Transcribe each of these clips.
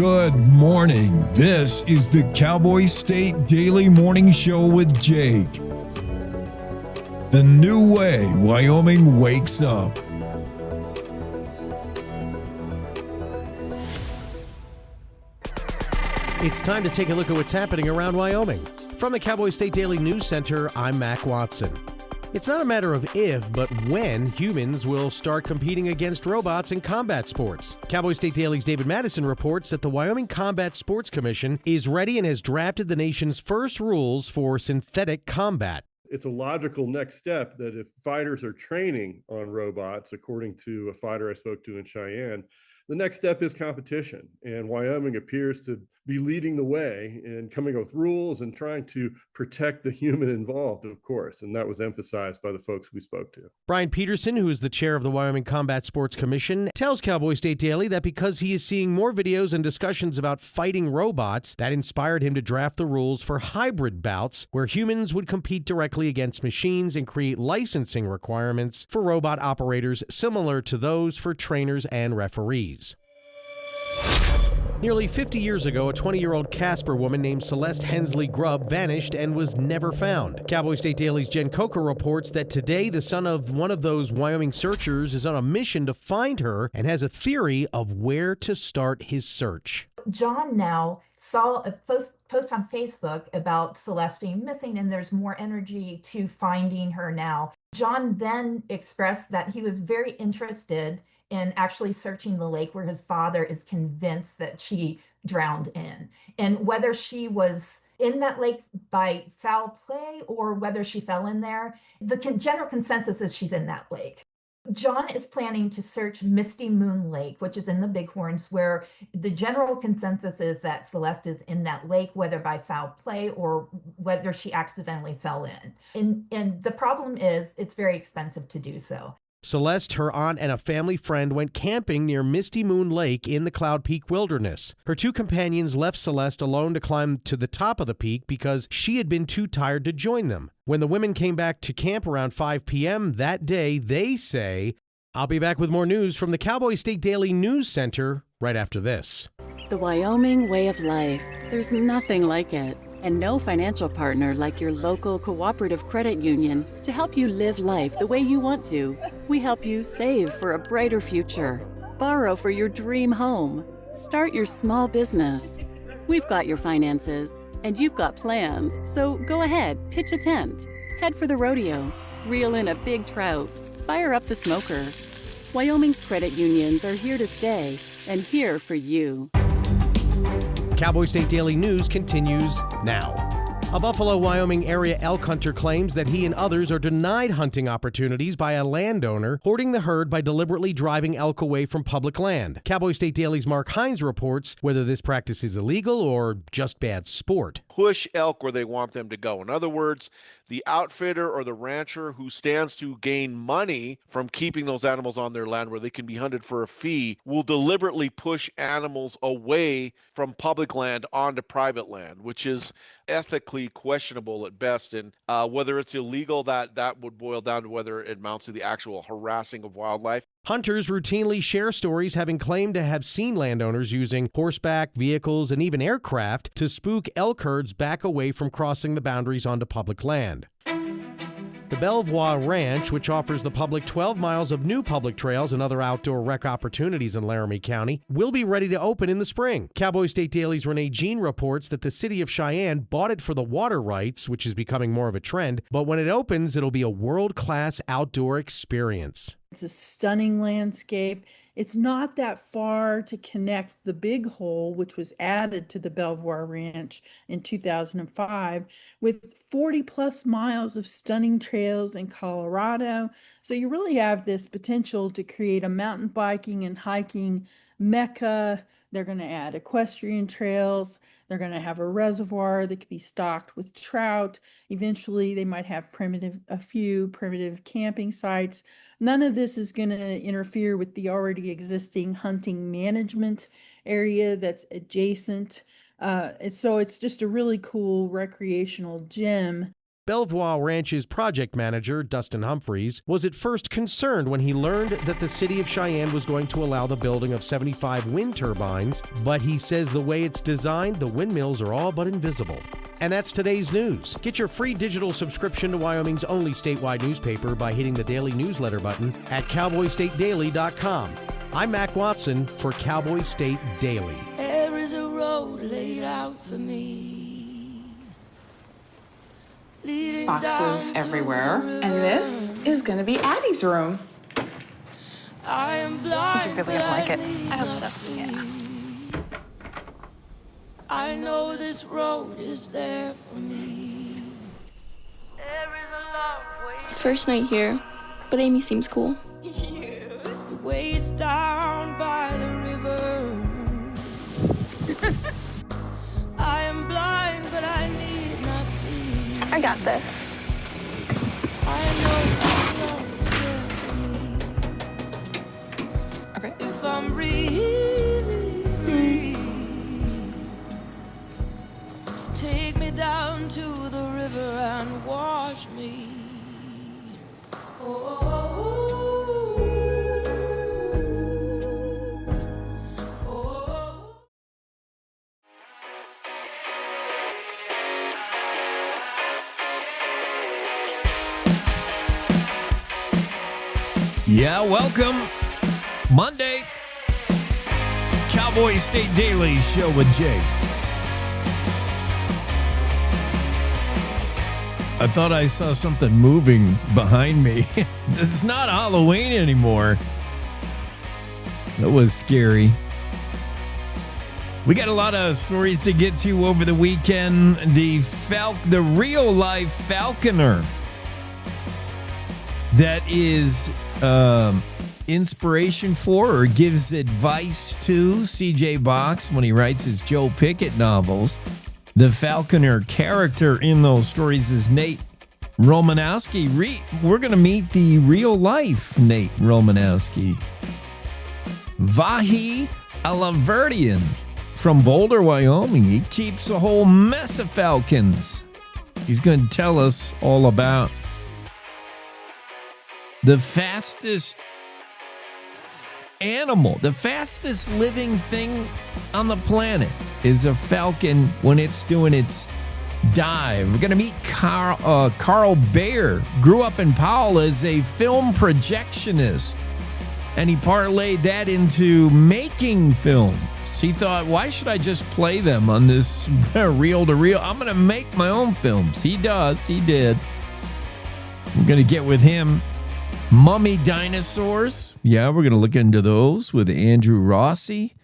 Good morning. This is the Cowboy State Daily Morning Show with Jake. The new way Wyoming wakes up. It's time to take a look at what's happening around Wyoming. From the Cowboy State Daily News Center, I'm Mac Watson. It's not a matter of if, but when humans will start competing against robots in combat sports. Cowboy State Daily's David Madison reports that the Wyoming Combat Sports Commission is ready and has drafted the nation's first rules for synthetic combat. It's a logical next step that if fighters are training on robots, according to a fighter I spoke to in Cheyenne, the next step is competition. And Wyoming appears to be leading the way in coming up with rules and trying to protect the human involved, of course. And that was emphasized by the folks we spoke to. Brian Peterson, who is the chair of the Wyoming Combat Sports Commission, tells Cowboy State Daily that because he is seeing more videos and discussions about fighting robots, that inspired him to draft the rules for hybrid bouts where humans would compete directly against machines and create licensing requirements for robot operators similar to those for trainers and referees. Nearly 50 years ago, a 20-year-old Casper woman named Celeste Hensley Grubb vanished and was never found. Cowboy State Daily's Jen Coker reports that today the son of one of those Wyoming searchers is on a mission to find her and has a theory of where to start his search. John now saw a post on Facebook about Celeste being missing, and there's more energy to finding her now. John then expressed that he was very interested in actually searching the lake where his father is convinced that she drowned in, and whether she was in that lake by foul play or whether she fell in there. The general consensus is she's in that lake. John is planning to search Misty Moon Lake, which is in the Bighorns, where the general consensus is that Celeste is in that lake, whether by foul play or whether she accidentally fell in. And the problem is it's very expensive to do so. Celeste, her aunt, and a family friend went camping near Misty Moon Lake in the Cloud Peak Wilderness. Her two companions left Celeste alone to climb to the top of the peak because she had been too tired to join them. When the women came back to camp around 5 p.m. that day, they say, "I'll be back with more news from the Cowboy State Daily News Center right after this." The Wyoming way of life. There's nothing like it. And no financial partner like your local cooperative credit union to help you live life the way you want to. We help you save for a brighter future, borrow for your dream home, start your small business. We've got your finances, and you've got plans, so go ahead, pitch a tent, head for the rodeo, reel in a big trout, fire up the smoker. Wyoming's credit unions are here to stay and here for you. Cowboy State Daily News continues now. A Buffalo, Wyoming area elk hunter claims that he and others are denied hunting opportunities by a landowner hoarding the herd by deliberately driving elk away from public land. Cowboy State Daily's Mark Hines reports whether this practice is illegal or just bad sport. Push elk where they want them to go. In other words, the outfitter or the rancher who stands to gain money from keeping those animals on their land where they can be hunted for a fee will deliberately push animals away from public land onto private land, which is ethically questionable at best. And whether it's illegal, that would boil down to whether it amounts to the actual harassing of wildlife. Hunters routinely share stories having claimed to have seen landowners using horseback, vehicles, and even aircraft to spook elk herds back away from crossing the boundaries onto public land. The Belvoir Ranch, which offers the public 12 miles of new public trails and other outdoor rec opportunities in Laramie County, will be ready to open in the spring. Cowboy State Daily's Renee Jean reports that the city of Cheyenne bought it for the water rights, which is becoming more of a trend, but when it opens, it'll be a world-class outdoor experience. It's a stunning landscape. It's not that far to connect the Big Hole, which was added to the Belvoir Ranch in 2005, with 40 plus miles of stunning trails in Colorado. So you really have this potential to create a mountain biking and hiking mecca. They're going to add equestrian trails. They're going to have a reservoir that could be stocked with trout. Eventually, they might have a few primitive camping sites. None of this is going to interfere with the already existing hunting management area that's adjacent. So it's just a really cool recreational gym. Belvoir Ranch's project manager, Dustin Humphreys, was at first concerned when he learned that the city of Cheyenne was going to allow the building of 75 wind turbines, but he says the way it's designed, the windmills are all but invisible. And that's today's news. Get your free digital subscription to Wyoming's only statewide newspaper by hitting the daily newsletter button at cowboystatedaily.com. I'm Mac Watson for Cowboy State Daily. There is a road laid out for me. Boxes everywhere. And this is gonna be Addie's room. I am blind, You're really gonna like it. I hope so. Yeah. I know this road is there for me. There is a long way. First night here, but Amy seems cool. The ways down by the river. I am blind, but I need not see. I got this. I know it's there for me. Okay. If I'm really free, take me down to the river and wash me. Yeah, welcome. Monday, Cowboy State Daily Show with Jake. I thought I saw something moving behind me. This is not Halloween anymore. That was scary. We got a lot of stories to get to over the weekend. The real life falconer that is inspiration for or gives advice to CJ Box when he writes his Joe Pickett novels. The falconer character in those stories is Nate Romanowski. We're going to meet the real life Nate Romanowski. Vahi Alaverdian from Boulder, Wyoming. He keeps a whole mess of falcons. He's going to tell us all about the fastest animal, the fastest living thing on the planet is a falcon when it's doing its dive. We're going to meet Carl Bayer. Grew up in Powell as a film projectionist, and he parlayed that into making films. He thought, why should I just play them on this reel-to-reel? I'm going to make my own films. He did. We're going to get with him. Mummy dinosaurs. Yeah, we're going to look into those with Andrew Rossi.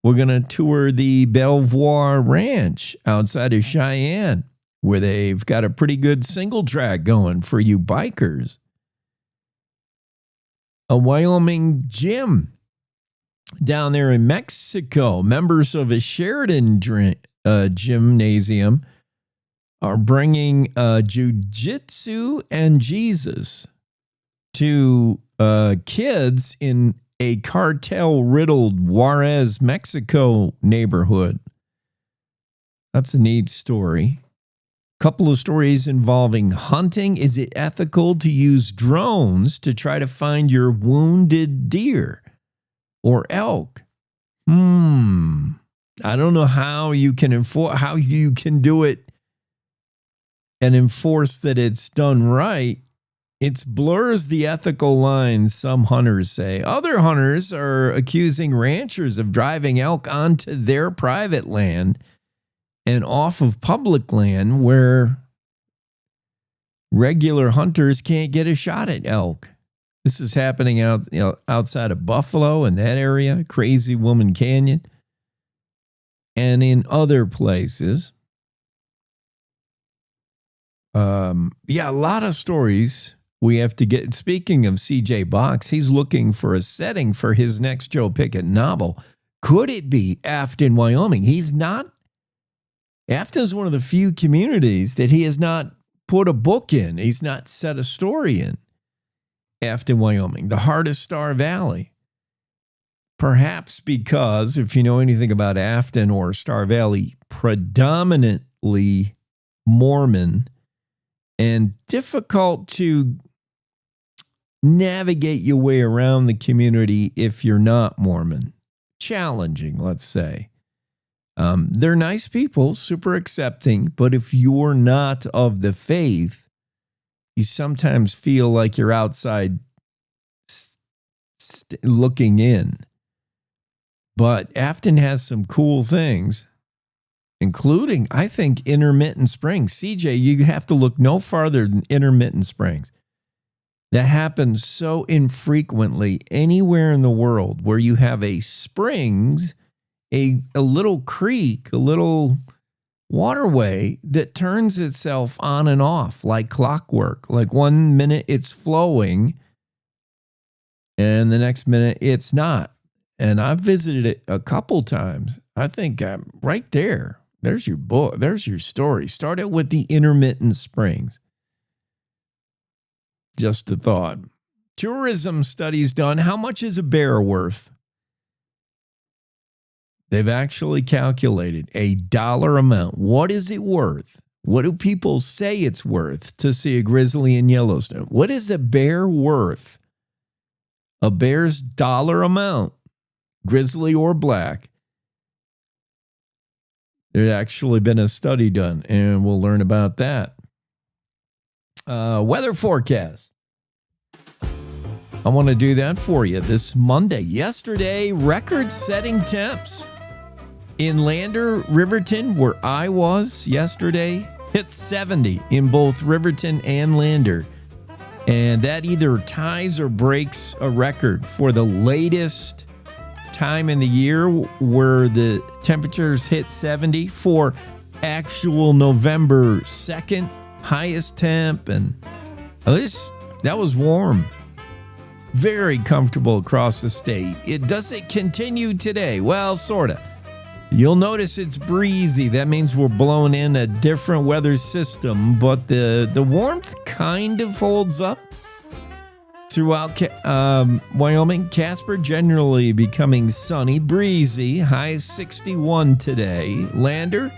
We're going to tour the Belvoir Ranch outside of Cheyenne, where they've got a pretty good single track going for you bikers. A Wyoming gym down there in Mexico. Members of a Sheridan gymnasium are bringing jiu-jitsu and Jesus to kids in a cartel-riddled Juarez, Mexico neighborhood. That's a neat story. Couple of stories involving hunting. Is it ethical to use drones to try to find your wounded deer or elk? I don't know how you can do it and enforce that it's done right. It blurs the ethical lines, some hunters say. Other hunters are accusing ranchers of driving elk onto their private land and off of public land where regular hunters can't get a shot at elk. This is happening outside of Buffalo in that area, Crazy Woman Canyon, and in other places. A lot of stories we have to get. Speaking of CJ Box, he's looking for a setting for his next Joe Pickett novel. Could it be Afton, Wyoming? Afton's one of the few communities that he has not put a book in. He's not set a story in. Afton, Wyoming, the heart of Star Valley. Perhaps because, if you know anything about Afton or Star Valley, predominantly Mormon and difficult to navigate your way around the community if you're not Mormon. Challenging, let's say. They're nice people, super accepting, but if you're not of the faith, you sometimes feel like you're outside looking in. But Afton has some cool things, including, I think, intermittent springs. CJ, you have to look no farther than intermittent springs. That happens so infrequently anywhere in the world where you have a springs, a little creek, a little waterway that turns itself on and off like clockwork. Like 1 minute it's flowing and the next minute it's not. And I've visited it a couple times. I think I'm right there. There's your book. There's your story. Start it with the intermittent springs. Just a thought. Tourism studies done. How much is a bear worth? They've actually calculated a dollar amount. What is it worth? What do people say it's worth to see a grizzly in Yellowstone? What is a bear worth? A bear's dollar amount, grizzly or black. There's actually been a study done, and we'll learn about that. Weather forecast. I want to do that for you this Monday. Yesterday, record-setting temps in Lander, Riverton, where I was yesterday, hit 70 in both Riverton and Lander. And that either ties or breaks a record for the latest time in the year where the temperatures hit 70 for actual November 2nd, highest temp. And at least that was warm. Very comfortable across the state. Does it continue today? Well, sort of. You'll notice it's breezy. That means we're blowing in a different weather system, but the warmth kind of holds up throughout Wyoming. Casper generally becoming sunny, breezy, high 61 today. Lander,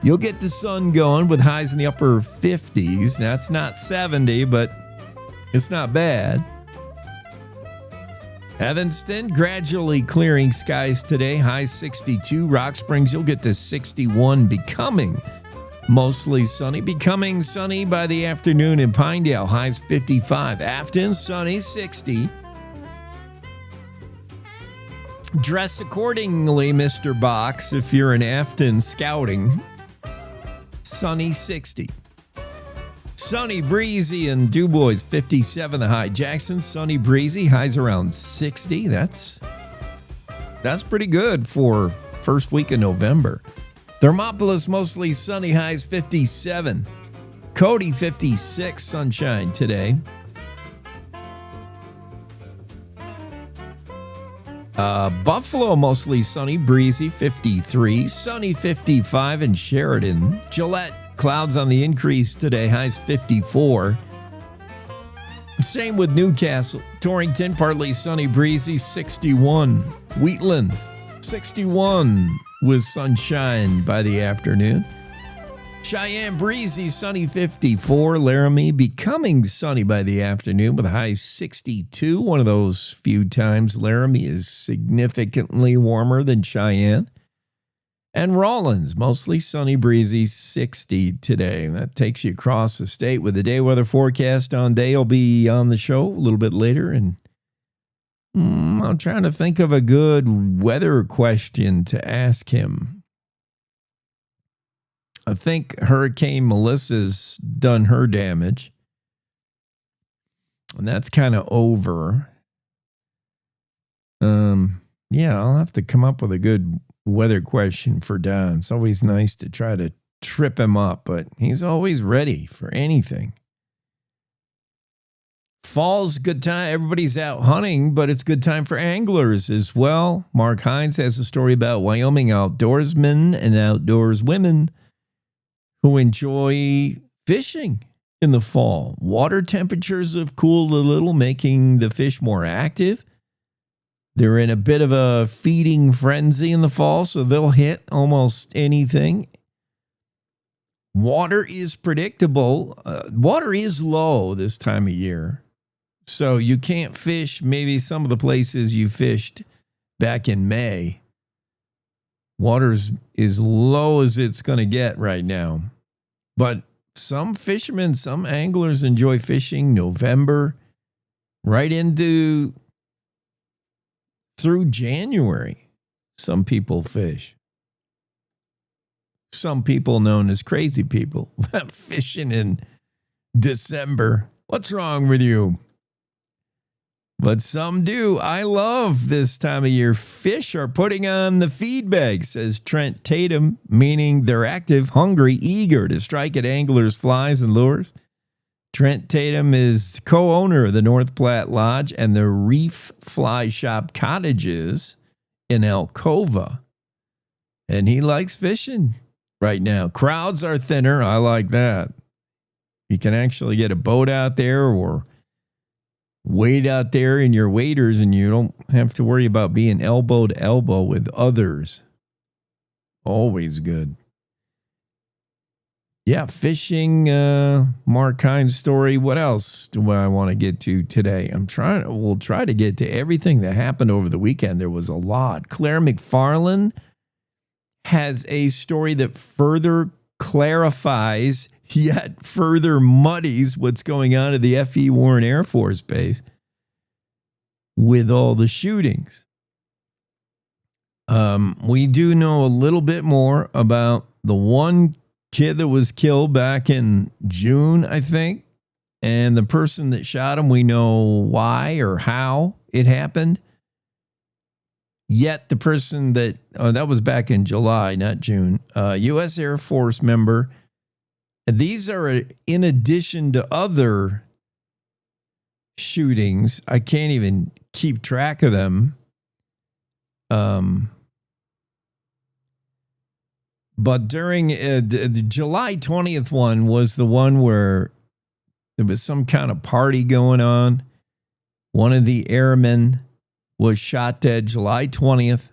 you'll get the sun going with highs in the upper 50s. That's not 70, but it's not bad. Evanston, gradually clearing skies today, high 62. Rock Springs, you'll get to 61, becoming mostly sunny. Becoming sunny by the afternoon in Pinedale, highs 55. Afton, sunny, 60. Dress accordingly, Mr. Box, if you're in Afton scouting. Sunny, 60. Sunny, breezy, and DuBois, 57 the high. Jackson, sunny, breezy, highs around 60. That's pretty good for first week of November. Thermopolis, mostly sunny, highs 57. Cody, 56, sunshine today. Buffalo, mostly sunny, breezy, 53. Sunny, 55 in Sheridan. Gillette, clouds on the increase today, highs 54. Same with Newcastle. Torrington, partly sunny, breezy, 61. Wheatland, 61 with sunshine by the afternoon. Cheyenne, breezy, sunny, 54. Laramie, becoming sunny by the afternoon with a high 62. One of those few times Laramie is significantly warmer than Cheyenne. And Rawlins, mostly sunny, breezy, 60 today. That takes you across the state with the day weather forecast on Day. Will be on the show a little bit later. And I'm trying to think of a good weather question to ask him. I think Hurricane Melissa's done her damage. And that's kind of over. Yeah, I'll have to come up with a good weather question for Don. It's always nice to try to trip him up, but he's always ready for anything. Fall's good time. Everybody's out hunting, but it's good time for anglers as well. Mark Hines has a story about Wyoming outdoorsmen and outdoors women who enjoy fishing in the fall. Water temperatures have cooled a little, making the fish more active. They're in a bit of a feeding frenzy in the fall, so they'll hit almost anything. Water is predictable. Water is low this time of year. So you can't fish maybe some of the places you fished back in May. Water's as low as it's going to get right now. But some fishermen, some anglers enjoy fishing November right into through January. Some people fish. Some people known as crazy people fishing in December. What's wrong with you? But some do. I love this time of year. Fish are putting on the feed bag, says Trent Tatum, meaning they're active, hungry, eager to strike at anglers' flies and lures. Trent Tatum is co-owner of the North Platte Lodge and the Reef Fly Shop Cottages in Alcova. And he likes fishing right now. Crowds are thinner. I like that. You can actually get a boat out there or wade out there in your waders, and you don't have to worry about being elbow to elbow with others. Always good. Yeah, fishing, Mark Hines' story. What else do I want to get to today? We'll try to get to everything that happened over the weekend. There was a lot. Claire McFarland has a story that further clarifies yet further muddies what's going on at the F.E. Warren Air Force Base with all the shootings. We do know a little bit more about the one kid that was killed back in June, I think. And the person that shot him, we know why or how it happened. Yet the person that was back in July, not June, U.S. Air Force member. These are in addition to other shootings. I can't even keep track of them. But during the July 20th one was the one where there was some kind of party going on. One of the airmen was shot dead July 20th.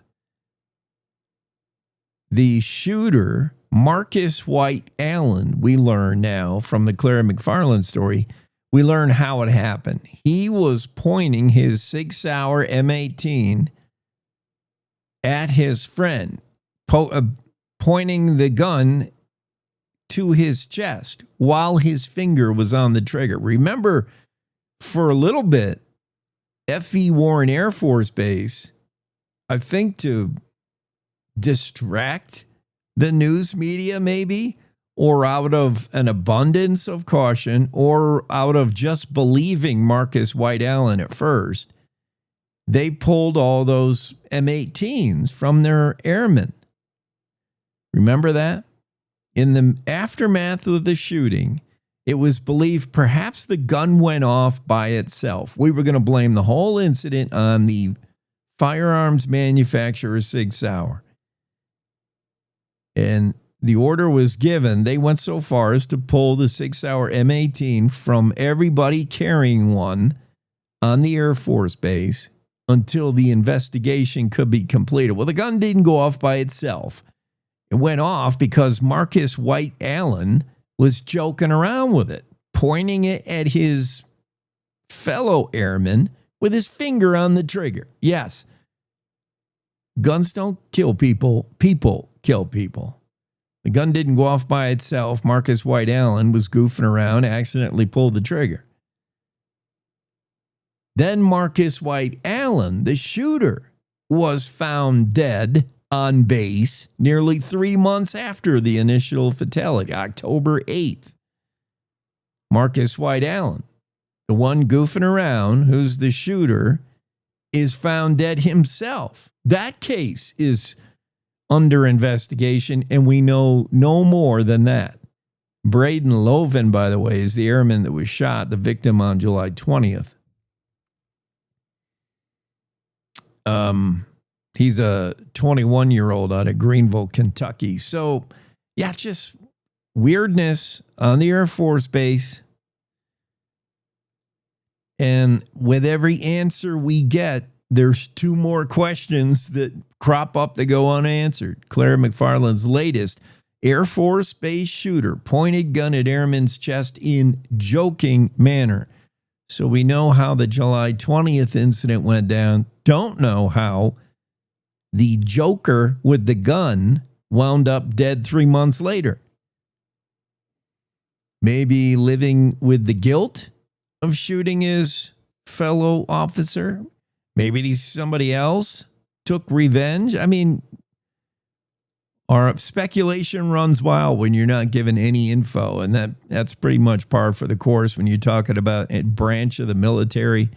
The shooter, Marcus White Allen, we learn now from the Claire McFarland story, we learn how it happened. He was pointing his 6-hour M18 at his friend, pointing the gun to his chest while his finger was on the trigger. Remember, for a little bit, F.E. Warren Air Force Base, I think to distract the news media maybe, or out of an abundance of caution, or out of just believing Marcus White Allen at first, they pulled all those M18s from their airmen. Remember that? In the aftermath of the shooting, it was believed perhaps the gun went off by itself. We were going to blame the whole incident on the firearms manufacturer, Sig Sauer. And the order was given. They went so far as to pull the 6-hour M18 from everybody carrying one on the Air Force Base until the investigation could be completed. Well, the gun didn't go off by itself. It went off because Marcus White Allen was joking around with it, pointing it at his fellow airman with his finger on the trigger. Yes, guns don't kill people. People kill people. The gun didn't go off by itself. Marcus White Allen was goofing around, accidentally pulled the trigger. Then Marcus White Allen, the shooter, was found dead on base nearly 3 months after the initial fatality, October 8th. Marcus White Allen, the one goofing around, who's the shooter, is found dead himself. That case is under investigation, and we know no more than that. Braden Loven, by the way, is the airman that was shot, the victim on July 20th. He's a 21-year-old out of Greenville, Kentucky. So, yeah, just weirdness on the Air Force Base. And with every answer we get, there's 2 more questions that crop up that go unanswered. Claire McFarland's latest Air Force Base shooter pointed gun at airman's chest in joking manner. So we know how the July 20th incident went down. Don't know how the joker with the gun wound up dead 3 months later. Maybe living with the guilt of shooting his fellow officer. Maybe somebody else took revenge. I mean, our speculation runs wild when you're not given any info, and that's pretty much par for the course when you're talking about a branch of the military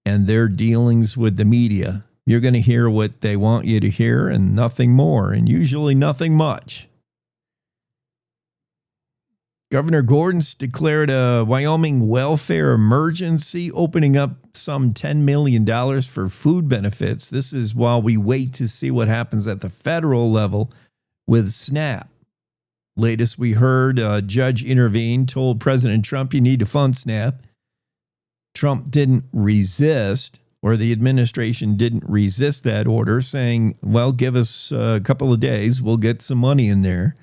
and their dealings with the media. You're going to hear what they want you to hear and nothing more, and usually nothing much. Governor Gordon's declared a Wyoming welfare emergency, opening up some $10 million for food benefits. This is while we wait to see what happens at the federal level with SNAP. Latest we heard, a judge intervened, told President Trump you need to fund SNAP. Trump didn't resist, or the administration didn't resist that order, saying, well, give us a couple of days, we'll get some money in there.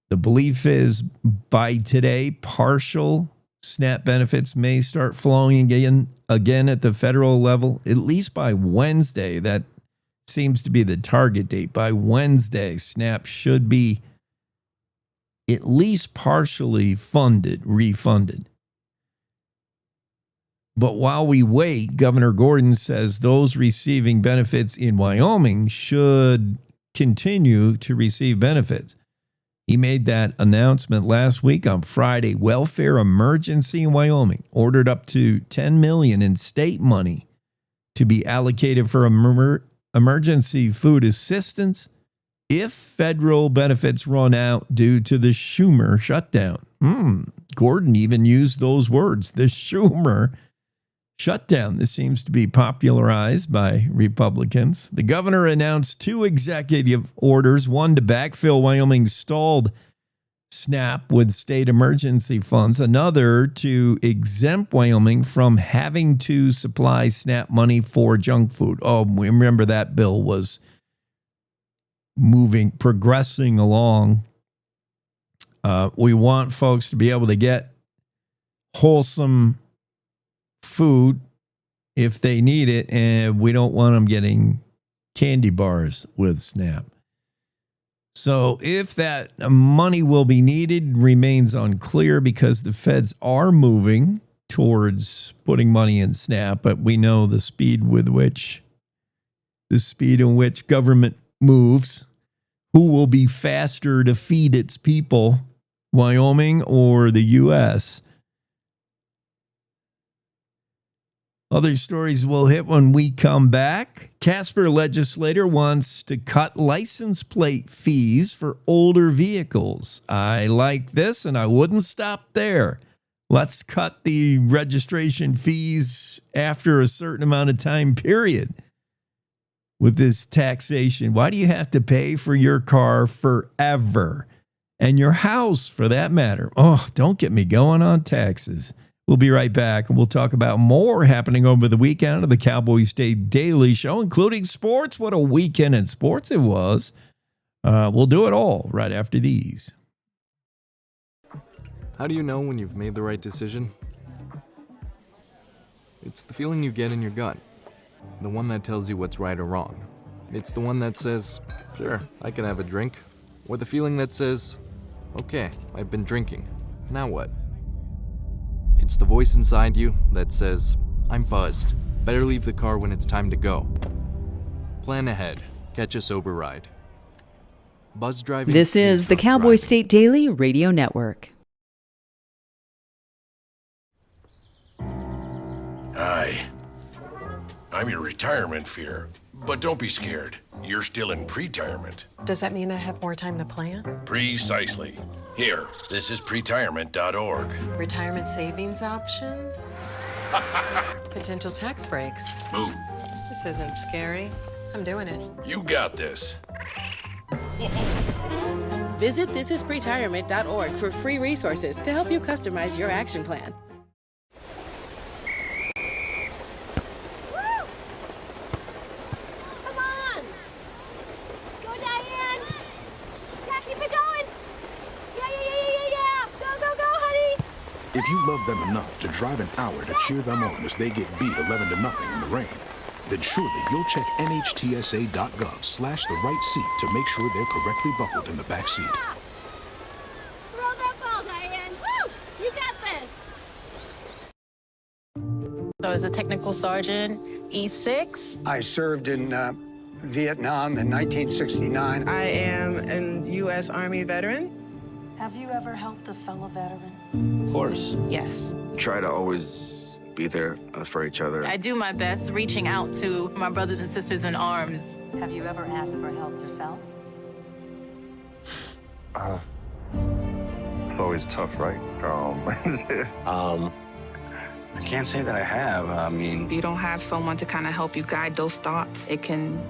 The belief is by today, partial SNAP benefits may start flowing again at the federal level, at least by Wednesday. That seems to be the target date. By Wednesday, SNAP should be at least partially refunded. But while we wait, Governor Gordon says those receiving benefits in Wyoming should continue to receive benefits. He made that announcement last week on Friday. Welfare emergency in Wyoming ordered up to $10 million in state money to be allocated for emergency food assistance if federal benefits run out due to the Schumer shutdown. Gordon even used those words, the Schumer shutdown. This seems to be popularized by Republicans. The governor announced 2 executive orders, one to backfill Wyoming's stalled SNAP with state emergency funds, another to exempt Wyoming from having to supply SNAP money for junk food. Oh, we remember that bill was progressing along. We want folks to be able to get wholesome food if they need it, and we don't want them getting candy bars with SNAP. So if that money will be needed remains unclear because the feds are moving towards putting money in SNAP, but we know the speed in which government moves. Who will be faster to feed its people, Wyoming or the U.S.? Other stories we'll hit when we come back. Casper legislator wants to cut license plate fees for older vehicles. I like this, and I wouldn't stop there. Let's cut the registration fees after a certain amount of time period with this taxation. Why do you have to pay for your car forever? And your house, for that matter. Oh, don't get me going on taxes. We'll be right back, and we'll talk about more happening over the weekend of the Cowboy State Daily Show, including sports. What a weekend in sports it was. We'll do it all right after these. How do you know when you've made the right decision? It's the feeling you get in your gut. The one that tells you what's right or wrong. It's the one that says, sure, I can have a drink. Or the feeling that says, okay, I've been drinking. Now what? It's the voice inside you that says, I'm buzzed. Better leave the car when it's time to go. Plan ahead. Catch a sober ride. Buzz driving. This is the Cowboy driving. State Daily Radio Network. Hi. I'm your retirement fear. But don't be scared. You're still in pre-retirement. Does that mean I have more time to plan? Precisely. Here, this is pretirement.org. Retirement savings options? Potential tax breaks? Move. This isn't scary. I'm doing it. You got this. Visit thisispretirement.org for free resources to help you customize your action plan. If you love them enough to drive an hour to cheer them on as they get beat 11-0 in the rain, then surely you'll check NHTSA.gov/the-right seat to make sure they're correctly buckled in the back seat. Throw that ball, Diane. Woo! You got this. I was a technical sergeant, E6. I served in Vietnam in 1969. I am a U.S. Army veteran. Have you ever helped a fellow veteran? Of course. Yes. Try to always be there for each other. I do my best reaching out to my brothers and sisters in arms. Have you ever asked for help yourself? It's always tough, right? I can't say that I have. I mean, If you don't have someone to kind of help you guide those thoughts, it can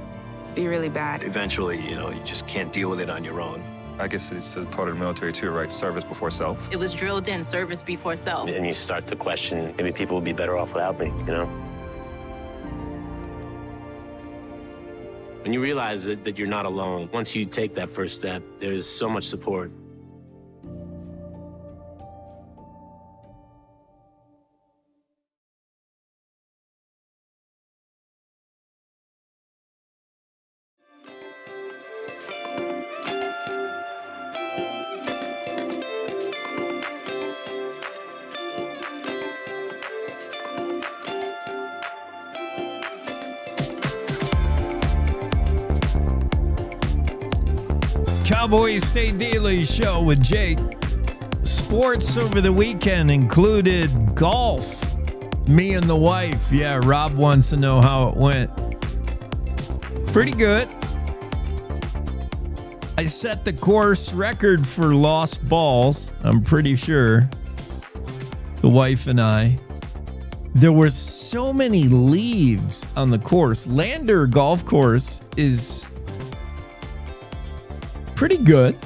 be really bad. eventually, you just can't deal with it on your own. I guess it's a part of the military too, right? Service before self. It was drilled in, service before self. And you start to question, maybe people would be better off without me, When you realize that you're not alone, once you take that first step, there's so much support. Cowboy State Daily Show with Jake. Sports over the weekend included golf. Me and the wife. Yeah, Rob wants to know how it went. Pretty good. I set the course record for lost balls, I'm pretty sure. The wife and I. There were so many leaves on the course. Lander Golf Course is pretty good.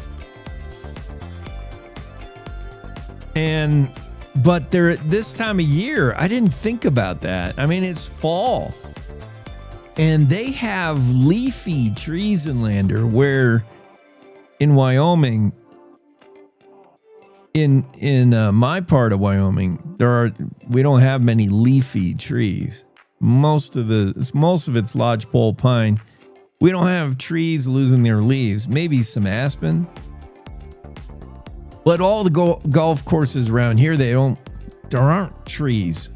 But they're at this time of year, I didn't think about that. I mean, it's fall. And they have leafy trees in Lander, where in Wyoming, in my part of Wyoming, we don't have many leafy trees. Most of it's lodgepole pine. We don't have trees losing their leaves. Maybe some aspen. But all the golf courses around here, there aren't trees.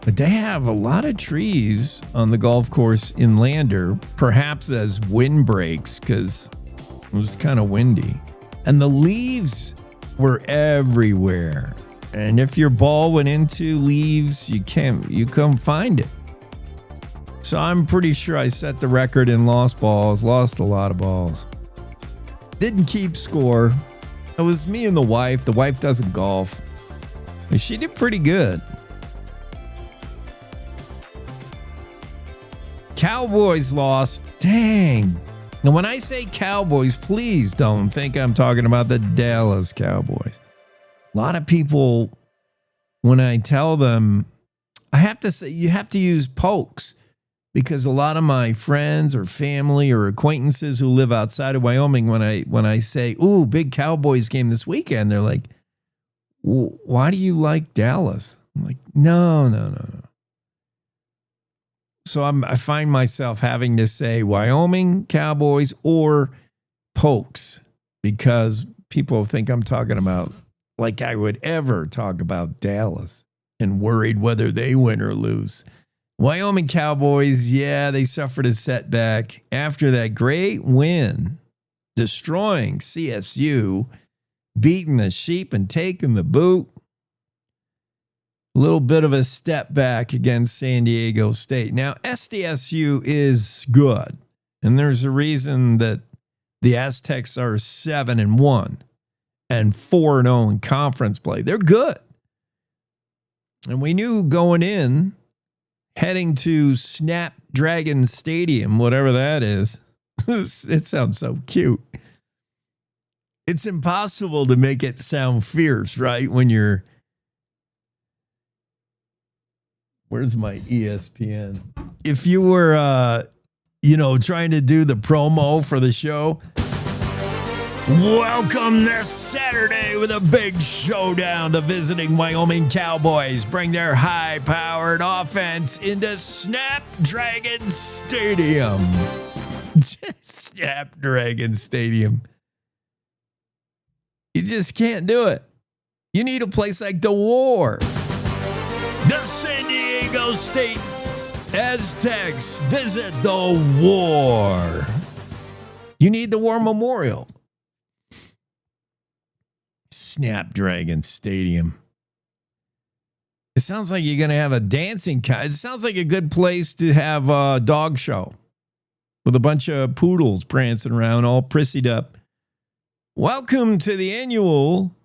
But they have a lot of trees on the golf course in Lander, perhaps as windbreaks, because it was kind of windy. And the leaves were everywhere. And if your ball went into leaves, you couldn't find it. So I'm pretty sure I set the record in lost balls, lost a lot of balls. Didn't keep score. It was me and the wife. The wife doesn't golf. But she did pretty good. Cowboys lost. Dang. Now, when I say Cowboys, please don't think I'm talking about the Dallas Cowboys. A lot of people, when I tell them, I have to say, you have to use pokes. Because a lot of my friends or family or acquaintances who live outside of Wyoming, when I say, ooh, big Cowboys game this weekend, they're like, why do you like Dallas? I'm like, no. So I find myself having to say Wyoming Cowboys or Pokes, because people think I'm talking about, like I would ever talk about Dallas and worried whether they win or lose. Wyoming Cowboys, yeah, they suffered a setback after that great win, destroying CSU, beating the sheep and taking the boot. A little bit of a step back against San Diego State. Now, SDSU is good, and there's a reason that the Aztecs are 7-1 and 4-0 in conference play. They're good. And we knew going in, heading to Snapdragon Stadium, whatever that is. It sounds so cute. It's impossible to make it sound fierce, right? When you're... Where's my ESPN? If you were, trying to do the promo for the show, Welcome this Saturday with a big showdown. The visiting Wyoming Cowboys bring their high-powered offense into Snapdragon Stadium. Snapdragon Stadium. You just can't do it. You need a place like the War. The San Diego State Aztecs visit the War. You need the War Memorial. Snapdragon Stadium. It sounds like you're going to have a dancing. It sounds like a good place to have a dog show with a bunch of poodles prancing around, all prissied up. Welcome to the annual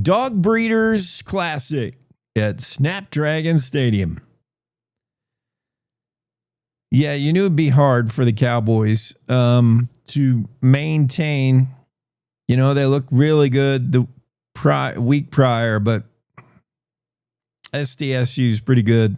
Dog Breeders Classic at Snapdragon Stadium. Yeah, you knew it'd be hard for the Cowboys to maintain. You know, they look really good the week prior, but SDSU is pretty good.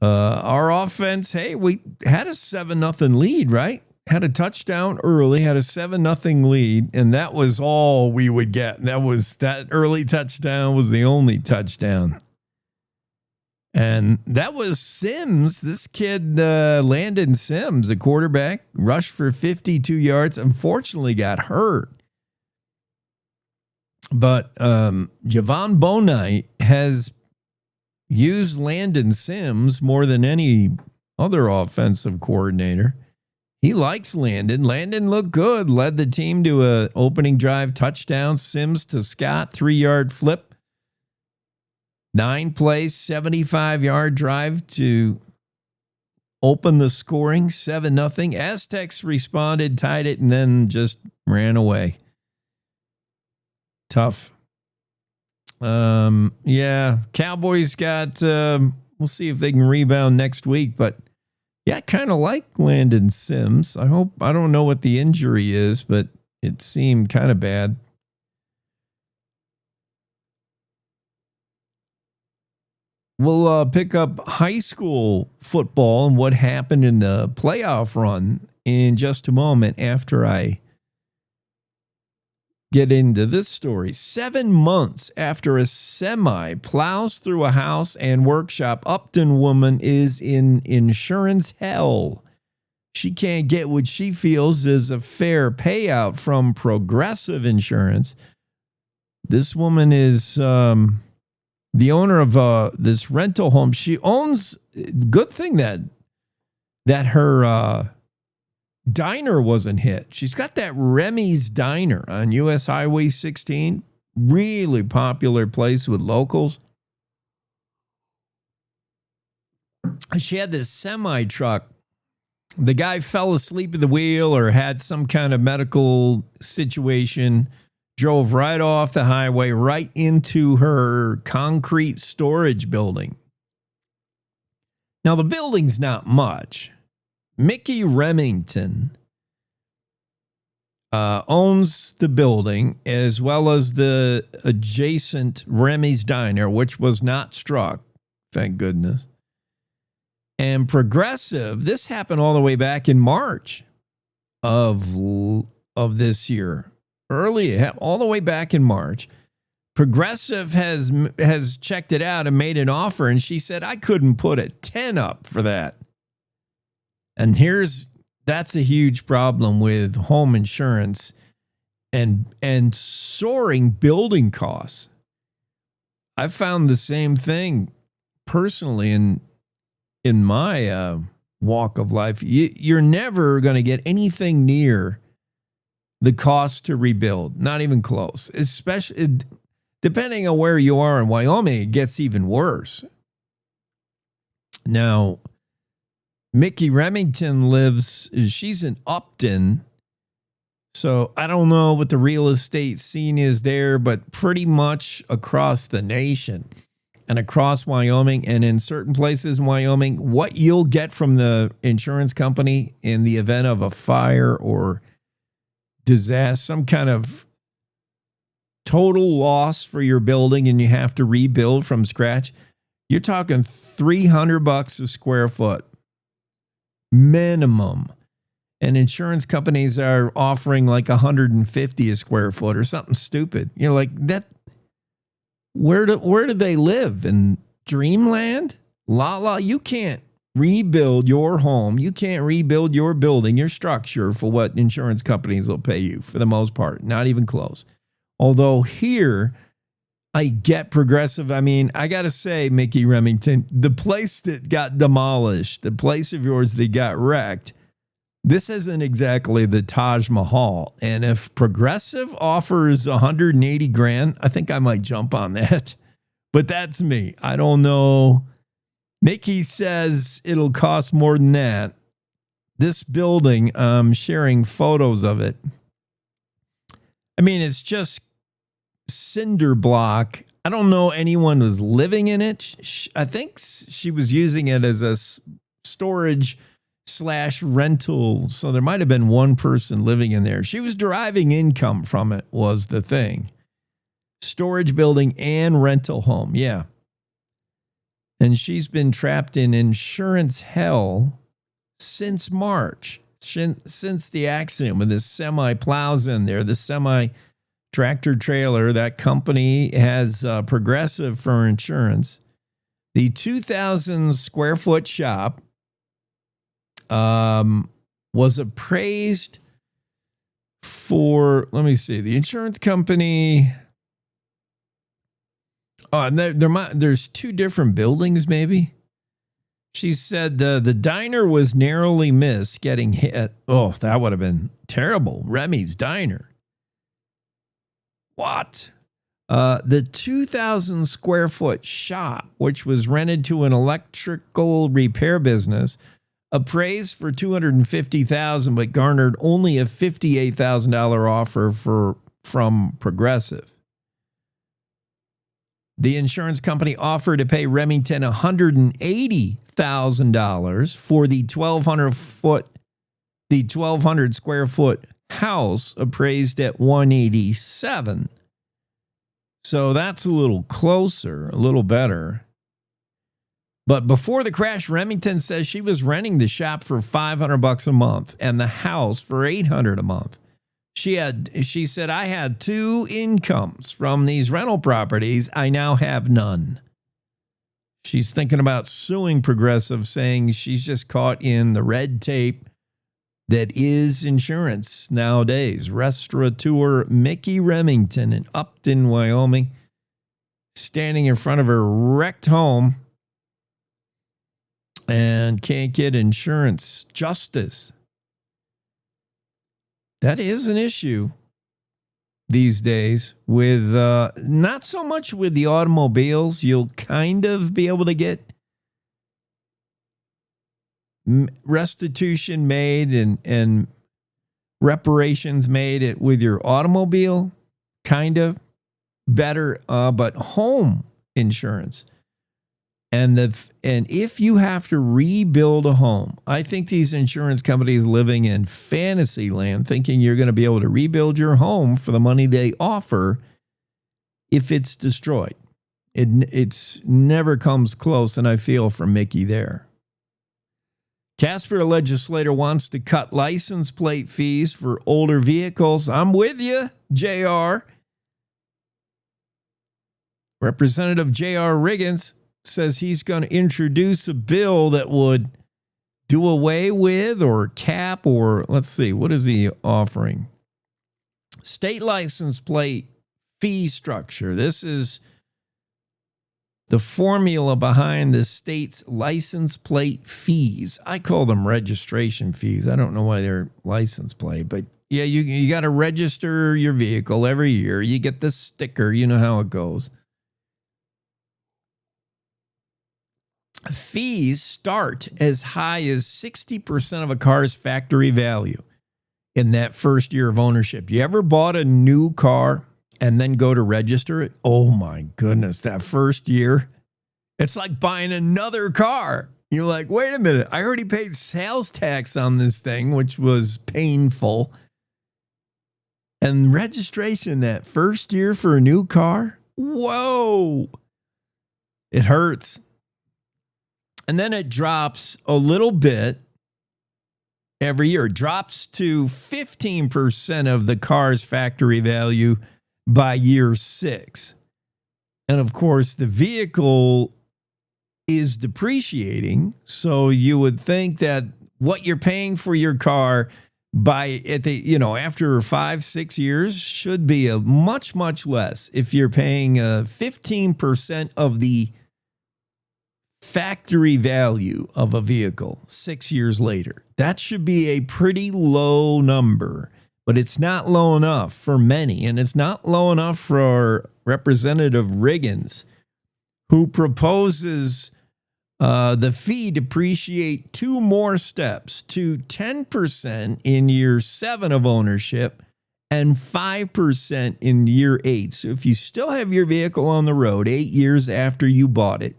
Our offense, hey, we had a 7-0 lead, right? Had a touchdown early, had a 7-0 lead, and that was all we would get. That early touchdown was the only touchdown. And that was Sims, this kid, Landon Sims, a quarterback, rushed for 52 yards, unfortunately got hurt. But Javon Bonite has used Landon Sims more than any other offensive coordinator. He likes Landon. Landon looked good, led the team to an opening drive touchdown. Sims to Scott, 3-yard flip. 9 plays, 75-yard drive to open the scoring, 7-0. Aztecs responded, tied it, and then just ran away. Tough. Yeah, Cowboys got, we'll see if they can rebound next week, but yeah, I kind of like Landon Sims. I don't know what the injury is, but it seemed kind of bad. We'll pick up high school football and what happened in the playoff run in just a moment after I get into this story. 7 months after a semi plows through a house and workshop, Upton woman is in insurance hell. She can't get what she feels is a fair payout from Progressive Insurance. This woman is the owner of this rental home. She owns, good thing that her diner wasn't hit. She's got that Remy's Diner on US Highway 16. Really popular place with locals. She had this semi truck. The guy fell asleep at the wheel or had some kind of medical situation. Drove right off the highway, right into her concrete storage building. Now, the building's not much. Mickey Remington owns the building as well as the adjacent Remy's Diner, which was not struck, thank goodness. And Progressive, this happened all the way back in March of this year. Early, all the way back in March, Progressive has checked it out and made an offer, and she said, I couldn't put a 10 up for that. And that's a huge problem with home insurance and soaring building costs. I found the same thing personally in my walk of life. You're never going to get anything near the cost to rebuild, not even close. Especially depending on where you are in Wyoming, it gets even worse. Now, Mickey Remington she's in Upton, so I don't know what the real estate scene is there, but pretty much across the nation and across Wyoming and in certain places in Wyoming, what you'll get from the insurance company in the event of a fire or disaster, some kind of total loss for your building and you have to rebuild from scratch, you're talking $300 a square foot minimum. and insurance companies are offering like 150 a square foot or something stupid. You're like, that. Where do they live? In dreamland? You can't rebuild your home. You can't rebuild your building, your structure for what insurance companies will pay you for the most part. Not even close. Although here, I get Progressive. I mean, I got to say, Mickey Remington, the place that got demolished, the place of yours that got wrecked, this isn't exactly the Taj Mahal. And if Progressive offers 180 grand, I think I might jump on that. But that's me. I don't know. Mickey says it'll cost more than that. This building, I'm sharing photos of it. I mean, it's just cinder block. I don't know anyone was living in it. I think she was using it as a storage / rental. So there might have been one person living in there. She was deriving income from it was the thing. Storage building and rental home. Yeah. And she's been trapped in insurance hell since March, since the accident when this semi plows in there, the semi tractor trailer. That company has Progressive for insurance. The 2,000 square foot shop was appraised for, let me see, the insurance company. Oh, and there's two different buildings, maybe. She said the diner was narrowly missed getting hit. Oh, that would have been terrible. Remy's Diner. What? The 2,000 square foot shop, which was rented to an electrical repair business, appraised for $250,000, but garnered only a $58,000 offer from Progressive. The insurance company offered to pay Remington $180,000 for the 1,200 square foot house, appraised at $187,000. So that's a little closer, a little better. But before the crash, Remington says she was renting the shop for $500 a month and the house for $800 a month. She said, I had two incomes from these rental properties. I now have none. She's thinking about suing Progressive, saying she's just caught in the red tape that is insurance nowadays. Restaurateur Mickey Remington in Upton, Wyoming, standing in front of her wrecked home and can't get insurance justice. That is an issue these days with not so much with the automobiles. You'll kind of be able to get restitution made and reparations made with your automobile, kind of better, but home insurance. And if you have to rebuild a home, I think these insurance companies living in fantasy land, thinking you're going to be able to rebuild your home for the money they offer if it's destroyed. It's never comes close, and I feel for Mickey there. Casper, a legislator, wants to cut license plate fees for older vehicles. I'm with you, JR. Representative J.R. Riggins says he's going to introduce a bill that would do away with or cap or, let's see, what is he offering? State license plate fee structure. This is the formula behind the state's license plate fees. I call them registration fees. I don't know why they're license plate, but yeah, you got to register your vehicle every year. You get the sticker. You know how it goes. Fees start as high as 60% of a car's factory value in that first year of ownership. You ever bought a new car and then go to register it? Oh my goodness, that first year, it's like buying another car. You're like, wait a minute, I already paid sales tax on this thing, which was painful. And registration that first year for a new car? Whoa, it hurts. And then it drops a little bit every year. It drops to 15% of the car's factory value by year 6. And of course, the vehicle is depreciating. So you would think that what you're paying for your car after 5-6 years should be a much, much less. If you're paying 15% of the factory value of a vehicle 6 years later, that should be a pretty low number, but it's not low enough for many. And it's not low enough for Representative Riggins, who proposes the fee depreciate 2 more steps to 10% in year 7 of ownership and 5% in year 8. So if you still have your vehicle on the road 8 years after you bought it,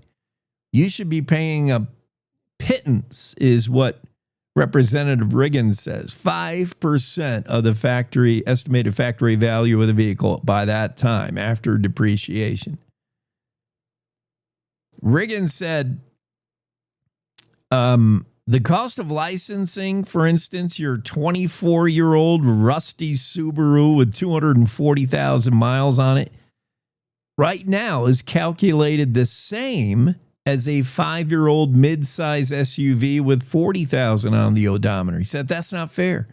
you should be paying a pittance, is what Representative Riggins says. 5% of the estimated factory value of the vehicle by that time after depreciation. Riggins said the cost of licensing, for instance, your 24-year-old rusty Subaru with 240,000 miles on it, right now is calculated the same as a 5-year-old mid-size SUV with 40,000 on the odometer. He said that's not fair.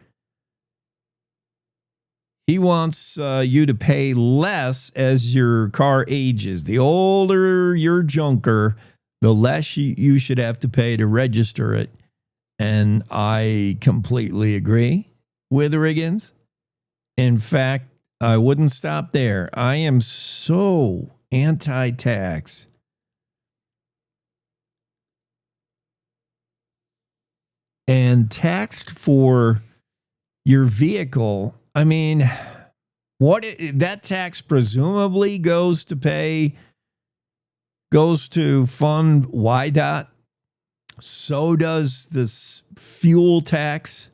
He wants you to pay less as your car ages. The older your junker, the less you should have to pay to register it. And I completely agree with Riggins. In fact, I wouldn't stop there. I am so anti-tax. And taxed for your vehicle, I mean, that tax presumably goes to fund YDOT. So does this fuel tax.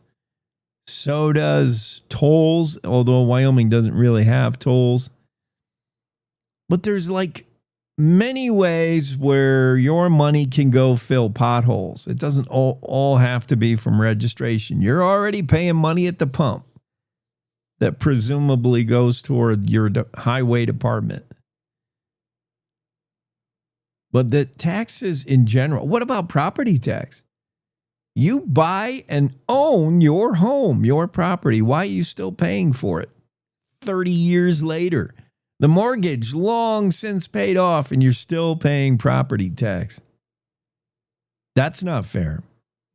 So does tolls, although Wyoming doesn't really have tolls. But there's like many ways where your money can go fill potholes. It doesn't all have to be from registration. You're already paying money at the pump that presumably goes toward your highway department. But the taxes in general, what about property tax? You buy and own your home, your property. Why are you still paying for it 30 years later? The mortgage long since paid off and you're still paying property tax. That's not fair.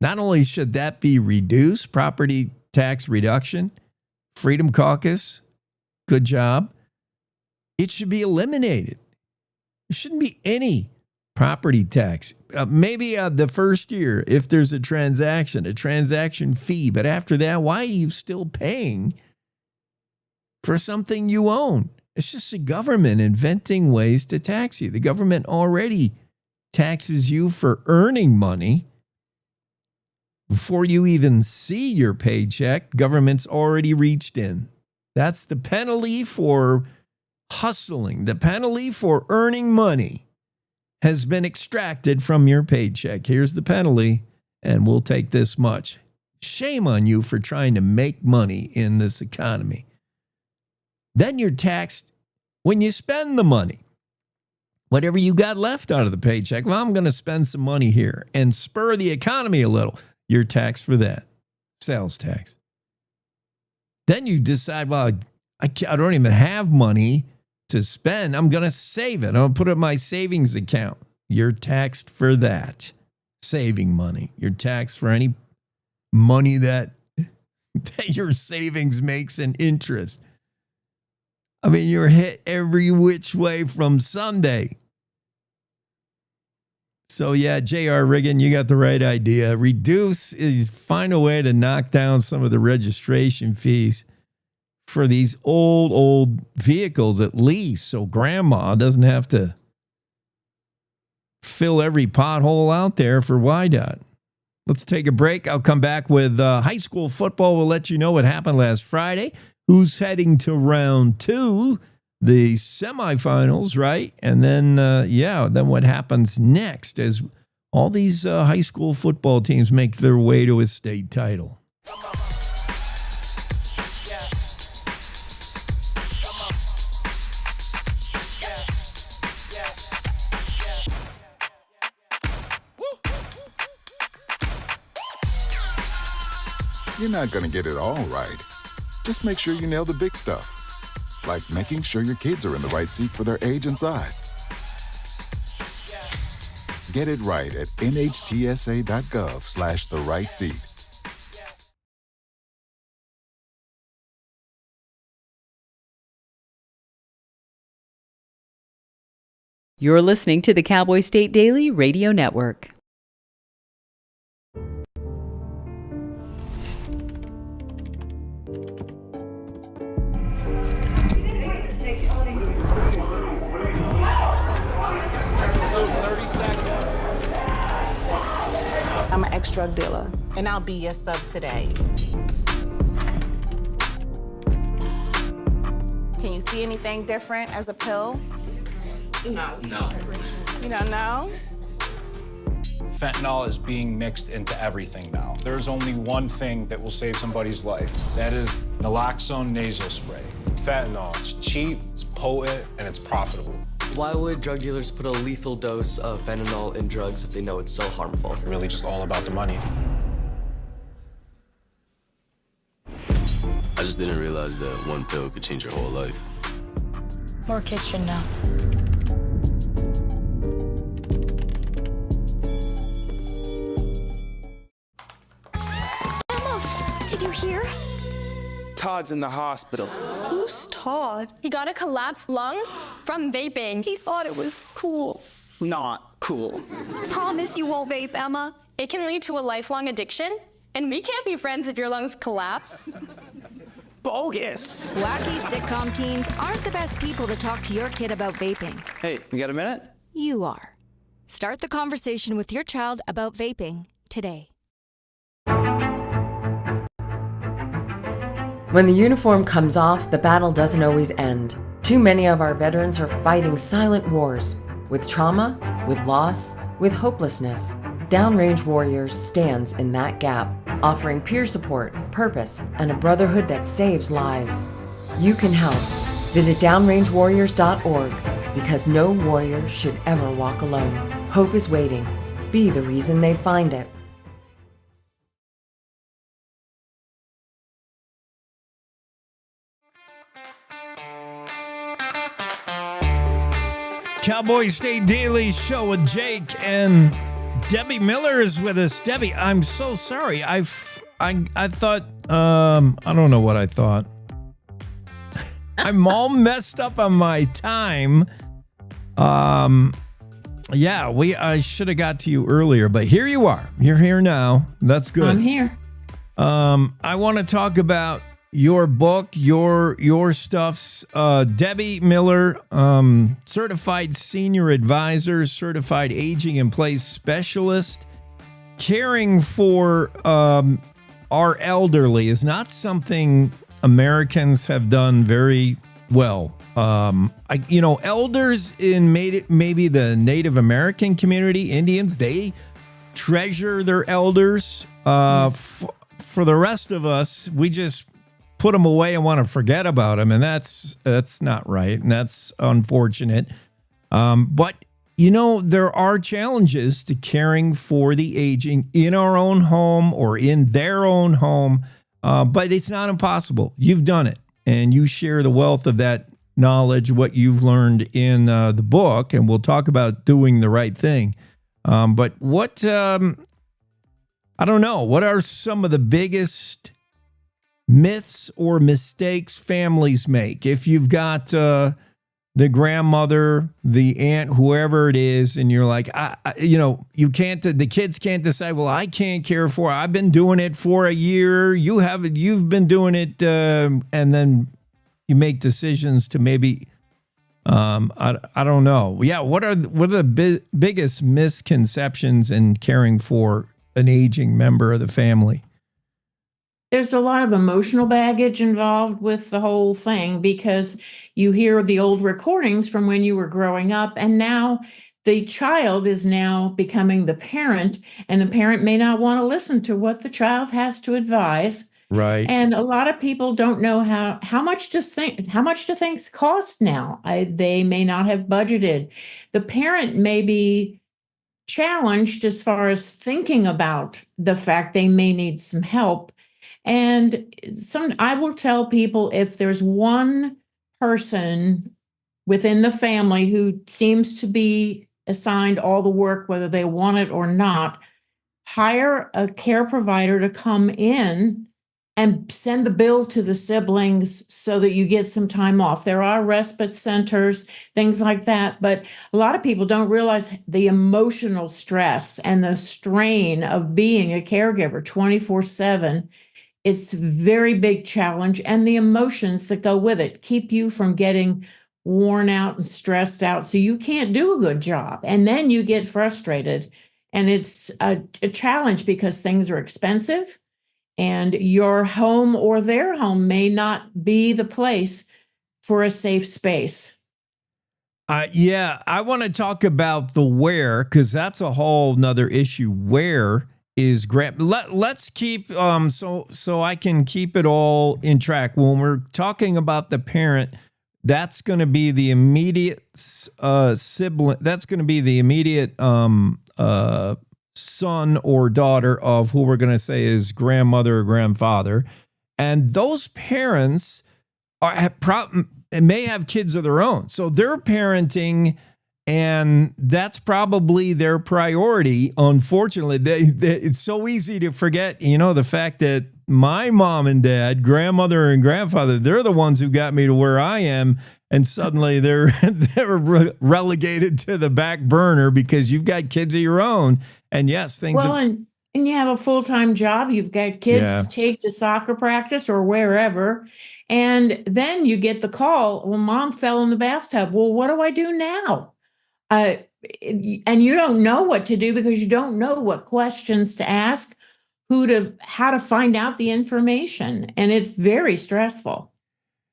Not only should that be reduced, property tax reduction, Freedom Caucus, good job. It should be eliminated. There shouldn't be any property tax. Maybe the first year, if there's a transaction fee. But after that, why are you still paying for something you own? It's just the government inventing ways to tax you. The government already taxes you for earning money. Before you even see your paycheck, government's already reached in. That's the penalty for hustling. The penalty for earning money has been extracted from your paycheck. Here's the penalty, and we'll take this much. Shame on you for trying to make money in this economy. Then you're taxed when you spend the money. Whatever you got left out of the paycheck, well, I'm going to spend some money here and spur the economy a little. You're taxed for that. Sales tax. Then you decide, well, I don't even have money to spend. I'm going to save it. I'm going to put it in my savings account. You're taxed for that. Saving money. You're taxed for any money that your savings makes in interest. I mean, you're hit every which way from Sunday. So, yeah, J.R. Riggin, you got the right idea. Find a way to knock down some of the registration fees for these old vehicles at least, so grandma doesn't have to fill every pothole out there for YDOT. Let's take a break. I'll come back with high school football. We'll let you know what happened last Friday. Who's heading to round 2, the semifinals, right? And then, then what happens next as all these high school football teams make their way to a state title. You're not going to get it all right. Just make sure you nail the big stuff, like making sure your kids are in the right seat for their age and size. Get it right at nhtsa.gov/the right seat. You're listening to the Cowboy State Daily Radio Network. I'm an ex-drug dealer, and I'll be your sub today. Can you see anything different as a pill? No. You don't know? Fentanyl is being mixed into everything now. There's only one thing that will save somebody's life. That is naloxone nasal spray. Fentanyl, it's cheap, it's potent, and it's profitable. Why would drug dealers put a lethal dose of fentanyl in drugs if they know it's so harmful? Really just all about the money. I just didn't realize that one pill could change your whole life. More kids should know. Emma, did you hear? Todd's in the hospital. Who's Todd? He got a collapsed lung from vaping. He thought it was cool. Not cool. Promise you won't vape, Emma. It can lead to a lifelong addiction, and we can't be friends if your lungs collapse. Bogus. Wacky sitcom teens aren't the best people to talk to your kid about vaping. Hey, you got a minute? You are. Start the conversation with your child about vaping today. When the uniform comes off, the battle doesn't always end. Too many of our veterans are fighting silent wars with trauma, with loss, with hopelessness. Downrange Warriors stands in that gap, offering peer support, purpose, and a brotherhood that saves lives. You can help. Visit downrangewarriors.org because no warrior should ever walk alone. Hope is waiting. Be the reason they find it. Cowboy State Daily Show with Jake and Debbie Miller is with us. Debbie, I'm so sorry. I thought, I don't know what I thought. I'm all messed up on my time. Yeah, I should have got to you earlier, but here you are. You're here now. That's good. I'm here. I want to talk about your book, your stuffs. Debbie Miller, certified senior advisor, certified aging in place specialist. Caring for our elderly is not something Americans have done very well. Elders in maybe the Native American community, Indians, they treasure their elders. For the rest of us, we just put them away and want to forget about them, and that's not right, and that's unfortunate. But there are challenges to caring for the aging in our own home or in their own home, but it's not impossible. You've done it, and you share the wealth of that knowledge, what you've learned in the book, and we'll talk about doing the right thing. But what, I don't know, what are some of the biggest myths or mistakes families make? If you've got the grandmother, the aunt, whoever it is, and you're like, you can't, the kids can't decide, well, I can't care for it. I've been doing it for a year. You've been doing it. And then you make decisions to maybe, I don't know. Yeah. What are the biggest misconceptions in caring for an aging member of the family? There's a lot of emotional baggage involved with the whole thing because you hear the old recordings from when you were growing up, and now the child is now becoming the parent, and the parent may not want to listen to what the child has to advise. Right. And a lot of people don't know how much do things cost now. They may not have budgeted. The parent may be challenged as far as thinking about the fact they may need some help. And I will tell people, if there's one person within the family who seems to be assigned all the work, whether they want it or not, hire a care provider to come in and send the bill to the siblings so that you get some time off. There are respite centers, things like that, but a lot of people don't realize the emotional stress and the strain of being a caregiver 24/7. It's a very big challenge, and the emotions that go with it keep you from getting worn out and stressed out, so you can't do a good job. And then you get frustrated, and it's a challenge because things are expensive, and your home or their home may not be the place for a safe space. Yeah, I want to talk about the where, because that's a whole nother issue. Where is Grant? Let's keep so I can keep it all in track. When we're talking about the parent, that's going to be the immediate sibling. That's going to be the immediate son or daughter of who we're going to say is grandmother or grandfather, and those parents may have kids of their own, so they're parenting. And that's probably their priority. Unfortunately, it's so easy to forget, the fact that my mom and dad, grandmother and grandfather, they're the ones who got me to where I am. And suddenly they're relegated to the back burner because you've got kids of your own. And yes, and you have a full-time job. You've got kids to take to soccer practice or wherever. And then you get the call, well, mom fell in the bathtub. Well, what do I do now? And you don't know what to do because you don't know what questions to ask, how to find out the information. And it's very stressful.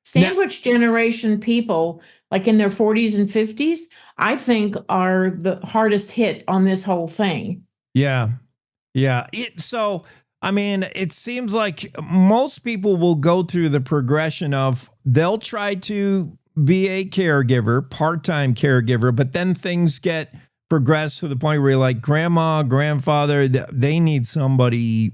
Sandwich generation people, like in their 40s and 50s, I think are the hardest hit on this whole thing. Yeah. Yeah. It seems like most people will go through the progression of they'll try to be a caregiver, part-time caregiver, but then things get progressed to the point where you're like grandma, grandfather, they need somebody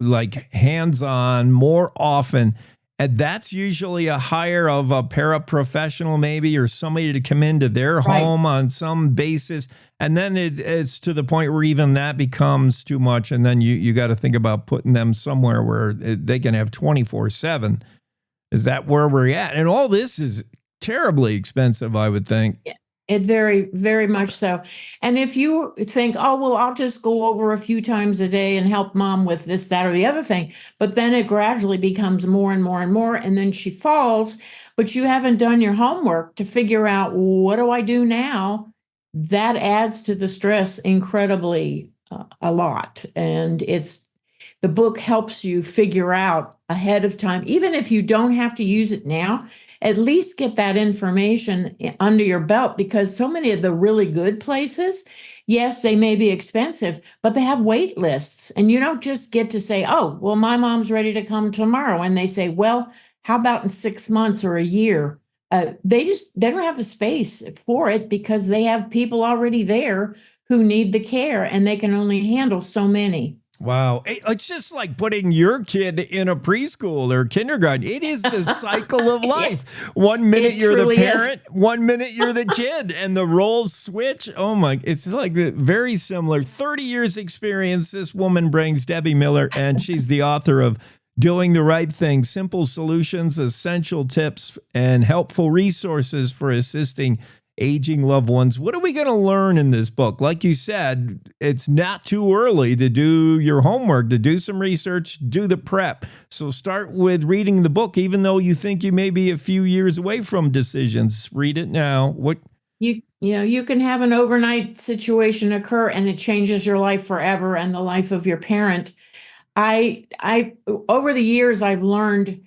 like hands-on more often. And that's usually a hire of a paraprofessional maybe, or somebody to come into their home on some basis. And then it's to the point where even that becomes too much. And then you got to think about putting them somewhere where they can have 24/7. Is that where we're at? And all this is terribly expensive, I would think. Yeah, it very, very much so. And if you think, oh, well, I'll just go over a few times a day and help mom with this, that, or the other thing, but then it gradually becomes more and more and more, and then she falls, but you haven't done your homework to figure out, what do I do now? That adds to the stress incredibly a lot. And the book helps you figure out ahead of time, even if you don't have to use it now, at least get that information under your belt, because so many of the really good places, yes, they may be expensive, but they have wait lists. And you don't just get to say, oh, well, my mom's ready to come tomorrow. And they say, well, how about in 6 months or a year? They don't have the space for it because they have people already there who need the care, and they can only handle so many. Wow. It's just like putting your kid in a preschool or kindergarten. It is the cycle of life. 1 minute you're the parent, 1 minute you're the kid, and the roles switch. Oh my, it's like very similar. 30 years experience this woman brings, Debbie Miller, and she's the author of Doing the Right Thing, Simple Solutions, Essential Tips, and Helpful Resources for Assisting Aging Loved Ones. What are we going to learn in this book? Like you said, it's not too early to do your homework, to do some research, do the prep. So start with reading the book, even though you think you may be a few years away from decisions. Read it now. You can have an overnight situation occur and it changes your life forever and the life of your parent. I over the years, I've learned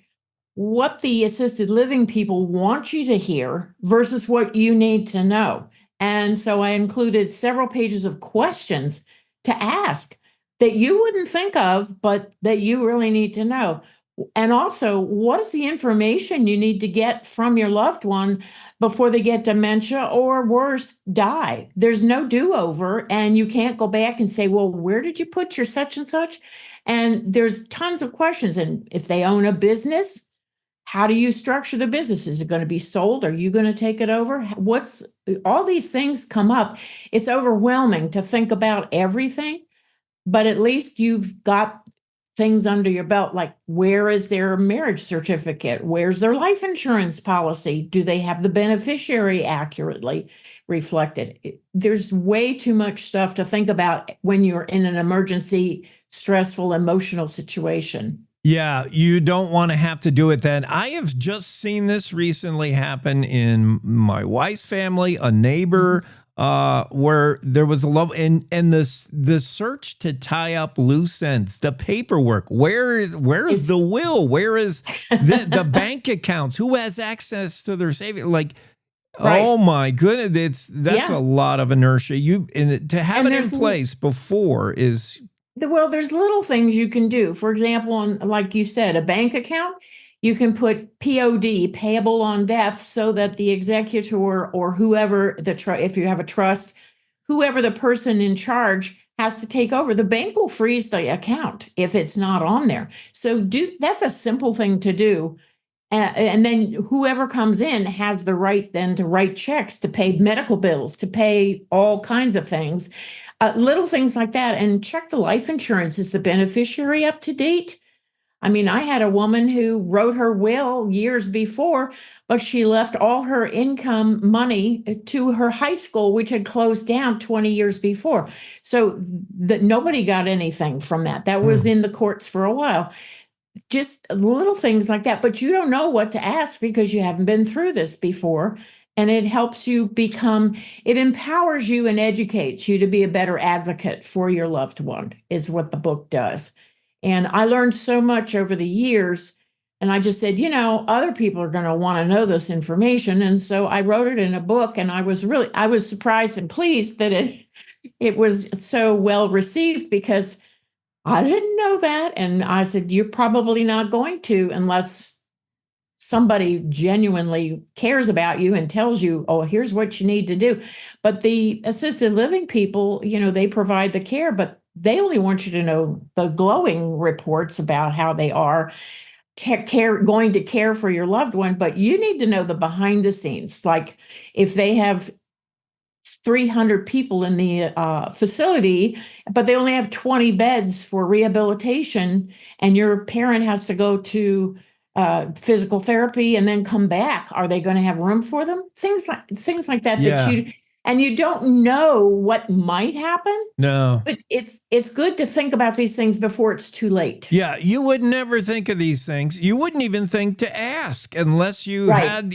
what the assisted living people want you to hear versus what you need to know. And so I included several pages of questions to ask that you wouldn't think of, but that you really need to know. And also, what is the information you need to get from your loved one before they get dementia or worse, die? There's no do-over, and you can't go back and say, well, where did you put your such and such? And there's tons of questions. And if they own a business, how do you structure the business? Is it going to be sold? Are you going to take it over? What's all these things come up? It's overwhelming to think about everything, but at least you've got things under your belt, like where is their marriage certificate? Where's their life insurance policy? Do they have the beneficiary accurately reflected? There's way too much stuff to think about when you're in an emergency, stressful, emotional situation. Yeah, you don't want to have to do it then. I have just seen this recently happen in my wife's family, a neighbor, where there was a love and the search to tie up loose ends, the paperwork. Where is the will? Where is the bank accounts? Who has access to their savings? Like, right. Oh my goodness, that's a lot of inertia. To have it in place before is. Well, there's little things you can do. For example, like you said, a bank account, you can put POD, payable on death, so that the executor or whoever if you have a trust, whoever the person in charge has to take over, the bank will freeze the account if it's not on there. So that's a simple thing to do. And then whoever comes in has the right then to write checks, to pay medical bills, to pay all kinds of things. Little things like that, and check the life insurance. Is the beneficiary up to date? I mean, I had a woman who wrote her will years before, but she left all her income money to her high school, which had closed down 20 years before. So nobody got anything from that. That was in the courts for a while. Just little things like that. But you don't know what to ask because you haven't been through this before. And it helps you it empowers you and educates you to be a better advocate for your loved one, is what the book does. And I learned so much over the years. And I just said, other people are going to want to know this information. And so I wrote it in a book, and I was surprised and pleased that it was so well received, because I didn't know that. And I said, you're probably not going to, unless somebody genuinely cares about you and tells you, oh, here's what you need to do. But the assisted living people, they provide the care, but they only want you to know the glowing reports about how they are going to care for your loved one. But you need to know the behind the scenes. Like if they have 300 people in the facility, but they only have 20 beds for rehabilitation, and your parent has to go to physical therapy and then come back. Are they going to have room for them? Things like that. Yeah. And you don't know what might happen. No. But it's good to think about these things before it's too late. Yeah, you would never think of these things. You wouldn't even think to ask unless you had,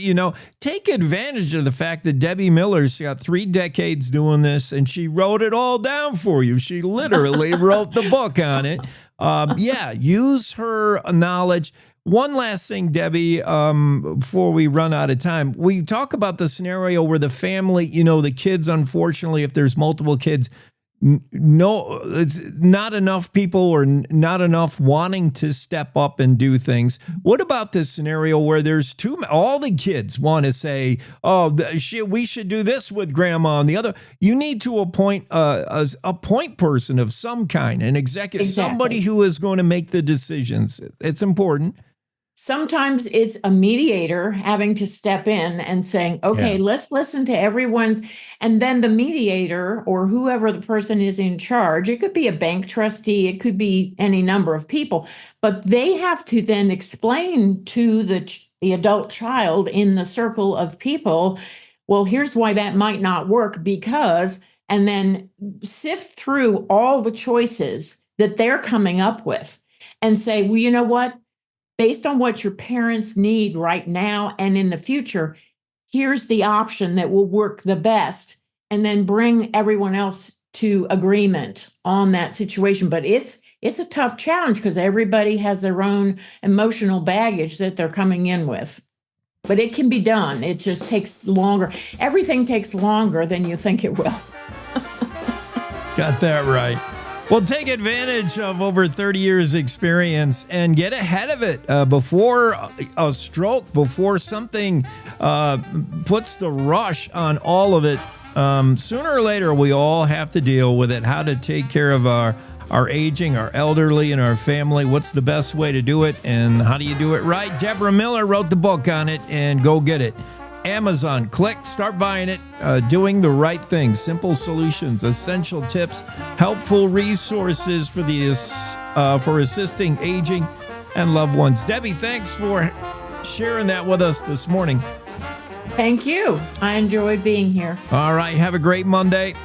take advantage of the fact that Debbie Miller's got 3 decades doing this, and she wrote it all down for you. She literally wrote the book on it. Use her knowledge. One last thing, Debbie, before we run out of time. We talk about the scenario where the family, the kids, unfortunately, if there's multiple kids, no, it's not enough people or not enough wanting to step up and do things. What about this scenario where there's all the kids want to say, oh, we should do this with grandma and the other? You need to appoint a point person of some kind, an executive, somebody who is going to make the decisions. It's important. Sometimes it's a mediator having to step in and saying, okay, let's listen to everyone's, and then the mediator or whoever the person is in charge, it could be a bank trustee, it could be any number of people, but they have to then explain to the adult child in the circle of people, well, here's why that might not work because, and then sift through all the choices that they're coming up with and say, well, you know what? Based on what your parents need right now and in the future, here's the option that will work the best, and then bring everyone else to agreement on that situation. But it's a tough challenge because everybody has their own emotional baggage that they're coming in with. But it can be done. It just takes longer. Everything takes longer than you think it will. Got that right. Well, take advantage of over 30 years experience and get ahead of it before a stroke, before something puts the rush on all of it. Sooner or later, we all have to deal with it, how to take care of our aging, our elderly, and our family. What's the best way to do it, and how do you do it right? Deborah Miller wrote the book on it, and go get it. Amazon, click, start buying it, doing the right thing. Simple solutions, essential tips, helpful resources for assisting aging and loved ones. Debbie, thanks for sharing that with us this morning. Thank you. I enjoyed being here. All right, have a great Monday.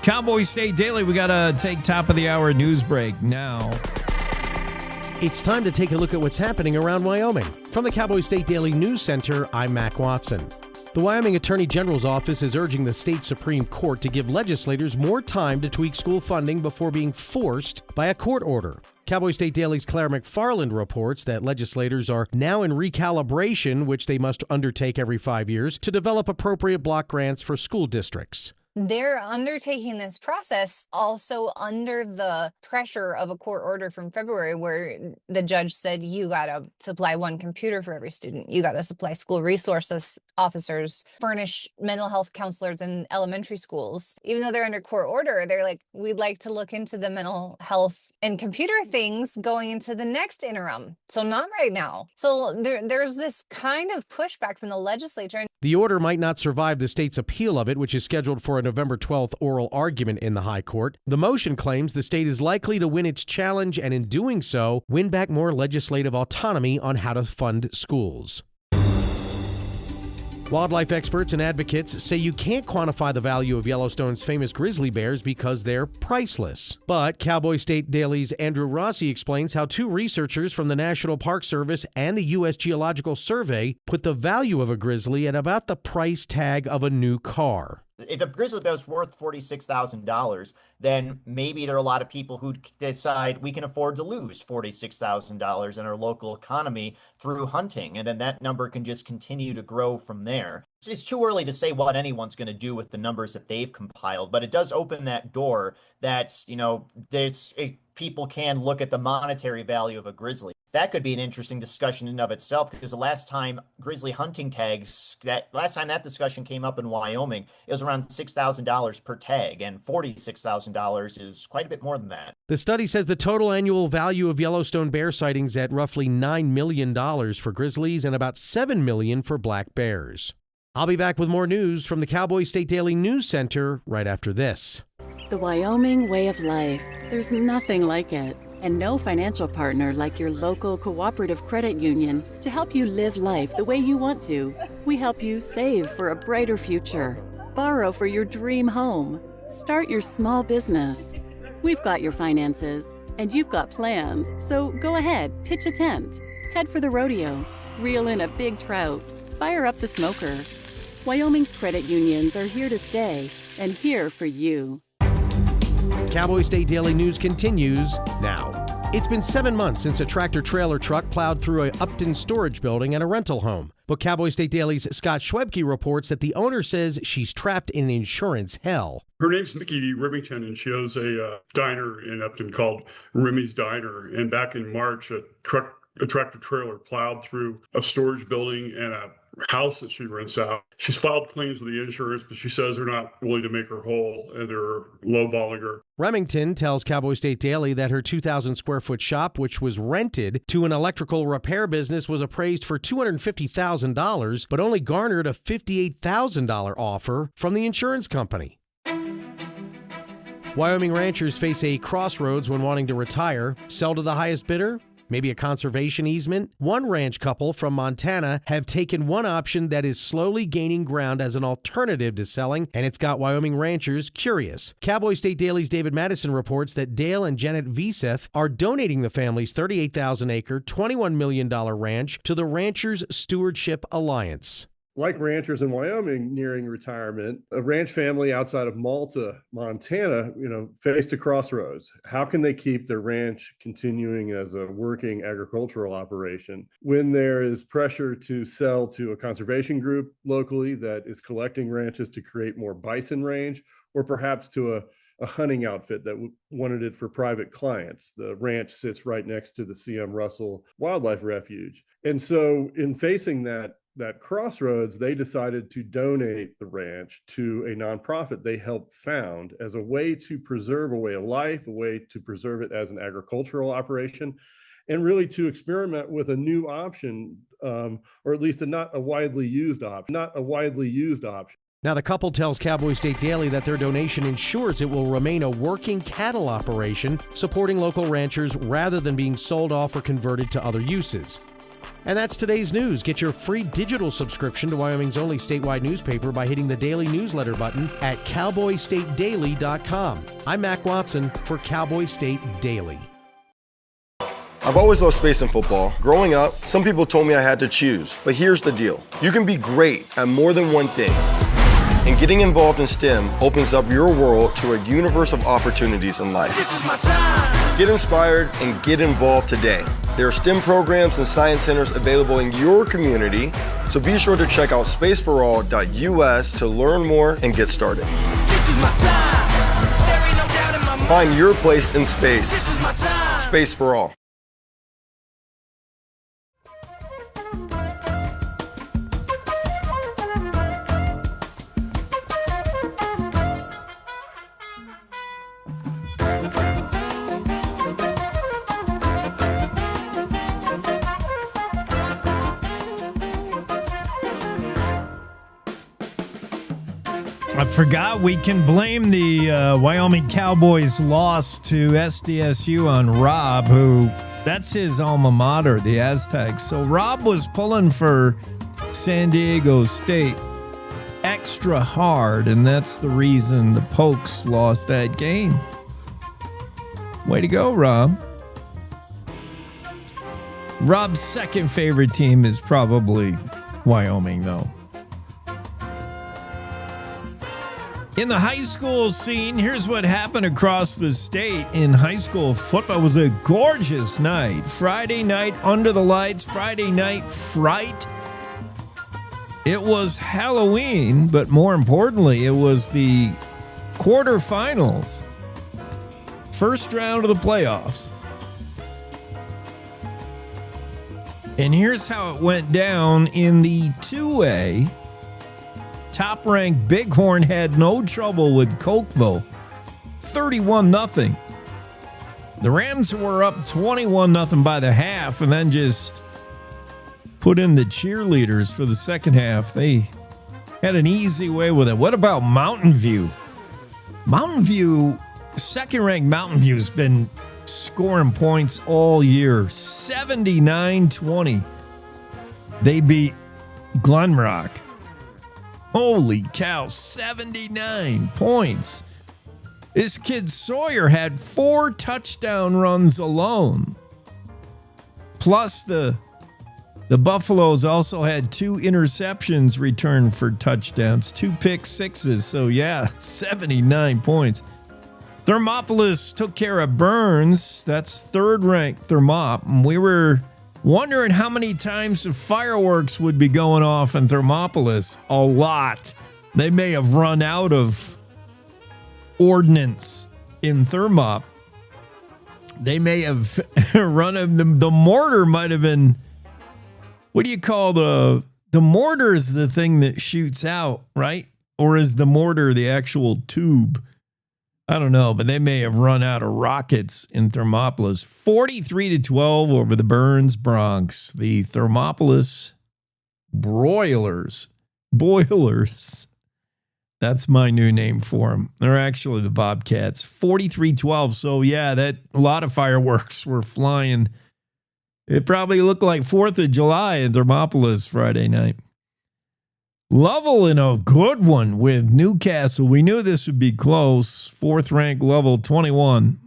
Cowboy State Daily, we got to take top of the hour news break now. It's time to take a look at what's happening around Wyoming. From the Cowboy State Daily News Center, I'm Mac Watson. The Wyoming Attorney General's office is urging the state Supreme Court to give legislators more time to tweak school funding before being forced by a court order. Cowboy State Daily's Claire McFarland reports that legislators are now in recalibration, which they must undertake every 5 years, to develop appropriate block grants for school districts. They're undertaking this process also under the pressure of a court order from February where the judge said, you got to supply one computer for every student. You got to supply school resources officers, furnish mental health counselors in elementary schools. Even though they're under court order, they're like, we'd like to look into the mental health and computer things going into the next interim. So not right now. So there's this kind of pushback from the legislature. The order might not survive the state's appeal of it, which is scheduled for a November 12th oral argument in the High Court. The motion claims the state is likely to win its challenge and in doing so, win back more legislative autonomy on how to fund schools. Wildlife experts and advocates say you can't quantify the value of Yellowstone's famous grizzly bears because they're priceless. But Cowboy State Daily's Andrew Rossi explains how two researchers from the National Park Service and the U.S. Geological Survey put the value of a grizzly at about the price tag of a new car. If a grizzly bear is worth $46,000, then maybe there are a lot of people who decide we can afford to lose $46,000 in our local economy through hunting. And then that number can just continue to grow from there. It's too early to say what anyone's going to do with the numbers that they've compiled, but it does open that door that, people can look at the monetary value of a grizzly. That could be an interesting discussion in and of itself, because the last time grizzly hunting tags, last time that discussion came up in Wyoming, it was around $6,000 per tag, and $46,000 is quite a bit more than that. The study says the total annual value of Yellowstone bear sightings at roughly $9 million for grizzlies and about $7 million for black bears. I'll be back with more news from the Cowboy State Daily News Center right after this. The Wyoming way of life. There's nothing like it. And no financial partner like your local cooperative credit union to help you live life the way you want to. We help you save for a brighter future, borrow for your dream home, start your small business. We've got your finances, and you've got plans, so go ahead, pitch a tent, head for the rodeo, reel in a big trout, fire up the smoker. Wyoming's credit unions are here to stay and here for you. Cowboy State Daily News continues now. It's been 7 months since a tractor-trailer truck plowed through a Upton storage building and a rental home. But Cowboy State Daily's Scott Schwebke reports that the owner says she's trapped in insurance hell. Her name's Mickey Remington, and she owns a diner in Upton called Remy's Diner. And back in March, a tractor-trailer plowed through a storage building and a house that she rents out. She's filed claims with the insurance, but she says they're not willing to make her whole and they're lowballing her. Remington tells Cowboy State Daily that her 2,000 square foot shop, which was rented to an electrical repair business, was appraised for $250,000, but only garnered a $58,000 offer from the insurance company. Wyoming ranchers face a crossroads when wanting to retire. Sell to the highest bidder? Maybe a conservation easement? One ranch couple from Montana have taken one option that is slowly gaining ground as an alternative to selling, and it's got Wyoming ranchers curious. Cowboy State Daily's David Madison reports that Dale and Janet Viseth are donating the family's 38,000-acre, $21 million ranch to the Ranchers Stewardship Alliance. Like ranchers in Wyoming nearing retirement, a ranch family outside of Malta, Montana, faced a crossroads. How can they keep their ranch continuing as a working agricultural operation when there is pressure to sell to a conservation group locally that is collecting ranches to create more bison range, or perhaps to a a hunting outfit that wanted it for private clients. The ranch sits right next to the C.M. Russell Wildlife Refuge. And so in facing that crossroads, they decided to donate the ranch to a nonprofit they helped found as a way to preserve a way of life, a way to preserve it as an agricultural operation, and really to experiment with a new option, or at least not a widely used option. Now, the couple tells Cowboy State Daily that their donation ensures it will remain a working cattle operation, supporting local ranchers rather than being sold off or converted to other uses. And that's today's news. Get your free digital subscription to Wyoming's only statewide newspaper by hitting the daily newsletter button at cowboystatedaily.com. I'm Mac Watson for Cowboy State Daily. I've always loved space and football. Growing up, some people told me I had to choose. But here's the deal. You can be great at more than one thing. And getting involved in STEM opens up your world to a universe of opportunities in life. This is my time. Get inspired and get involved today. There are STEM programs and science centers available in your community, so be sure to check out spaceforall.us to learn more and get started. This is my time. There ain't no doubt in my mind. Find your place in space. This is my time. Space for All. I forgot we can blame the Wyoming Cowboys loss to SDSU on Rob, who that's his alma mater, the Aztecs. So Rob was pulling for San Diego State extra hard, and that's the reason the Pokes lost that game. Way to go, Rob. Rob's second favorite team is probably Wyoming, though. In the high school scene, here's what happened across the state in high school football. It was a gorgeous night. Friday night, under the lights. Friday night, fright. It was Halloween, but more importantly, it was the quarterfinals. First round of the playoffs. And here's how it went down in the 2A. Top-ranked Bighorn had no trouble with Cokeville, 31-0. The Rams were up 21-0 by the half, and then just put in the cheerleaders for the second half. They had an easy way with it. What about Mountain View? Mountain View, second-ranked Mountain View has been scoring points all year, 79-20. They beat Glenrock. Holy cow, 79 points. This kid Sawyer had 4 touchdown runs alone. Plus the Buffaloes also had 2 interceptions returned for touchdowns, 2 pick sixes. So yeah, 79 points. Thermopolis took care of Burns. That's third-ranked Thermop. And we were wondering how many times the fireworks would be going off in Thermopolis. A lot. They may have run out of ordnance in Thermop. They may have run of them. The mortar might have been, what do you call the mortar is the thing that shoots out, right? Or is the mortar the actual tube? I don't know, but they may have run out of rockets in Thermopolis. 43-12 over the Burns Bronx. The Thermopolis Boilers. That's my new name for them. They're actually the Bobcats. 43-12. So yeah, that a lot of fireworks were flying. It probably looked like 4th of July in Thermopolis Friday night. Lovell in a good one with Newcastle. We knew this would be close. 4th-ranked Lovell, 21.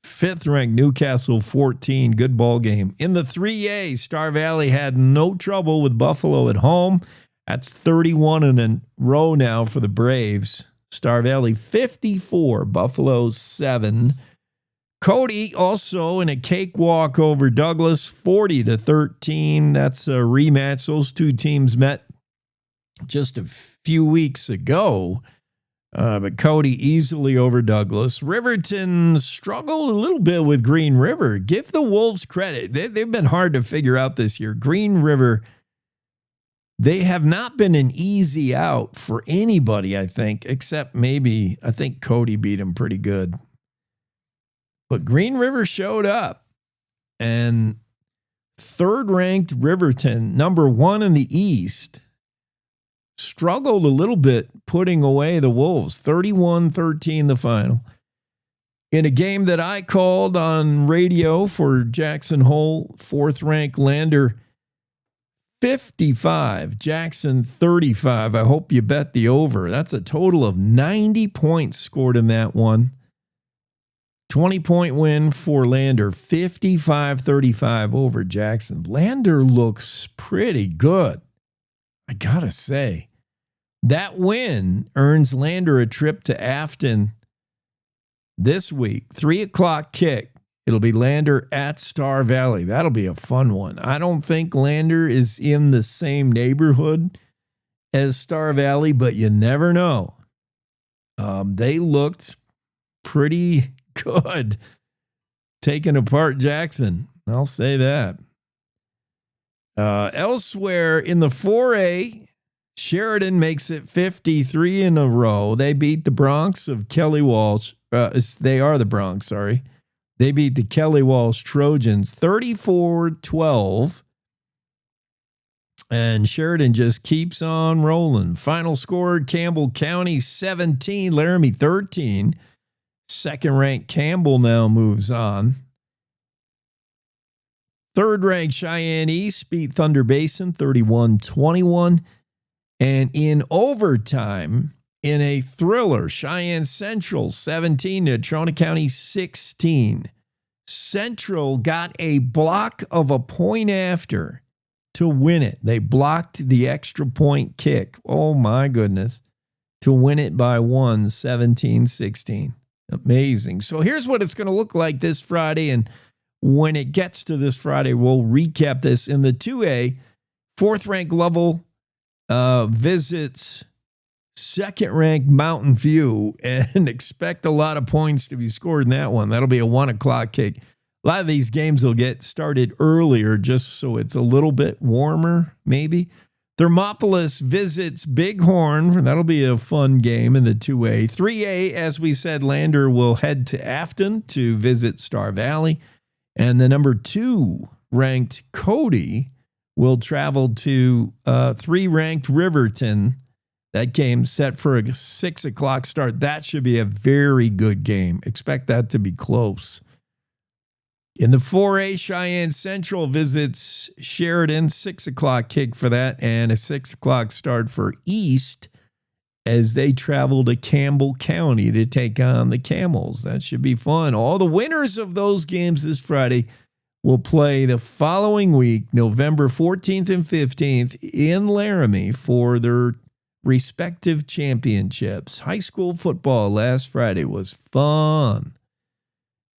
5th-ranked Newcastle, 14. Good ball game. In the 3A, Star Valley had no trouble with Buffalo at home. That's 31 in a row now for the Braves. Star Valley, 54. Buffalo, 7. Cody also in a cakewalk over Douglas, 40-13. That's a rematch. Those two teams met just a few weeks ago. But Cody easily over Douglas. Riverton struggled a little bit with Green River. Give the Wolves credit. They've been hard to figure out this year. Green River, they have not been an easy out for anybody, I think, except maybe, I think Cody beat him pretty good. But Green River showed up. And third-ranked Riverton, number 1 in the East, struggled a little bit putting away the Wolves. 31-13 the final. In a game that I called on radio for Jackson Hole, 4th-ranked Lander 55, Jackson 35. I hope you bet the over. That's a total of 90 points scored in that one. 20-point win for Lander, 55-35 over Jackson. Lander looks pretty good, I gotta say. That win earns Lander a trip to Afton this week. 3 o'clock kick. It'll be Lander at Star Valley. That'll be a fun one. I don't think Lander is in the same neighborhood as Star Valley, but you never know. They looked pretty good taking apart Jackson. I'll say that. Elsewhere in the 4A, Sheridan makes it 53 in a row. They beat the Bronx of Kelly Walsh. They are the Bronx, sorry. They beat the Kelly Walsh Trojans 34-12. And Sheridan just keeps on rolling. Final score, Campbell County 17, Laramie 13. Second-ranked Campbell now moves on. Third-ranked Cheyenne East beat Thunder Basin 31-21. And in overtime, in a thriller, Cheyenne Central 17 to Trona County 16. Central got a block of a point after to win it. They blocked the extra point kick. Oh, my goodness. To win it by 17-16. Amazing. So here's what it's going to look like this Friday. And when it gets to this Friday, we'll recap this. In the 2A, 4th-ranked Lovell visits second-ranked Mountain View and expect a lot of points to be scored in that one. That'll be a 1 o'clock kick. A lot of these games will get started earlier just so it's a little bit warmer, maybe. Thermopolis visits Bighorn. That'll be a fun game in the 2A. 3A, as we said, Lander will head to Afton to visit Star Valley. And the number 2-ranked Cody will travel to 3-ranked Riverton. That game set for a 6 o'clock start. That should be a very good game. Expect that to be close. In the 4A, Cheyenne Central visits Sheridan, 6 o'clock kick for that, and a 6 o'clock start for East as they travel to Campbell County to take on the Camels. That should be fun. All the winners of those games this Friday will play the following week, November 14th and 15th, in Laramie for their respective championships. High school football last Friday was fun,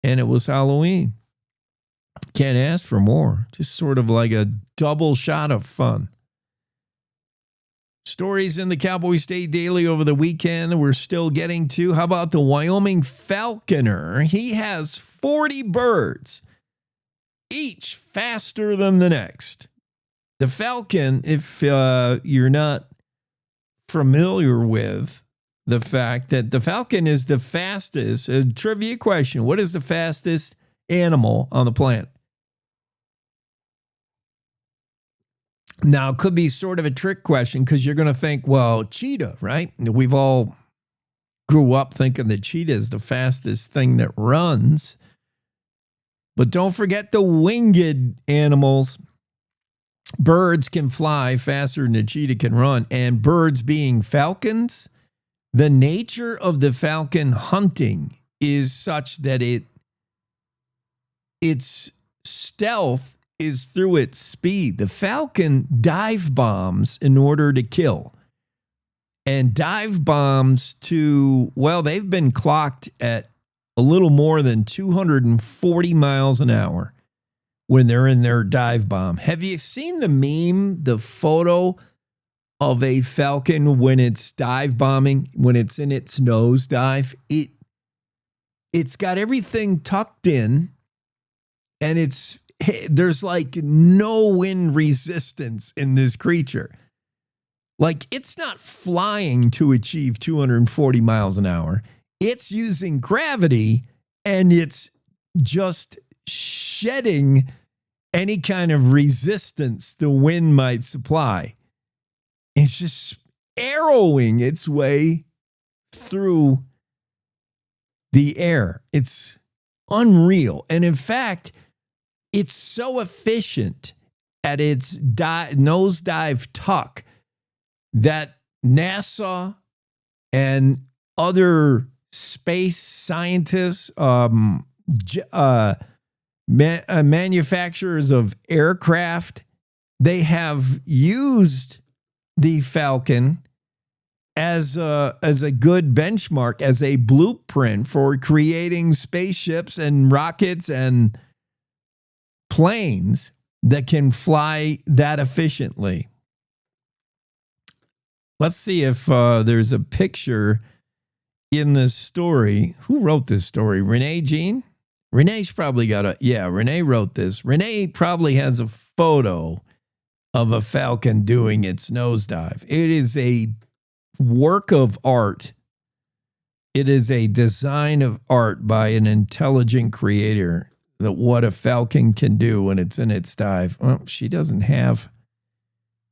and it was Halloween. Can't ask for more. Just sort of like a double shot of fun. Stories in the Cowboy State Daily over the weekend we're still getting to. How about the Wyoming falconer? He has 40 birds, each faster than the next. The falcon, if you're not familiar with the fact that the falcon is the fastest, a trivia question, what is the fastest animal on the planet? Now, it could be sort of a trick question because you're going to think, well, cheetah, right? We've all grew up thinking that cheetah is the fastest thing that runs. But don't forget the winged animals. Birds can fly faster than a cheetah can run. And birds being falcons, the nature of the falcon hunting is such that its stealth is through its speed. The falcon dive bombs in order to kill. And dive bombs they've been clocked at a little more than 240 miles an hour when they're in their dive bomb. Have you seen the meme, the photo of a falcon when it's dive bombing, when it's in its nosedive. It's got everything tucked in, and there's like no wind resistance in this creature. Like, it's not flying to achieve 240 miles an hour. It's using gravity, and it's just shedding any kind of resistance the wind might supply. It's just arrowing its way through the air. It's unreal. And in fact, it's so efficient at its nosedive tuck that NASA and other space scientists, manufacturers of aircraft, they have used the Falcon as a good benchmark, as a blueprint for creating spaceships and rockets and planes that can fly that efficiently. Let's see if there's a picture in this story. Who wrote this story? Renee Jean? Renee's probably got Renee wrote this. Renee probably has a photo of a falcon doing its nosedive. It is a work of art. It is a design of art by an intelligent creator, that what a falcon can do when it's in its dive. Well, she doesn't have.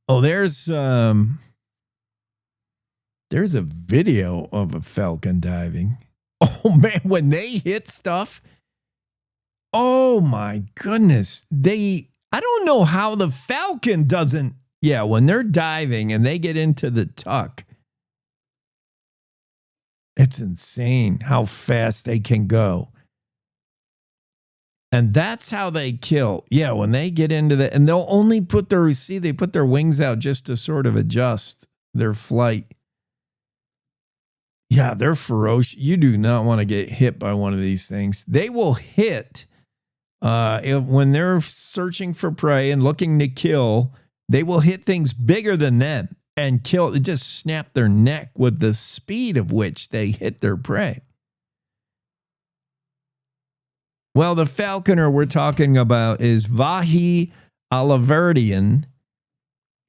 Oh, there's a video of a falcon diving. Oh man, when they hit stuff, oh my goodness. I don't know how the falcon doesn't, when they're diving and they get into the tuck, it's insane how fast they can go. And that's how they kill. Yeah, when they get into the, and they'll only put they put their wings out just to sort of adjust their flight. Yeah, they're ferocious. You do not want to get hit by one of these things. They will hit when they're searching for prey and looking to kill. They will hit things bigger than them and kill. They just snap their neck with the speed of which they hit their prey. Well, the falconer we're talking about is Vahi Alaverdian.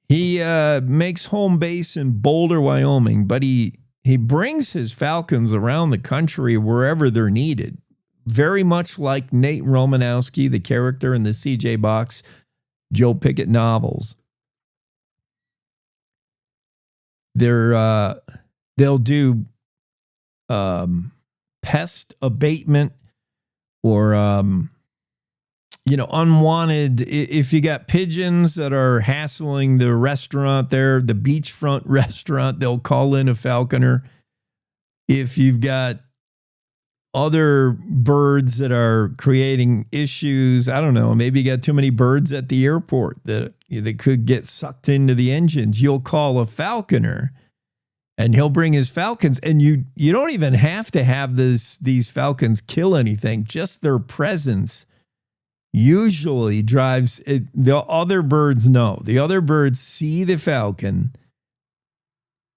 He makes home base in Boulder, Wyoming, but he brings his falcons around the country wherever they're needed. Very much like Nate Romanowski, the character in the C.J. Box, Joe Pickett novels. They'll do pest abatement or unwanted. If you got pigeons that are hassling the restaurant there, the beachfront restaurant, they'll call in a falconer. If you've got other birds that are creating issues, I don't know, maybe you got too many birds at the airport that could get sucked into the engines, you'll call a falconer and he'll bring his falcons. And you don't even have to have these falcons kill anything. Just their presence usually drives it. The other birds know. The other birds see the falcon.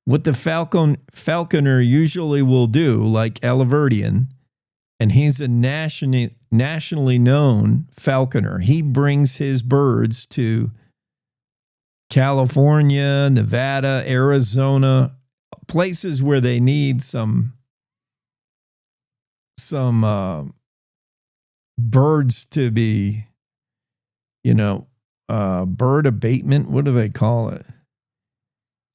What the falconer usually will do, like Alaverdian, and he's a nationally known falconer. He brings his birds to California, Nevada, Arizona, places where they need some birds to be, bird abatement. What do they call it?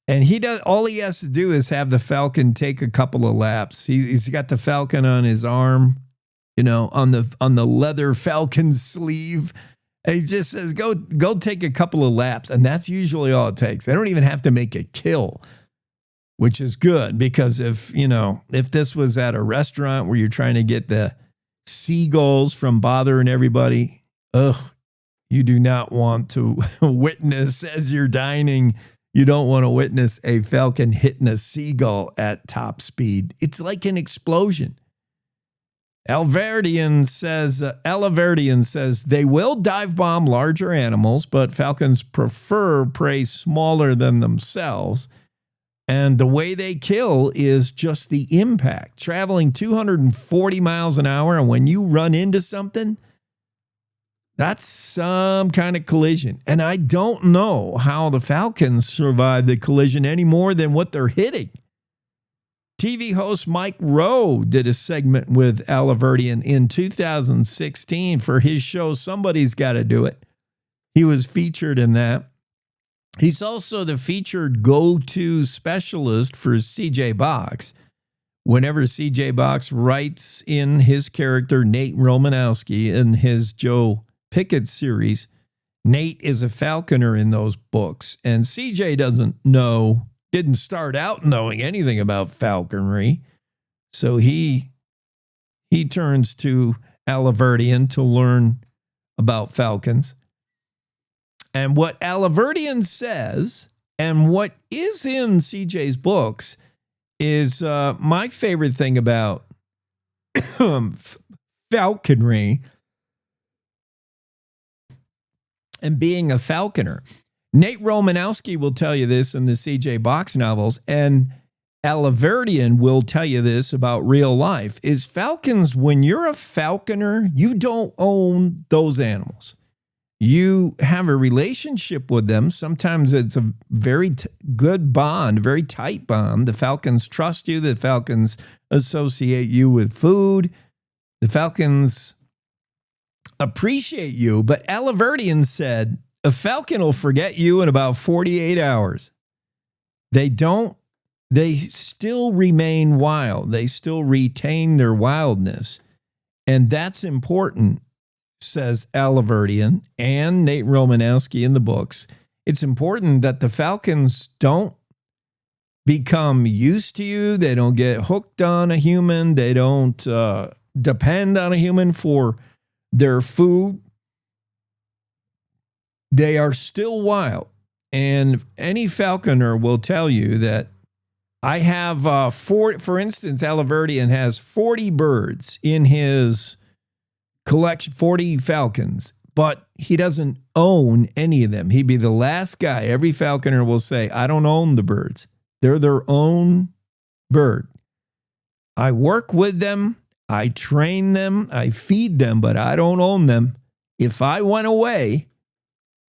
And all he has to do is have the falcon take a couple of laps. He's got the falcon on his arm, on the leather falcon sleeve. And he just says, go take a couple of laps. And that's usually all it takes. They don't even have to make a kill, which is good, because if this was at a restaurant where you're trying to get the seagulls from bothering everybody, you do not want to witness as you're dining. You don't want to witness a falcon hitting a seagull at top speed. It's like an explosion. Alaverdian says they will dive bomb larger animals, but falcons prefer prey smaller than themselves. And the way they kill is just the impact. Traveling 240 miles an hour, and when you run into something, that's some kind of collision. And I don't know how the falcons survive the collision any more than what they're hitting. TV host Mike Rowe did a segment with Alaverdian in 2016 for his show, Somebody's Gotta Do It. He was featured in that. He's also the featured go-to specialist for CJ Box. Whenever CJ Box writes in his character, Nate Romanowski, in his Joe Pickett series, Nate is a falconer in those books. And CJ didn't start out knowing anything about falconry. So he turns to Alaverdian to learn about falcons. And what Alaverdian says and what is in CJ's books is my favorite thing about falconry and being a falconer. Nate Romanowski will tell you this in the CJ Box novels, and Alaverdian will tell you this about real life, is falcons, when you're a falconer, you don't own those animals. You have a relationship with them. Sometimes it's a very good bond, very tight bond. The falcons trust you. The falcons associate you with food. The falcons appreciate you. But Alaverdian said, a falcon will forget you in about 48 hours. They still remain wild. They still retain their wildness. And that's important, says Alaverdian and Nate Romanowski in the books. It's important that the falcons don't become used to you. They don't get hooked on a human. They don't depend on a human for their food. They are still wild. And any falconer will tell you that I have for instance, Alaverdian has 40 birds in his collection, 40 falcons, but he doesn't own any of them. He'd be the last guy. Every falconer will say, I don't own the birds. They're their own bird. I work with them. I train them. I feed them, but I don't own them. If I went away,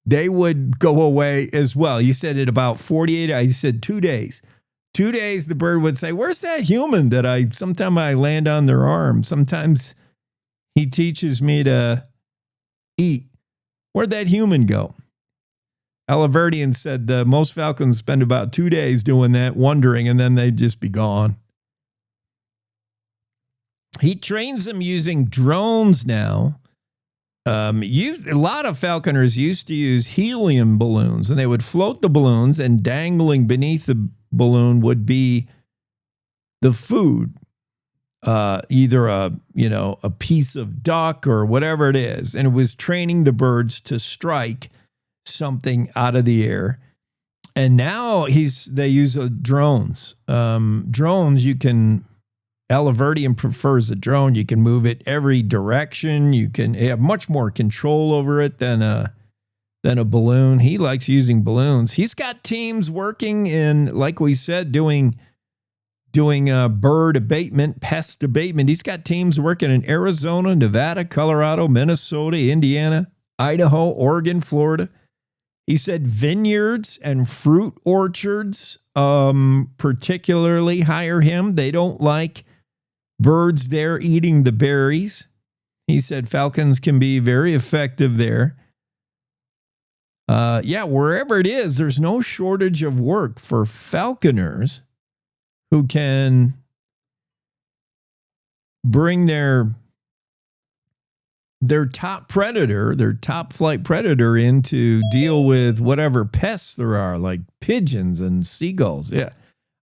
they would go away as well. He said it about 48. I said 2 days. 2 days, the bird would say, where's that human that sometimes I land on their arm? Sometimes he teaches me to eat. Where'd that human go? Alaverdian said most falcons spend about 2 days doing that, wondering, and then they'd just be gone. He trains them using drones now. A lot of falconers used to use helium balloons, and they would float the balloons, and dangling beneath the balloon would be the food, either a piece of duck or whatever it is, and it was training the birds to strike something out of the air. And now they use drones. Drones, you can. Alaverdian prefers a drone. You can move it every direction. You can have much more control over it than a balloon. He likes using balloons. He's got teams working in, like we said, doing bird abatement, pest abatement. He's got teams working in Arizona, Nevada, Colorado, Minnesota, Indiana, Idaho, Oregon, Florida. He said vineyards and fruit orchards particularly hire him. They don't like birds there eating the berries. He said falcons can be very effective there. Wherever it is, there's no shortage of work for falconers who can bring their top predator, their top flight predator in to deal with whatever pests there are, like pigeons and seagulls. Yeah.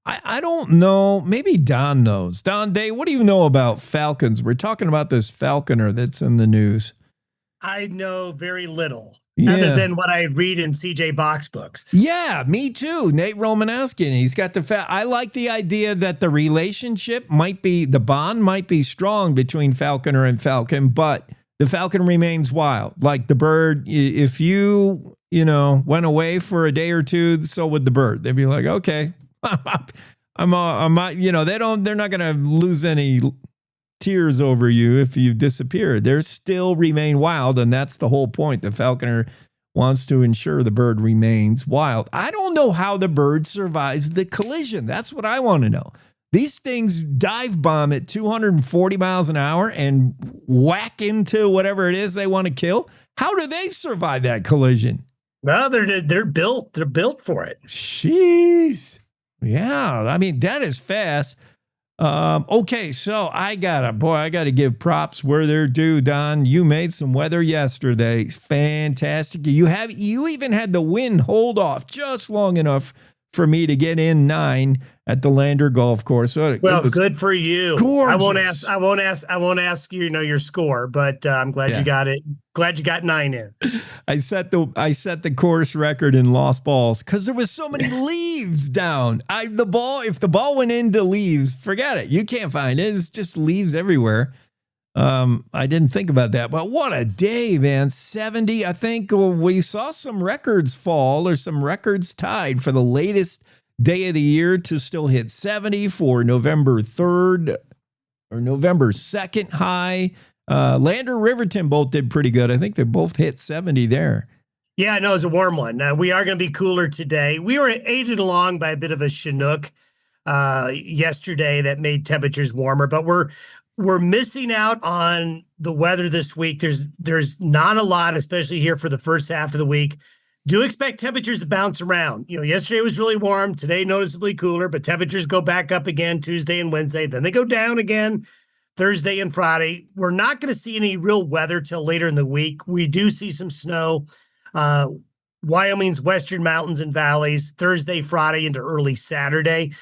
I don't know. Maybe Don knows. Don Day, what do you know about falcons? We're talking about this falconer that's in the news. I know very little. other than what I read in CJ Box books. Yeah, me too. Nate Romanowski, and he's got I like the idea that the relationship the bond might be strong between falconer and falcon, but the falcon remains wild. Like the bird, if you went away for a day or two, so would the bird. They'd be like, okay, they're not going to lose any tears over you if you disappear. They still remain wild, and that's the whole point. The falconer wants to ensure the bird remains wild. I don't know how the bird survives the collision. That's what I want to know. These things dive bomb at 240 miles an hour and whack into whatever it is they want to kill. How do they survive that collision? Well, they're built. They're built for it. Jeez. Yeah, I mean, that is fast. Okay, so I gotta give props where they're due, Don. You made some weather yesterday. Fantastic. You even had the wind hold off just long enough for me to get in 9 at the Lander Golf Course. Well, good for you. Gorgeous. I won't ask you your score, but I'm glad you got it. Glad you got 9 in. I set the course record in lost balls because there was so many leaves down. If the ball went into leaves, forget it. You can't find it. It's just leaves everywhere. I didn't think about that, but what a day, man. 70. I think we saw some records fall or some records tied for the latest day of the year to still hit 70 for November 3rd or November 2nd high. Lander, Riverton both did pretty good. I think they both hit 70 there. Yeah, no, it was a warm one. We are going to be cooler today. We were aided along by a bit of a Chinook yesterday that made temperatures warmer, but we're missing out on the weather this week. There's not a lot, especially here for the first half of the week. Do expect temperatures to bounce around. Yesterday was really warm. Today, noticeably cooler, but temperatures go back up again Tuesday and Wednesday. Then they go down again Thursday and Friday. We're not going to see any real weather till later in the week. We do see some snow. Wyoming's western mountains and valleys Thursday, Friday into early Saturday.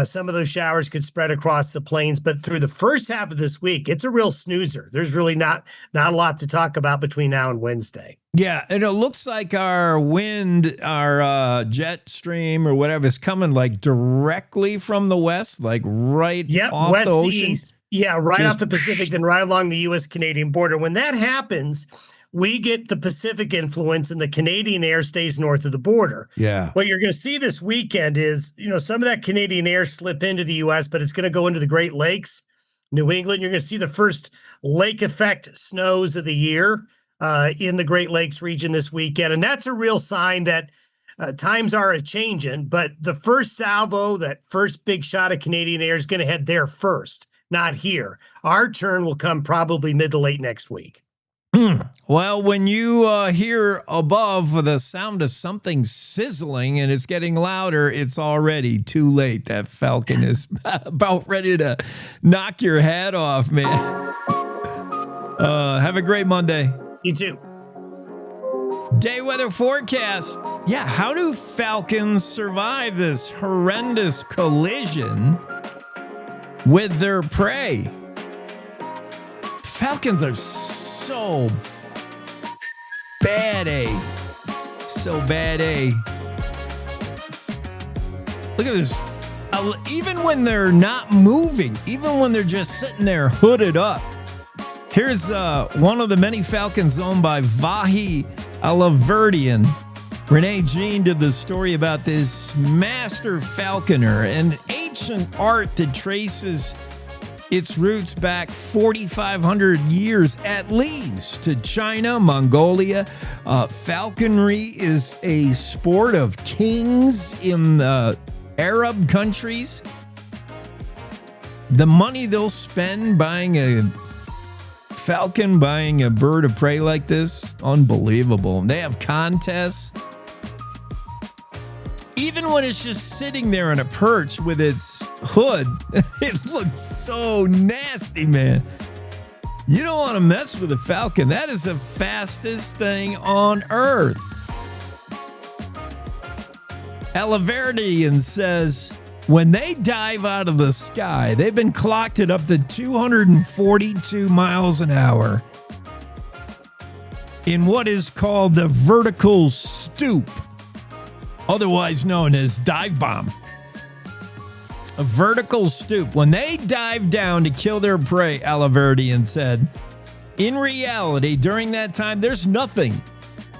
Some of those showers could spread across the plains, but through the first half of this week, it's a real snoozer. There's really not a lot to talk about between now and Wednesday. Yeah, and it looks like our wind, our jet stream or whatever is coming like directly from the west, like right off west the ocean. to east. Yeah, right off the Pacific, then right along the U.S.-Canadian border. When that happens, we get the Pacific influence and the Canadian air stays north of the border. Yeah. What you're going to see this weekend is, some of that Canadian air slip into the U.S., but it's going to go into the Great Lakes, New England. You're going to see the first lake effect snows of the year in the Great Lakes region this weekend. And that's a real sign that times are a-changing, but the first salvo, that first big shot of Canadian air is going to head there first, not here. Our turn will come probably mid to late next week. Well, when you hear above the sound of something sizzling and it's getting louder, it's already too late. That falcon is about ready to knock your head off, man. Have a great Monday. You too. Day weather forecast. Yeah, how do falcons survive this horrendous collision with their prey? Falcons are so bad, so bad. Look at this. Even when they're not moving, even when they're just sitting there hooded up. Here's one of the many falcons owned by Vahi Alaverdian. Renee Jean did the story about this master falconer, an ancient art that traces its roots back 4,500 years at least to China, Mongolia. Falconry is a sport of kings in the Arab countries. The money they'll spend buying a falcon, buying a bird of prey like this, unbelievable. They have contests. Even when it's just sitting there on a perch with its hood, it looks so nasty, man. You don't want to mess with a falcon. That is the fastest thing on earth. Alaverdian says when they dive out of the sky, they've been clocked at up to 242 miles an hour. in what is called the vertical stoop, otherwise known as dive bomb. A vertical stoop. When they dived down to kill their prey, Alaverdian said, in reality, during that time, there's nothing,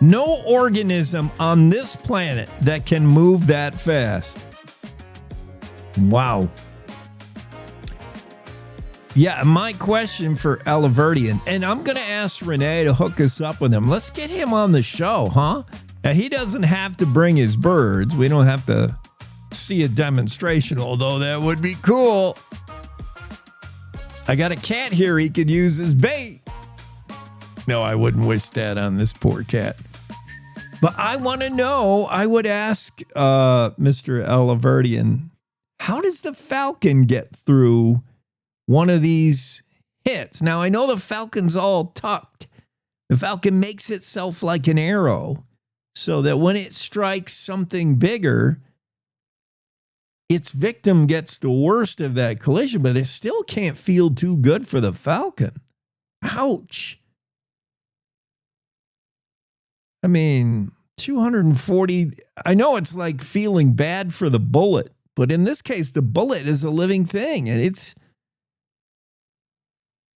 no organism on this planet that can move that fast. Wow. Yeah, my question for Alaverdian, and I'm going to ask Renee to hook us up with him. Let's get him on the show, huh? Now, he doesn't have to bring his birds. We don't have to see a demonstration, although that would be cool. I got a cat here he could use as bait. No, I wouldn't wish that on this poor cat. But I want to know, I would ask Mr. Alaverdian, how does the Falcon get through one of these hits? Now, I know the Falcon's all tucked. The Falcon makes itself like an arrow so that when it strikes something bigger, its victim gets the worst of that collision, but it still can't feel too good for the Falcon. Ouch. I mean, 240, I know it's like feeling bad for the bullet, but in this case, the bullet is a living thing, and it's...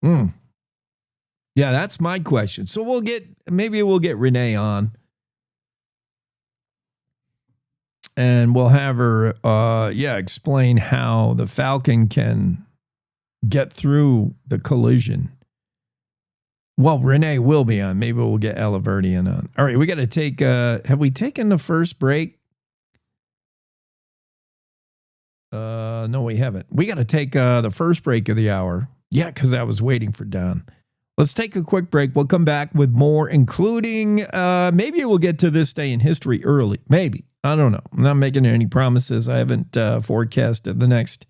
Yeah, that's my question. So maybe we'll get Renee on. And we'll have her, explain how the Falcon can get through the collision. Well, Renee will be on. Maybe we'll get Alaverdian on. All right, we got to take, have we taken the first break? No, we haven't. We got to take the first break of the hour. Yeah, because I was waiting for Don. Let's take a quick break. We'll come back with more, including maybe we'll get to this day in history early. Maybe. I don't know. I'm not making any promises. I haven't forecasted the next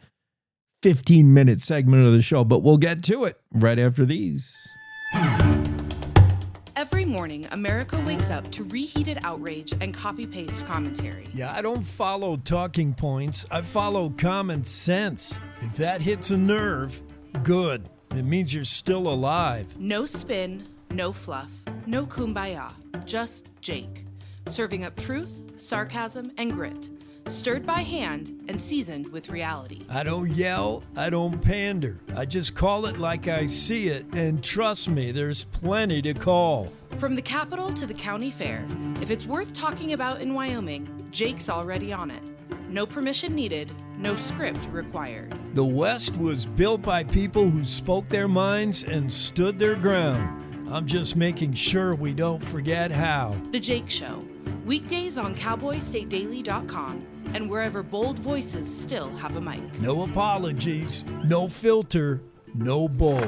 15-minute segment of the show, but we'll get to it right after these. Every morning, America wakes up to reheated outrage and copy-paste commentary. Yeah, I don't follow talking points. I follow common sense. If that hits a nerve, good. It means you're still alive. No spin, no fluff, no kumbaya, just Jake. Serving up truth, sarcasm, and grit. Stirred by hand and seasoned with reality. I don't yell, I don't pander. I just call it like I see it, and trust me, there's plenty to call. From the Capitol to the county fair, if it's worth talking about in Wyoming, Jake's already on it. No permission needed, no script required. The West was built by people who spoke their minds and stood their ground. I'm just making sure we don't forget how. The Jake Show. Weekdays on cowboystatedaily.com and wherever bold voices still have a mic. No apologies, no filter, no bull.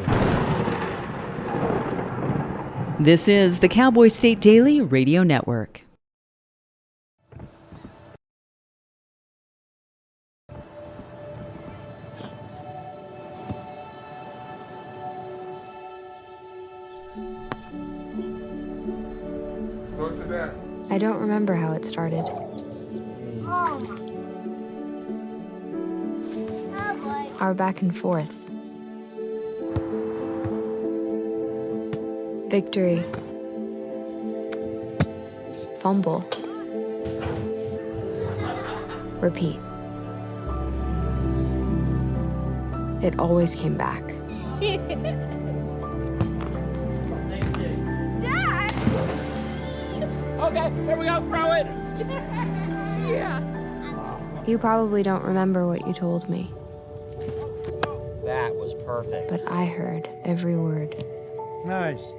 This is the Cowboy State Daily Radio Network. I don't remember how it started. Our back and forth. Victory. Fumble. Repeat. It always came back. Okay, here we go, throw it! Yeah. You probably don't remember what you told me. That was perfect. But I heard every word. Nice.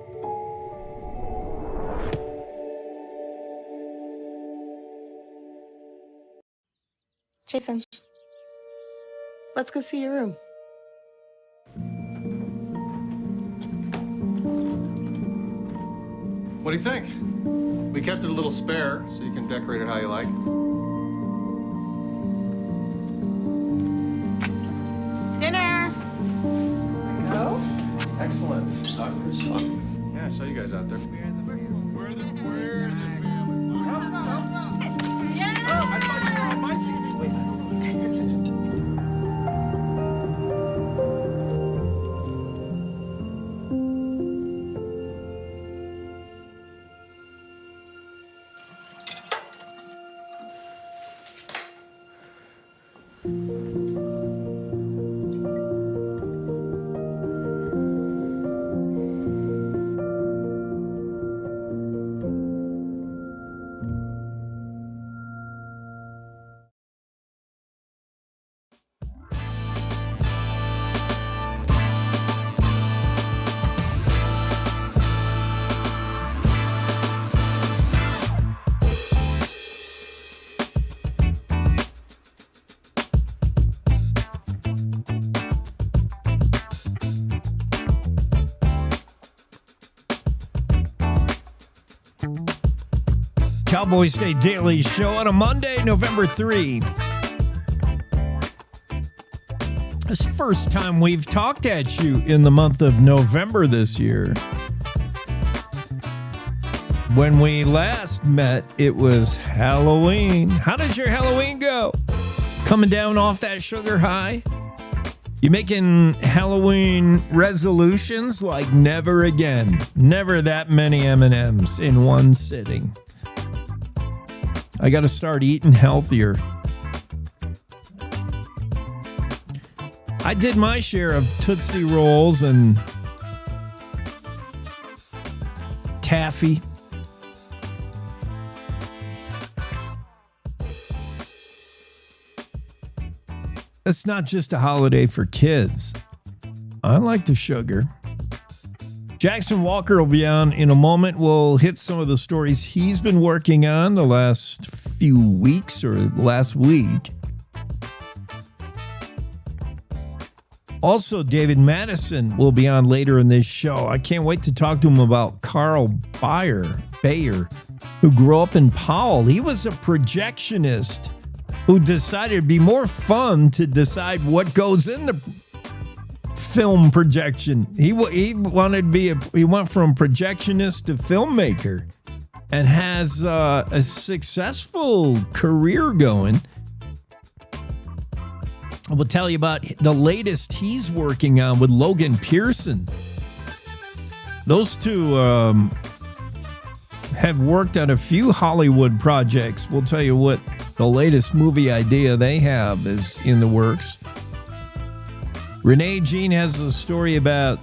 Jason, let's go see your room. What do you think? We kept it a little spare, so you can decorate it how you like. Dinner! Go? Excellent. Soccer is fun. Yeah, I saw you guys out there. We're the family. Yeah! Oh, I thought you were on my team. Cowboy State Daily Show on a Monday, November 3. It's the first time we've talked at you in the month of November this year. When we last met, it was Halloween. How did your Halloween go? Coming down off that sugar high? You making Halloween resolutions like never again? Never that many M&Ms in one sitting. I got to start eating healthier. I did my share of Tootsie Rolls and taffy. It's not just a holiday for kids. I like the sugar. Jackson Walker will be on in a moment. We'll hit some of the stories he's been working on the last few weeks or last week. Also, David Madison will be on later in this show. I can't wait to talk to him about Carl Bayer, who grew up in Powell. He was a projectionist who decided it'd be more fun to decide what goes in the film projection. He wanted to be he went from projectionist to filmmaker and has a successful career going. I will tell you about the latest he's working on with Logan Pearson. Those two have worked on a few Hollywood projects. We'll tell you what the latest movie idea they have is in the works. Renee Jean has a story about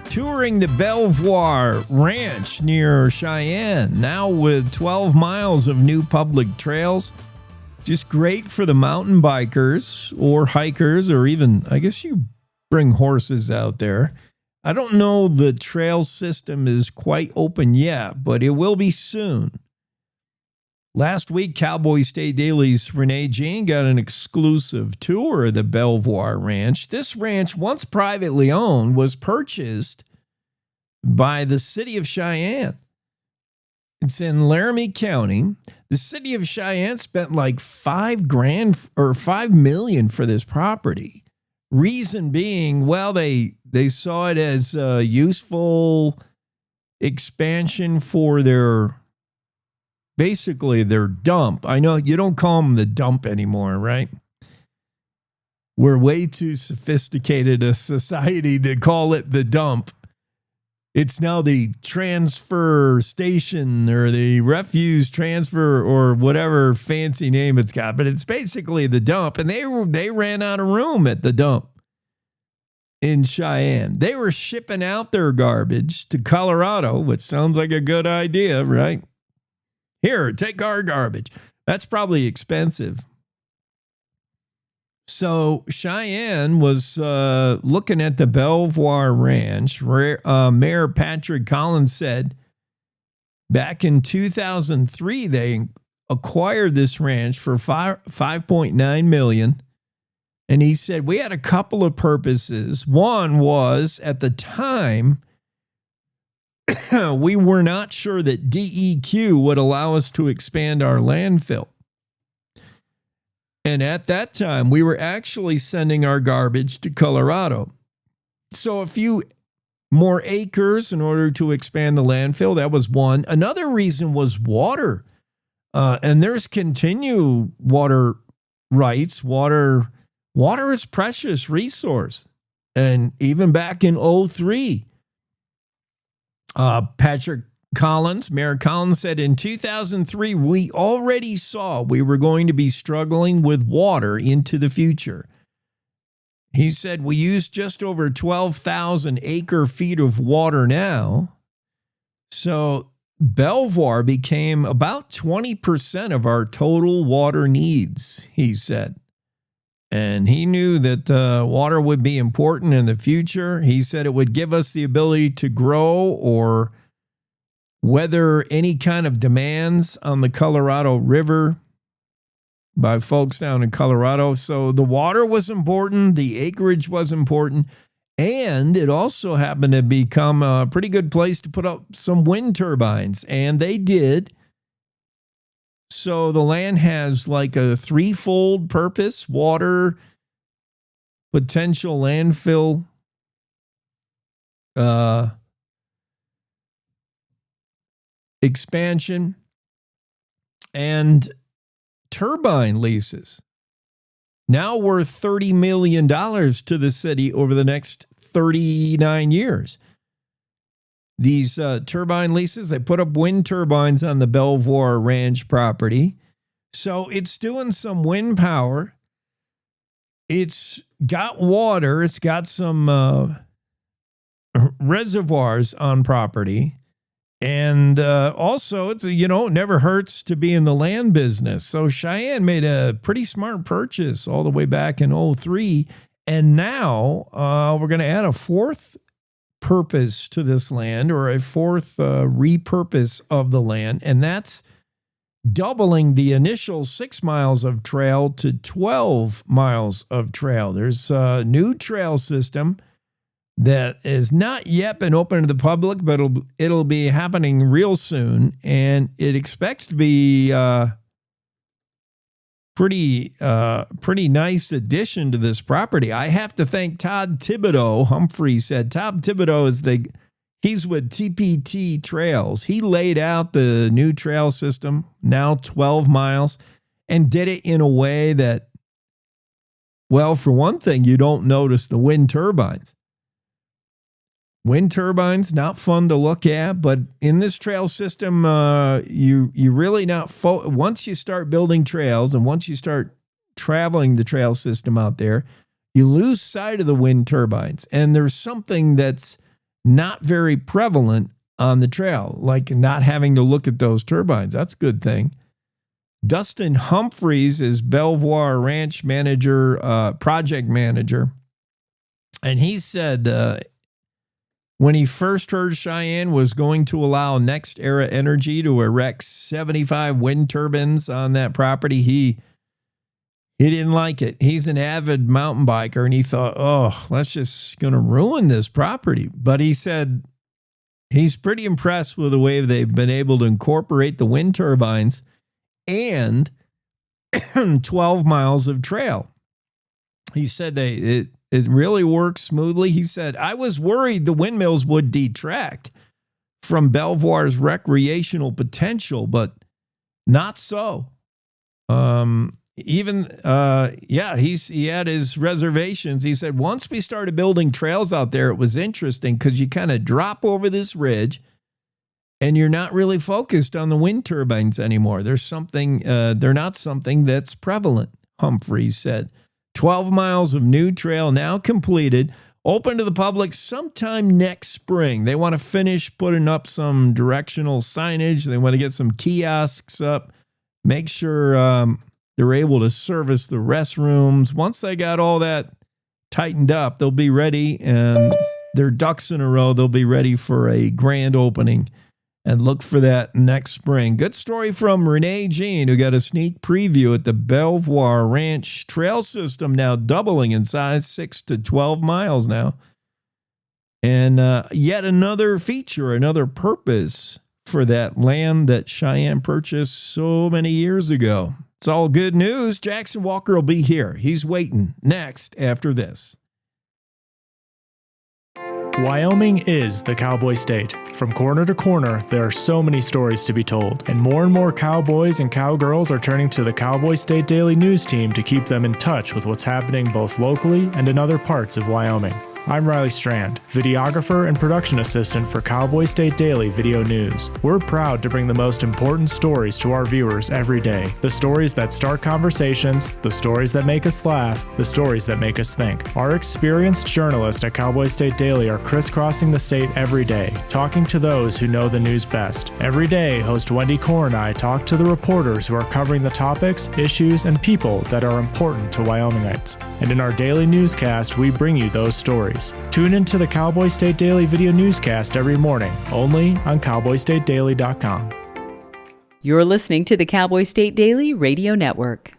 touring the Belvoir Ranch near Cheyenne, now with 12 miles of new public trails. Just great for the mountain bikers or hikers, or even, I guess you bring horses out there. I don't know the trail system is quite open yet, but it will be soon. Last week, Cowboy State Daily's Renee Jean got an exclusive tour of the Belvoir Ranch. This ranch, once privately owned, was purchased by the city of Cheyenne. It's in Laramie County. The city of Cheyenne spent like $5,000 or $5 million for this property. Reason being, well, they saw it as a useful expansion for basically their dump. I know you don't call them the dump anymore, right? We're way too sophisticated a society to call it the dump. It's now the transfer station or the refuse transfer or whatever fancy name it's got, but it's basically the dump. And they ran out of room at the dump in Cheyenne. They were shipping out their garbage to Colorado, which sounds like a good idea, right? Here, take our garbage. That's probably expensive. So Cheyenne was looking at the Belvoir Ranch. Mayor Patrick Collins said back in 2003, they acquired this ranch for $5.9 million. And he said, we had a couple of purposes. One was, at the time, we were not sure that DEQ would allow us to expand our landfill. And at that time, we were actually sending our garbage to Colorado. So a few more acres in order to expand the landfill, that was one. Another reason was water. And there's continued water rights. Water is a precious resource. And even back in 2003, Patrick Mayor Collins said in 2003, we already saw we were going to be struggling with water into the future. He said we use just over 12,000 acre feet of water now. So Belvoir became about 20% of our total water needs, he said. And he knew that water would be important in the future. He said it would give us the ability to grow or weather any kind of demands on the Colorado River by folks down in Colorado. So the water was important, the acreage was important, and it also happened to become a pretty good place to put up some wind turbines, and they did. So the land has like a threefold purpose: water, potential landfill, expansion, and turbine leases. Now worth $30 million to the city over the next 39 years. These turbine leases, they put up wind turbines on the Belvoir Ranch property. So it's doing some wind power. It's got water. It's got some reservoirs on property. And also, it's, it never hurts to be in the land business. So Cheyenne made a pretty smart purchase all the way back in 2003. And now we're going to add a fourth purpose to this land, or a fourth repurpose of the land. And that's doubling the initial 6 miles of trail to 12 miles of trail. There's a new trail system that has not yet been open to the public, but it'll be happening real soon, and it expects to be pretty nice addition to this property. I have to thank Todd Thibodeau. Humphrey said Todd Thibodeau he's with TPT Trails. He laid out the new trail system, now 12 miles, and did it in a way that, well, for one thing, you don't notice the wind turbines. Wind turbines, not fun to look at, but in this trail system, you really not once you start building trails and once you start traveling the trail system out there, you lose sight of the wind turbines. And there's something that's not very prevalent on the trail, like not having to look at those turbines. That's a good thing. Dustin Humphreys is Belvoir Ranch manager, project manager, and he said when he first heard Cheyenne was going to allow Next Era Energy to erect 75 wind turbines on that property, he didn't like it. He's an avid mountain biker, and he thought, oh, that's just going to ruin this property. But he said he's pretty impressed with the way they've been able to incorporate the wind turbines and 12 miles of trail. He said it really works smoothly. He said, I was worried the windmills would detract from Belvoir's recreational potential, but not so. He had his reservations. He said, once we started building trails out there, it was interesting because you kind of drop over this ridge and you're not really focused on the wind turbines anymore. They're not something that's prevalent, Humphreys said. 12 miles of new trail now completed, open to the public sometime next spring. They want to finish putting up some directional signage. They want to get some kiosks up, make sure they're able to service the restrooms. Once they got all that tightened up, they'll be ready, and their ducks in a row. They'll be ready for a grand opening. And look for that next spring. Good story from Renee Jean, who got a sneak preview at the Belvoir Ranch trail system, now doubling in size, 6 to 12 miles now. And yet another feature, another purpose for that land that Cheyenne purchased so many years ago. It's all good news. Jackson Walker will be here. He's waiting next after this. Wyoming is the cowboy state. From corner to corner, there are so many stories to be told, and more cowboys and cowgirls are turning to the Cowboy State Daily News team to keep them in touch with what's happening both locally and in other parts of Wyoming. I'm Riley Strand, videographer and production assistant for Cowboy State Daily Video News. We're proud to bring the most important stories to our viewers every day. The stories that start conversations, the stories that make us laugh, the stories that make us think. Our experienced journalists at Cowboy State Daily are crisscrossing the state every day, talking to those who know the news best. Every day, host Wendy Core and I talk to the reporters who are covering the topics, issues, and people that are important to Wyomingites. And in our daily newscast, we bring you those stories. Tune into the Cowboy State Daily video newscast every morning, only on cowboystatedaily.com. You're listening to the Cowboy State Daily Radio Network.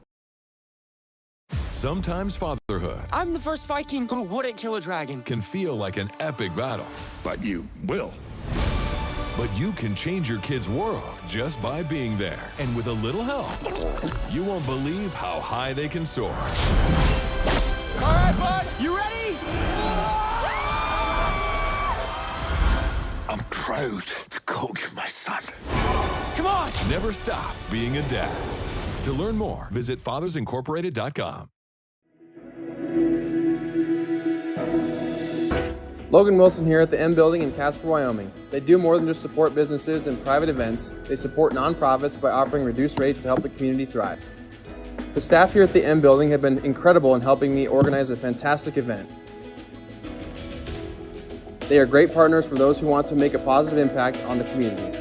Sometimes fatherhood I'm the first Viking who wouldn't kill a dragon. can feel like an epic battle. But you will. But you can change your kid's world just by being there. And with a little help, you won't believe how high they can soar. All right, bud, you ready? I'm proud to call you my son. Come on! Never stop being a dad. To learn more, visit fathersincorporated.com. Logan Wilson here at the M Building in Casper, Wyoming. They do more than just support businesses and private events. They support nonprofits by offering reduced rates to help the community thrive. The staff here at the M Building have been incredible in helping me organize a fantastic event. They are great partners for those who want to make a positive impact on the community.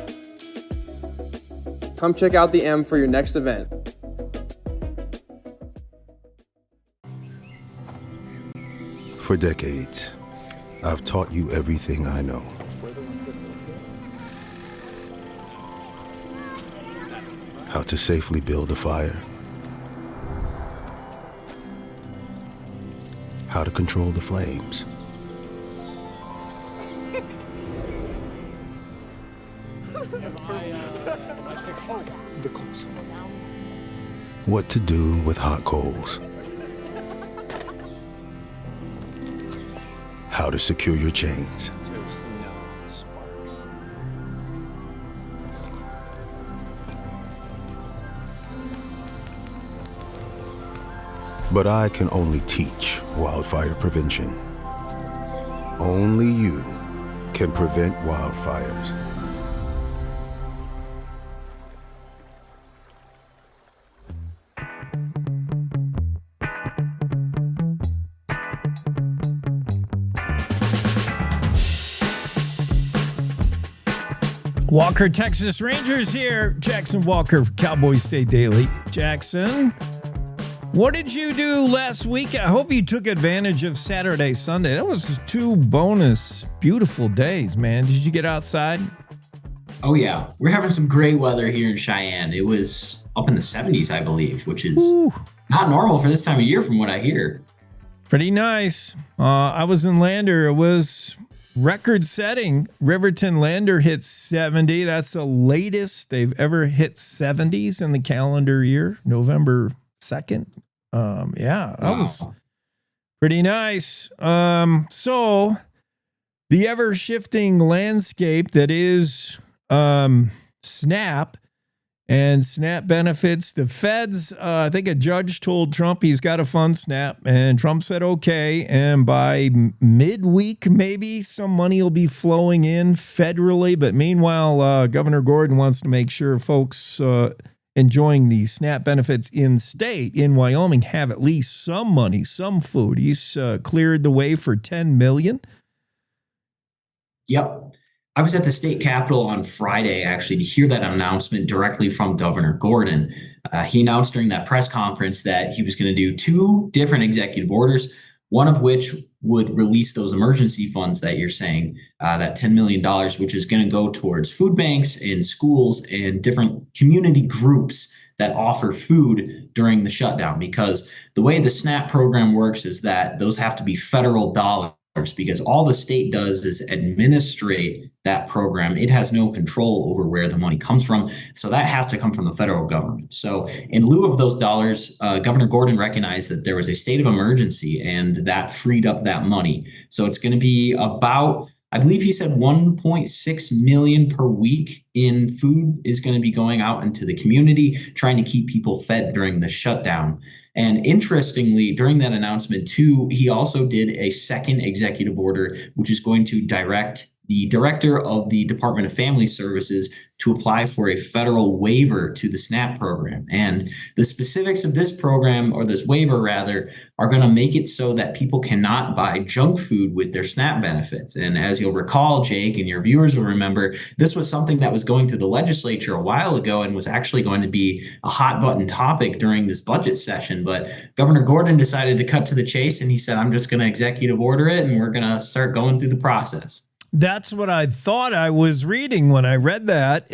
Come check out the M for your next event. For decades, I've taught you everything I know. How to safely build a fire. How to control the flames. What to do with hot coals. How to secure your chains. But I can only teach wildfire prevention. Only you can prevent wildfires. Walker, Texas Rangers here. Jackson Walker for Cowboy State Daily. Jackson, what did you do last week? I hope you took advantage of Saturday, Sunday. That was 2 bonus, beautiful days, man. Did you get outside? Oh, yeah. We're having some great weather here in Cheyenne. It was up in the 70s, I believe, which is not normal for this time of year from what I hear. Pretty nice. I was in Lander. It was record-setting. Riverton Lander hit 70. That's the latest they've ever hit 70s in the calendar year, November 2nd. That was pretty nice. So the ever-shifting landscape that is SNAP and SNAP benefits, the feds, I think a judge told Trump he's got to fund SNAP, and Trump said okay, and by midweek, maybe some money will be flowing in federally, but meanwhile, Governor Gordon wants to make sure folks enjoying the SNAP benefits in state, in Wyoming, have at least some money, some food. He's cleared the way for $10 million. Yep. I was at the state capitol on Friday, actually, to hear that announcement directly from Governor Gordon. He announced during that press conference that he was going to do 2 different executive orders, one of which would release those emergency funds that you're saying, that $10 million, which is going to go towards food banks and schools and different community groups that offer food during the shutdown. Because the way the SNAP program works is that those have to be federal dollars, because all the state does is administrate that program. It has no control over where the money comes from. So that has to come from the federal government. So in lieu of those dollars, Governor Gordon recognized that there was a state of emergency, and that freed up that money. So it's going to be about, I believe he said 1.6 million per week in food is going to be going out into the community, trying to keep people fed during the shutdown. And interestingly, during that announcement too, he also did a second executive order, which is going to direct the director of the Department of Family Services to apply for a federal waiver to the SNAP program. And the specifics of this program, or this waiver rather, are going to make it so that people cannot buy junk food with their SNAP benefits. And as you'll recall, Jake, and your viewers will remember, this was something that was going through the legislature a while ago and was actually going to be a hot button topic during this budget session. But Governor Gordon decided to cut to the chase, and he said, I'm just going to executive order it, and we're going to start going through the process. That's what I thought I was reading when I read that.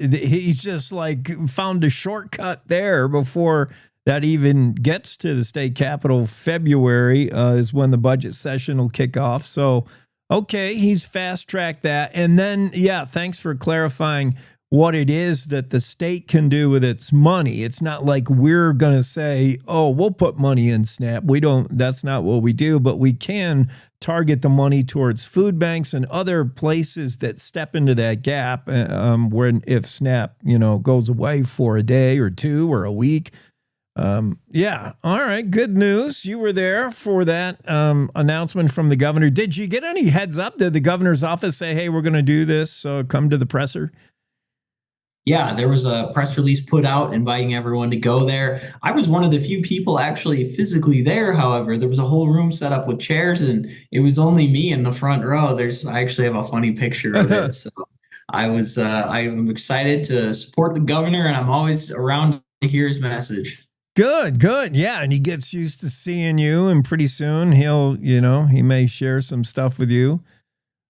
He's just like found a shortcut there before that even gets to the state capitol. February is when the budget session will kick off. So, okay, he's fast-tracked that. And then, yeah, thanks for clarifying what it is that the state can do with its money. It's not like we're going to say, oh, we'll put money in SNAP. We don't, that's not what we do, but we can target the money towards food banks and other places that step into that gap when if SNAP, goes away for a day or two or a week. Yeah. All right. Good news. You were there for that announcement from the governor. Did you get any heads up? Did the governor's office say, hey, we're going to do this, so come to the presser? Yeah, there was a press release put out inviting everyone to go there. I was one of the few people actually physically there. However, there was a whole room set up with chairs, and it was only me in the front row. I actually have a funny picture of it. So I'm excited to support the governor, and I'm always around to hear his message. Good. Yeah, and he gets used to seeing you, and pretty soon he may share some stuff with you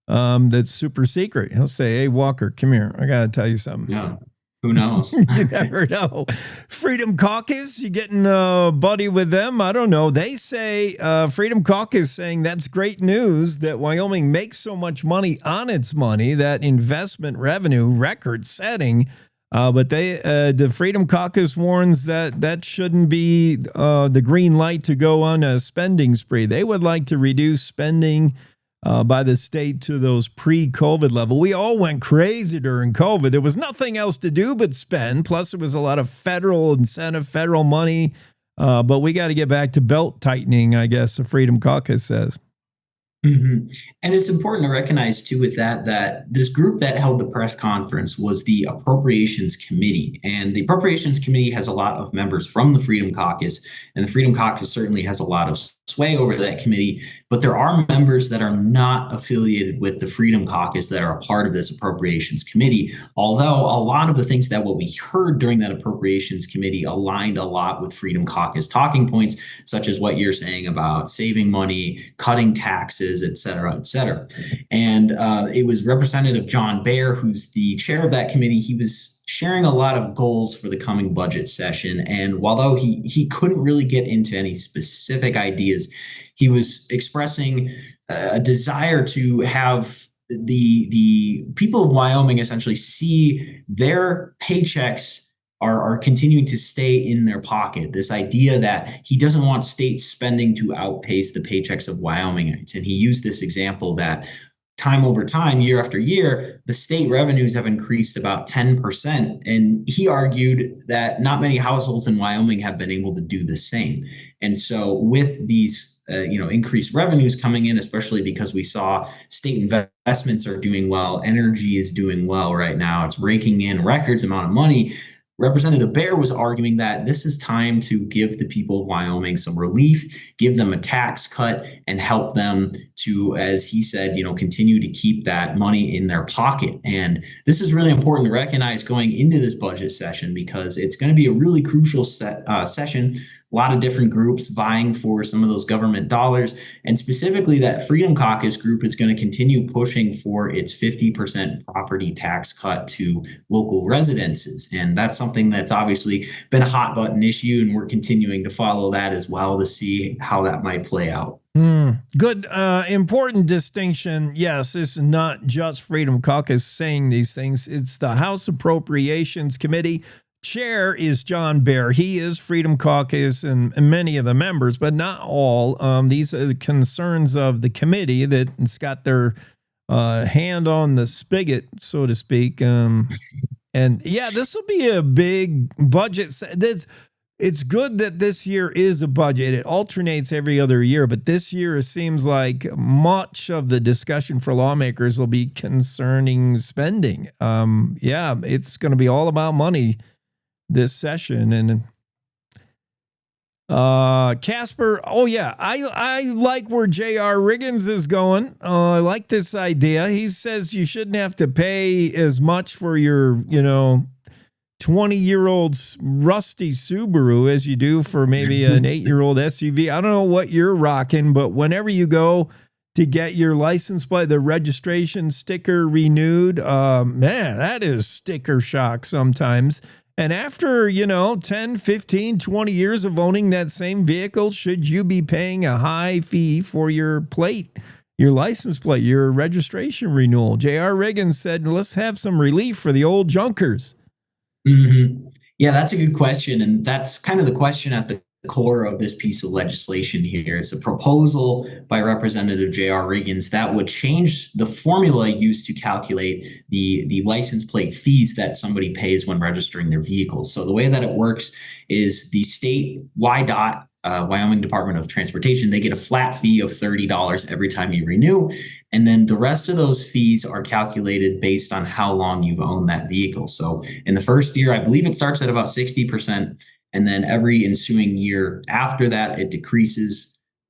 that's super secret. He'll say, hey, Walker, come here. I got to tell you something. Yeah. Who knows? You never know. Freedom Caucus, you getting buddy with them? I don't know. They say Freedom Caucus saying that's great news that Wyoming makes so much money on its money, that investment revenue record setting. But the Freedom Caucus warns that shouldn't be the green light to go on a spending spree. They would like to reduce spending by the state to those pre-COVID level. We all went crazy during COVID. There was nothing else to do but spend. Plus, there was a lot of federal incentive, federal money. But we got to get back to belt tightening, I guess the Freedom Caucus says. Mm-hmm. And it's important to recognize, too, with that this group that held the press conference was the Appropriations Committee. And the Appropriations Committee has a lot of members from the Freedom Caucus, and the Freedom Caucus certainly has a lot of sway over that committee. But there are members that are not affiliated with the Freedom Caucus that are a part of this Appropriations Committee. Although a lot of the things that what we heard during that Appropriations Committee aligned a lot with Freedom Caucus talking points, such as what you're saying about saving money, cutting taxes, et cetera, et cetera. And it was Representative John Baer, who's the chair of that committee. He was sharing a lot of goals for the coming budget session. And although he couldn't really get into any specific ideas, he was expressing a desire to have the people of Wyoming essentially see their paychecks are continuing to stay in their pocket. This idea that he doesn't want state spending to outpace the paychecks of Wyomingites. And he used this example that time over time, year after year, the state revenues have increased about 10%. And he argued that not many households in Wyoming have been able to do the same. And so with these increased revenues coming in, especially because we saw state investments are doing well, energy is doing well right now, it's raking in records amount of money. Representative Baer was arguing that this is time to give the people of Wyoming some relief, give them a tax cut, and help them to, as he said, continue to keep that money in their pocket. And this is really important to recognize going into this budget session, because it's going to be a really crucial session. A lot of different groups vying for some of those government dollars. And specifically, that Freedom Caucus group is going to continue pushing for its 50% property tax cut to local residences. And that's something that's obviously been a hot button issue. And we're continuing to follow that as well to see how that might play out. Good. Important distinction. Yes, this is not just Freedom Caucus saying these things. It's the House Appropriations Committee. Chair is John Baer. He is Freedom Caucus and many of the members, but not all. These are the concerns of the committee that's got their hand on the spigot, so to speak. And yeah, this will be a big budget. it's good that this year is a budget. It alternates every other year, but this year it seems like much of the discussion for lawmakers will be concerning spending. Yeah, it's going to be all about money this session. And Casper, oh yeah, I like where J.R. Riggins is going. I like this idea. He says you shouldn't have to pay as much for your, 20-year-old rusty Subaru as you do for maybe an 8-year-old SUV. I don't know what you're rocking, but whenever you go to get your license plate, the registration sticker renewed, man, that is sticker shock sometimes. And after, 10, 15, 20 years of owning that same vehicle, should you be paying a high fee for your plate, your license plate, your registration renewal? J.R. Riggins said, let's have some relief for the old junkers. Mm-hmm. Yeah, that's a good question. And that's kind of the question at the core of this piece of legislation here. It's a proposal by Representative J.R. Riggins that would change the formula used to calculate the license plate fees that somebody pays when registering their vehicles. So the way that it works is the state WYDOT, Wyoming Department of Transportation, they get a flat fee of $30 every time you renew. And then the rest of those fees are calculated based on how long you've owned that vehicle. So in the first year, I believe it starts at about 60%. And then every ensuing year after that, it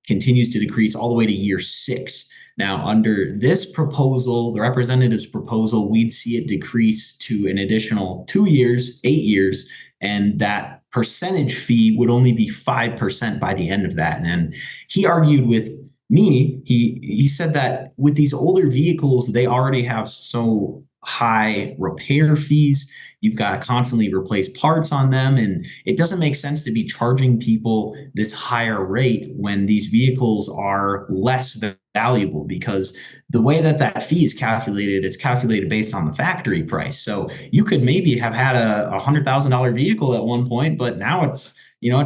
continues to decrease all the way to year 6. Now, under this proposal, the representative's proposal, we'd see it decrease to an additional 2 years, 8 years, and that percentage fee would only be 5% by the end of that. And he argued with me, he said that with these older vehicles, they already have so high repair fees. You've got to constantly replace parts on them. And it doesn't make sense to be charging people this higher rate when these vehicles are less valuable, because the way that fee is calculated, it's calculated based on the factory price. So you could maybe have had a $100,000 vehicle at one point, but now it's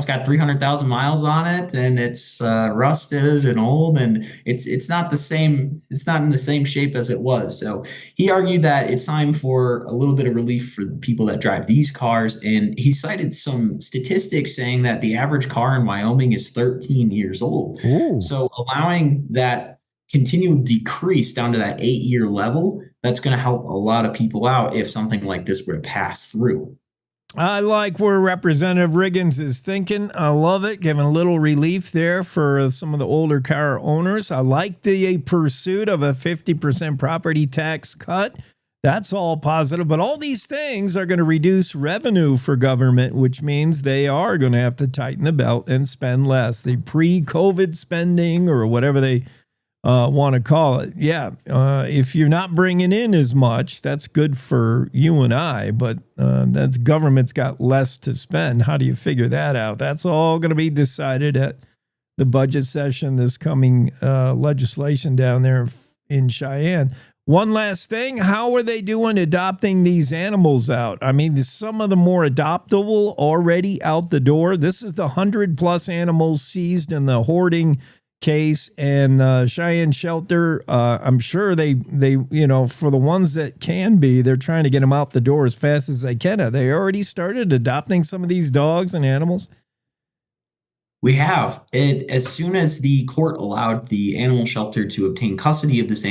got 300,000 miles on it, and it's rusted and old, and it's not the same. It's not in the same shape as it was. So he argued that it's time for a little bit of relief for the people that drive these cars. And he cited some statistics saying that the average car in Wyoming is 13 years old. Ooh. So allowing that continued decrease down to that 8-year level, that's going to help a lot of people out if something like this were to pass through. I like where Representative Riggins is thinking. I love it, giving a little relief there for some of the older car owners. I like the pursuit of a 50% property tax cut. That's all positive. But all these things are going to reduce revenue for government, which means they are going to have to tighten the belt and spend less. The pre-COVID spending, or whatever they want to call it. Yeah, if you're not bringing in as much, that's good for you and I, but that's government's got less to spend. How do you figure that out? That's all going to be decided at the budget session, this coming legislation down there in Cheyenne. One last thing, how are they doing adopting these animals out? I mean, some of the more adoptable already out the door. This is the 100+ animals seized in the hoarding case, and Cheyenne shelter, I'm sure they for the ones that can be, they're trying to get them out the door as fast as they can. Have they already started adopting some of these dogs and animals? We have. As soon as the court allowed the animal shelter to obtain custody of these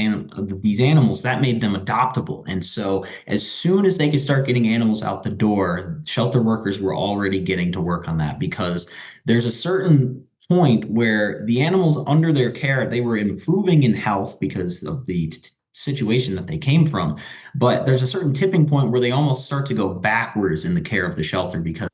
animals, that made them adoptable. And so as soon as they could start getting animals out the door, shelter workers were already getting to work on that, because there's a certain point where the animals under their care, they were improving in health because of the situation that they came from. But there's a certain tipping point where they almost start to go backwards in the care of the shelter, because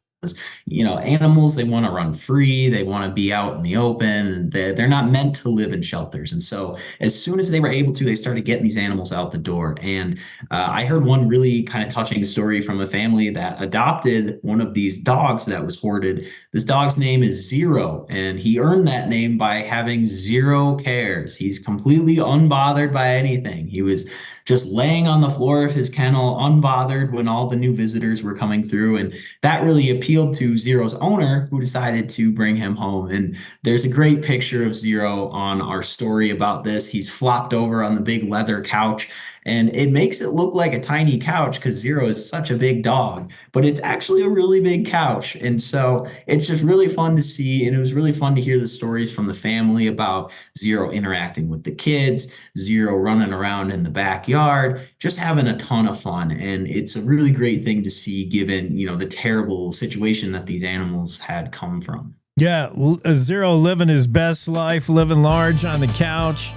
animals, they want to run free, they want to be out in the open, they're not meant to live in shelters. And so as soon as they were able to, they started getting these animals out the door. And I heard one really kind of touching story from a family that adopted one of these dogs that was hoarded. This dog's name is Zero, and he earned that name by having zero cares. He's completely unbothered by anything. He was just laying on the floor of his kennel, unbothered when all the new visitors were coming through. And that really appealed to Zero's owner, who decided to bring him home. And there's a great picture of Zero on our story about this. He's flopped over on the big leather couch, And it makes it look like a tiny couch because Zero is such a big dog, but it's actually a really big couch. And so it's just really fun to see. And it was really fun to hear the stories from the family about Zero interacting with the kids, Zero running around in the backyard, just having a ton of fun. And it's a really great thing to see given, the terrible situation that these animals had come from. Yeah, Zero living his best life, living large on the couch.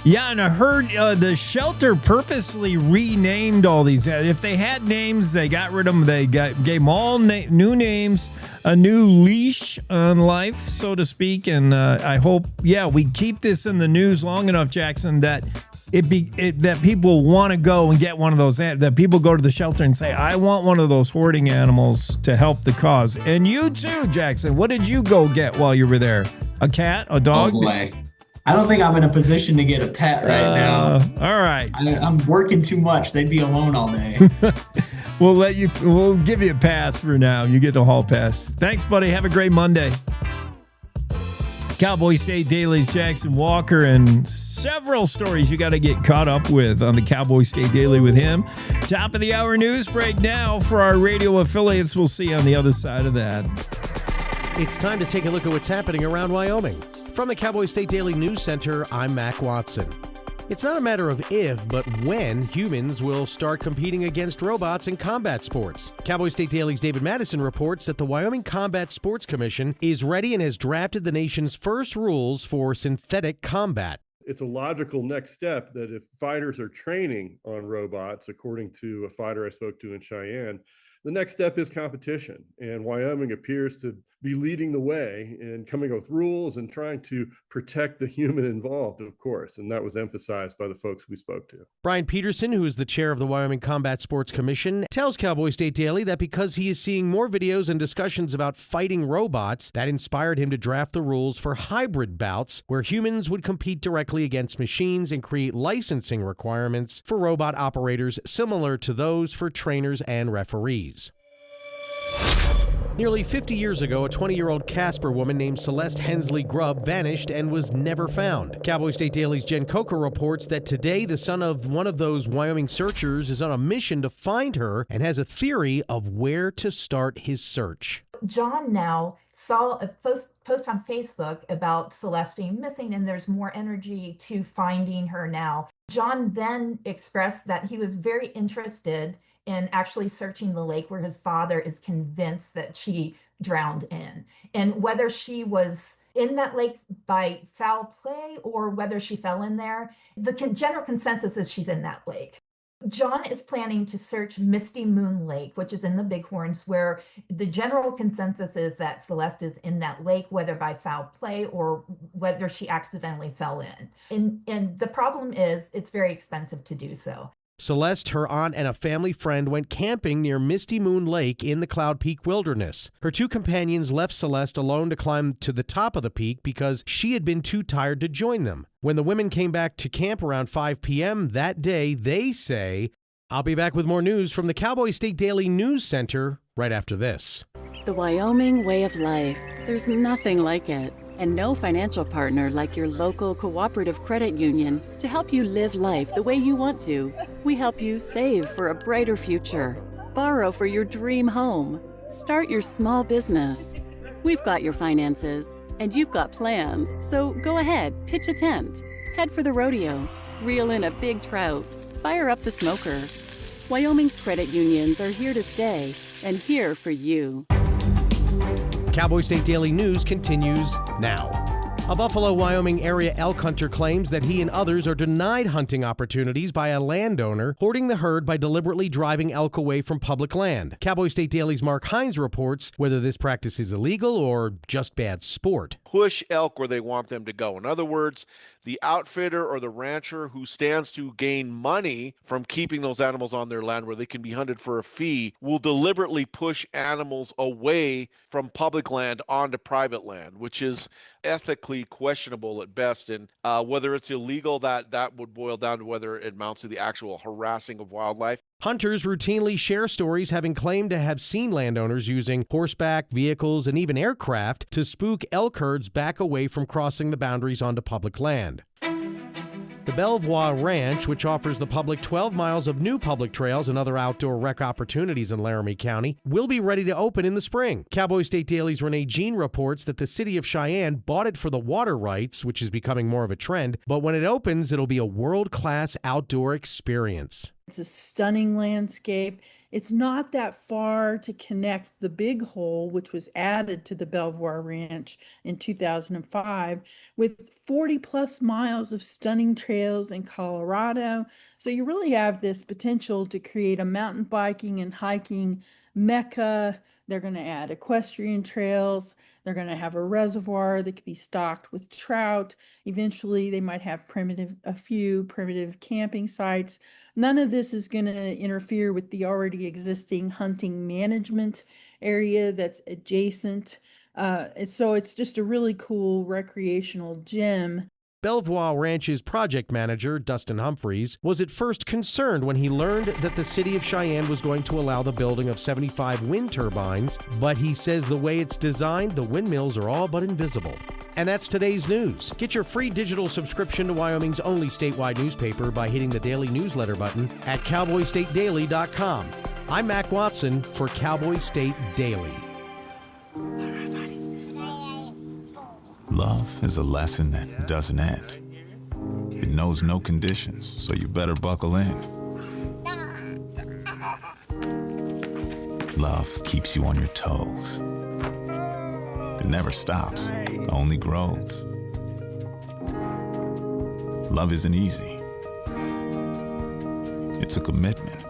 Yeah, and I heard the shelter purposely renamed all these. If they had names, they got rid of them. They gave them all new names, a new leash on life, so to speak. And I hope, we keep this in the news long enough, Jackson, that that people want to go and get one of those, that people go to the shelter and say, I want one of those hoarding animals to help the cause. And you too, Jackson. What did you go get while you were there? A cat? A dog? Oh, boy. I don't think I'm in a position to get a pet right now. All right. I'm working too much. They'd be alone all day. We'll give you a pass for now. You get the hall pass. Thanks, buddy. Have a great Monday. Cowboy State Daily's Jackson Walker, and several stories you got to get caught up with on the Cowboy State Daily with him. Top of the hour news break now for our radio affiliates. We'll see you on the other side of that. It's time to take a look at what's happening around Wyoming. From the Cowboy State Daily News Center, I'm Mac Watson. It's not a matter of if, but when humans will start competing against robots in combat sports. Cowboy State Daily's David Madison reports that the Wyoming Combat Sports Commission is ready and has drafted the nation's first rules for synthetic combat. It's a logical next step that if fighters are training on robots, according to a fighter I spoke to in Cheyenne, the next step is competition. And Wyoming appears to be leading the way in coming up with rules and trying to protect the human involved, of course. And that was emphasized by the folks we spoke to. Brian Peterson, who is the chair of the Wyoming Combat Sports Commission, tells Cowboy State Daily that because he is seeing more videos and discussions about fighting robots, that inspired him to draft the rules for hybrid bouts where humans would compete directly against machines and create licensing requirements for robot operators similar to those for trainers and referees. Nearly 50 years ago, a 20-year-old Casper woman named Celeste Hensley Grubb vanished and was never found. Cowboy State Daily's Jen Coker reports that today the son of one of those Wyoming searchers is on a mission to find her and has a theory of where to start his search. John now saw a post on Facebook about Celeste being missing, and there's more energy to finding her now. John then expressed that he was very interested in actually searching the lake where his father is convinced that she drowned in, and whether she was in that lake by foul play or whether she fell in there. The general consensus is she's in that lake. John is planning to search Misty Moon Lake, which is in the Bighorns, where the general consensus is that Celeste is in that lake, whether by foul play or whether she accidentally fell in. And the problem is it's very expensive to do so. Celeste, her aunt, and a family friend went camping near Misty Moon Lake in the Cloud Peak Wilderness. Her two companions left Celeste alone to climb to the top of the peak because she had been too tired to join them. When the women came back to camp around 5 p.m. that day, they say, I'll be back with more news from the Cowboy State Daily News Center right after this. The Wyoming way of life. There's nothing like it. And no financial partner like your local cooperative credit union to help you live life the way you want to. We help you save for a brighter future, borrow for your dream home, start your small business. We've got your finances, and you've got plans, so go ahead, pitch a tent, head for the rodeo, reel in a big trout, fire up the smoker. Wyoming's credit unions are here to stay and here for you. Cowboy State Daily News continues now. A Buffalo, Wyoming area elk hunter claims that he and others are denied hunting opportunities by a landowner hoarding the herd by deliberately driving elk away from public land. Cowboy State Daily's Mark Hines reports whether this practice is illegal or just bad sport. Push elk where they want them to go. In other words, the outfitter or the rancher who stands to gain money from keeping those animals on their land where they can be hunted for a fee will deliberately push animals away from public land onto private land, which is ethically questionable at best. And whether it's illegal, that would boil down to whether it amounts to the actual harassing of wildlife. Hunters routinely share stories having claimed to have seen landowners using horseback, vehicles, and even aircraft to spook elk herds back away from crossing the boundaries onto public land. The Belvoir Ranch, which offers the public 12 miles of new public trails and other outdoor rec opportunities in Laramie County, will be ready to open in the spring. Cowboy State Daily's Renee Jean reports that the city of Cheyenne bought it for the water rights, which is becoming more of a trend, but when it opens, it'll be a world-class outdoor experience. It's a stunning landscape. It's not that far to connect the Big Hole, which was added to the Belvoir Ranch in 2005, with 40 plus miles of stunning trails in Colorado. So you really have this potential to create a mountain biking and hiking mecca. They're going to add equestrian trails. They're going to have a reservoir that could be stocked with trout. Eventually, they might have a few primitive camping sites. None of this is going to interfere with the already existing hunting management area that's adjacent. So it's just a really cool recreational gym. Belvoir Ranch's project manager, Dustin Humphreys, was at first concerned when he learned that the city of Cheyenne was going to allow the building of 75 wind turbines, but he says the way it's designed, the windmills are all but invisible. And that's today's news. Get your free digital subscription to Wyoming's only statewide newspaper by hitting the daily newsletter button at cowboystatedaily.com. I'm Mac Watson for Cowboy State Daily. Love is a lesson that doesn't end. It knows no conditions, so you better buckle in. Love keeps you on your toes. It never stops, only grows. Love isn't easy. It's a commitment,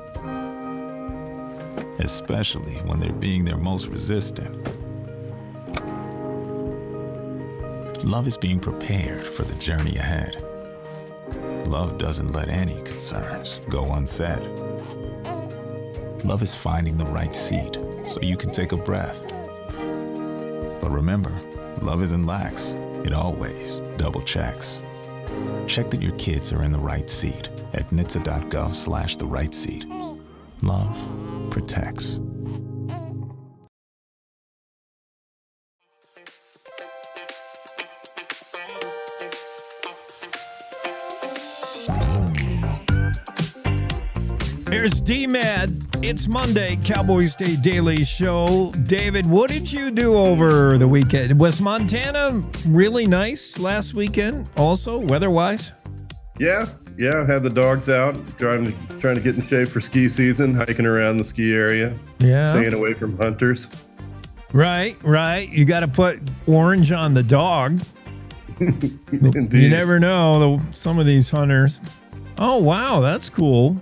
especially when they're being their most resistant. Love is being prepared for the journey ahead. Love doesn't let any concerns go unsaid. Love is finding the right seat so you can take a breath. But remember, love isn't lax. It always double checks. Check that your kids are in the right seat at nhtsa.gov/the right seat. Love protects. Here's D-Mad. It's Monday, Cowboy State Daily Show. David, what did you do over the weekend? Was Montana really nice last weekend also, weather-wise? Yeah, had the dogs out, trying to get in shape for ski season, hiking around the ski area. Yeah. Staying away from hunters. Right. You got to put orange on the dog. Indeed. You never know, some of these hunters. Oh, wow, that's cool.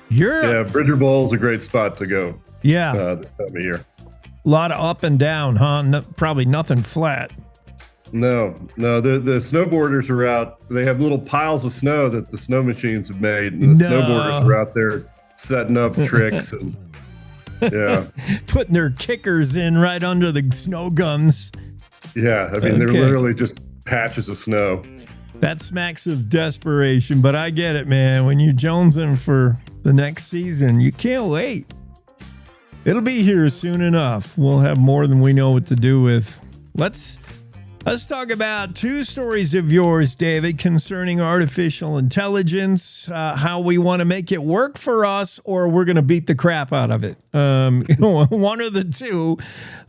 Yeah, Bridger Bowl is a great spot to go. Yeah. This time of year. A lot of up and down, huh? Probably nothing flat. No. The snowboarders are out. They have little piles of snow that the snow machines have made. And the snowboarders are out there setting up tricks and putting their kickers in right under the snow guns. Yeah, I mean, they're literally just patches of snow. That smacks of desperation, but I get it, man. When you're jonesing for the next season, you can't wait. It'll be here soon enough. We'll have more than we know what to do with. Let's talk about two stories of yours, David, concerning artificial intelligence, how we want to make it work for us, or we're going to beat the crap out of it. One of the two.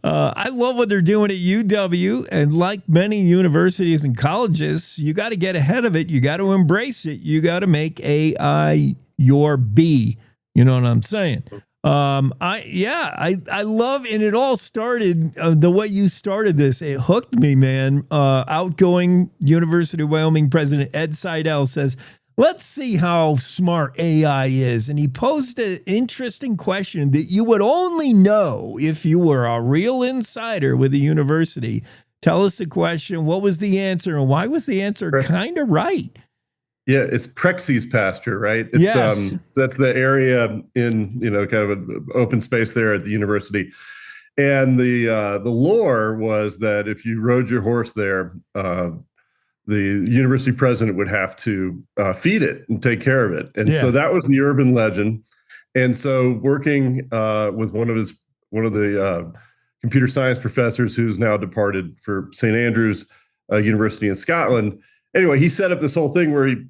I love what they're doing at UW, and like many universities and colleges, you got to get ahead of it. You got to embrace it. You got to make AI your B. You know what I'm saying? I love, and it all started the way you started this. It hooked me, man. Outgoing University of Wyoming President Ed Seidel says, let's see how smart AI is. And he posed an interesting question that you would only know if you were a real insider with the university. Tell us the question. What was the answer? And why was the answer kind of right? Yeah, it's Prexy's pasture, right? It's, yes. That's the area in, kind of an open space there at the university. And the lore was that if you rode your horse there, the university president would have to feed it and take care of it. And so that was the urban legend. And so working with one of the computer science professors who's now departed for St. Andrews University in Scotland, anyway, he set up this whole thing where he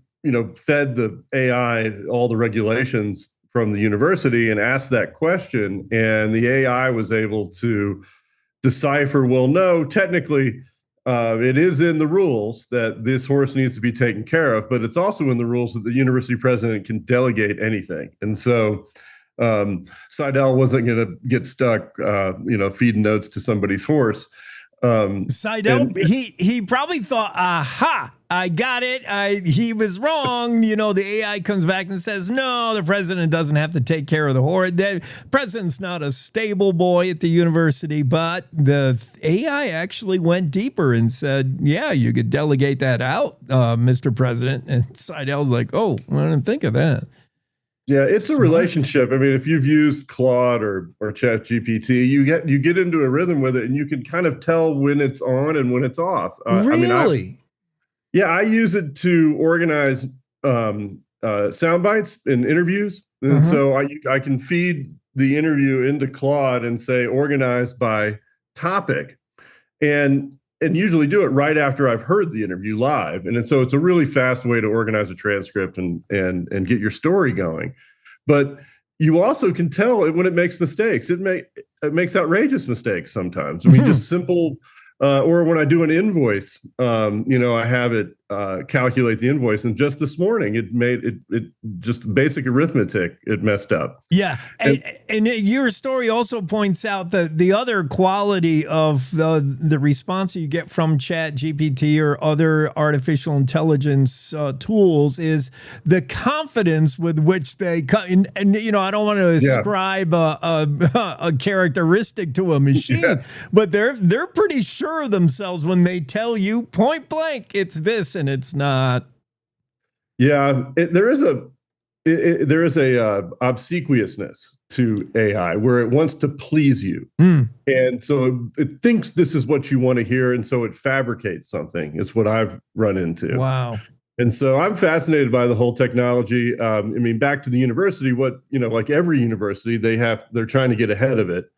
fed the AI all the regulations from the university and asked that question, and the AI was able to decipher, well, no, technically, it is in the rules that this horse needs to be taken care of, but it's also in the rules that the university president can delegate anything. And so Seidel wasn't going to get stuck, feeding notes to somebody's horse. Seidel, he probably thought, aha, I got it. He was wrong. The AI comes back and says, no, the president doesn't have to take care of the horse. The president's not a stable boy at the university, but the AI actually went deeper and said, yeah, you could delegate that out, Mr. President. And Seidel's like, oh, I didn't think of that. Yeah, it's a relationship. I mean, if you've used Claude or ChatGPT, you get into a rhythm with it, and you can kind of tell when it's on and when it's off. Really? I use it to organize sound bites in interviews, and so I can feed the interview into Claude and say organized by topic, and usually do it right after I've heard the interview live. And so it's a really fast way to organize a transcript and get your story going. But you also can tell it when it makes mistakes. It makes outrageous mistakes sometimes. I mean, just simple, or when I do an invoice, I have it calculate the invoice. And just this morning, it just basic arithmetic, it messed up. Yeah. And your story also points out the other quality of the response you get from ChatGPT or other artificial intelligence tools is the confidence with which they come. And I don't want to ascribe a characteristic to a machine, but they're pretty sure of themselves when they tell you point blank, it's this and it's not. Yeah, there is a obsequiousness to AI where it wants to please you. And so it thinks this is what you want to hear. And so it fabricates something is what I've run into. Wow. And so I'm fascinated by the whole technology. Back to the university, like every university, they're trying to get ahead of it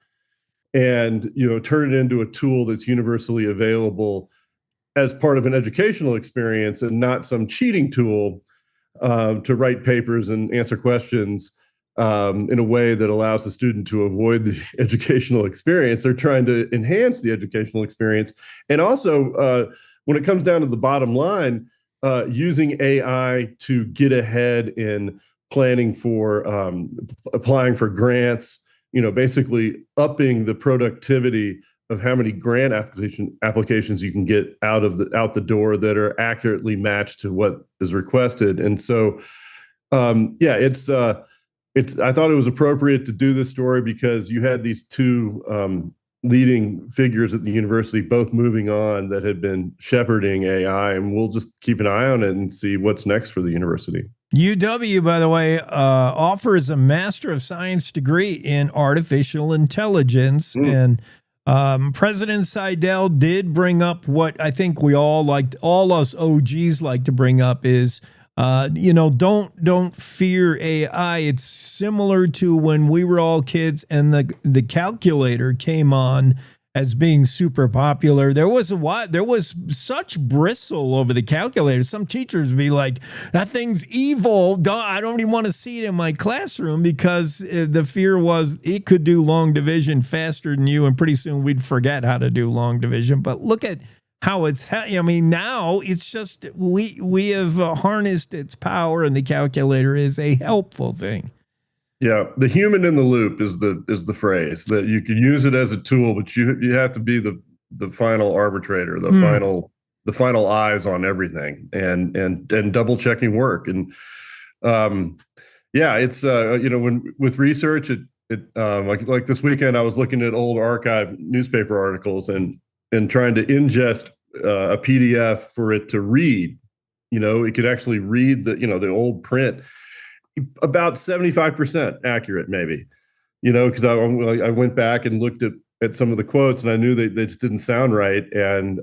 and, turn it into a tool that's universally available as part of an educational experience and not some cheating tool to write papers and answer questions in a way that allows the student to avoid the educational experience. They're trying to enhance the educational experience. And also, when it comes down to the bottom line, using AI to get ahead in planning for applying for grants, basically upping the productivity of how many grant applications you can get out the door that are accurately matched to what is requested. And so, I thought it was appropriate to do this story because you had these two leading figures at the university, both moving on, that had been shepherding AI, and we'll just keep an eye on it and see what's next for the university. UW, by the way, offers a Master of Science degree in artificial intelligence, and President Seidel did bring up what I think we all us OGs like to bring up is, don't fear AI. It's similar to when we were all kids and the calculator came on as being super popular. There was such bristle over the calculator. Some teachers would be like, that thing's evil. I don't even want to see it in my classroom, because the fear was it could do long division faster than you, and pretty soon we'd forget how to do long division. But look at how now it's just we have harnessed its power, and the calculator is a helpful thing. Yeah, the human in the loop is the phrase that you can use it as a tool, but you have to be the final arbitrator, the final eyes on everything, and double checking work. And it's when with research, like this weekend I was looking at old archive newspaper articles and trying to ingest a PDF for it to read. It could actually read the old print. About 75% accurate, maybe, because I went back and looked at some of the quotes, and I knew they just didn't sound right. And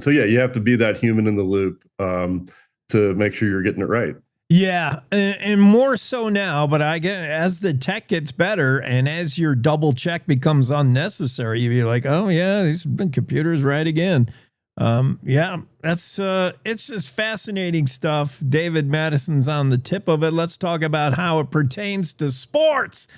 so, you have to be that human in the loop to make sure you're getting it right. Yeah, and more so now, but as the tech gets better and as your double check becomes unnecessary, you'll be like, oh yeah, these computers right again. Yeah, that's it's just fascinating stuff. David Madison's on the tip of it. Let's talk about how it pertains to sports.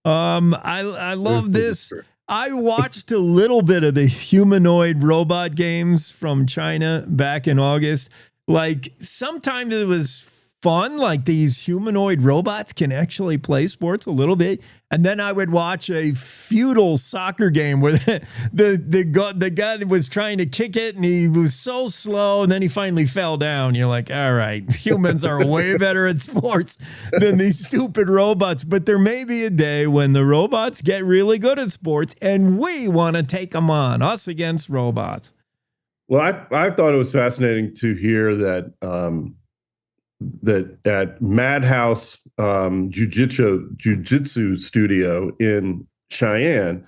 I love this. I watched a little bit of the humanoid robot games from China back in August. Like sometimes it was fun, like these humanoid robots can actually play sports a little bit. And then I would watch a feudal soccer game where the guy that was trying to kick it and he was so slow and then he finally fell down. You're like, all right, humans are way better at sports than these stupid robots. But there may be a day when the robots get really good at sports and we want to take them on, us against robots. Well, I thought it was fascinating to hear that that at Madhouse Jiu-Jitsu studio in Cheyenne,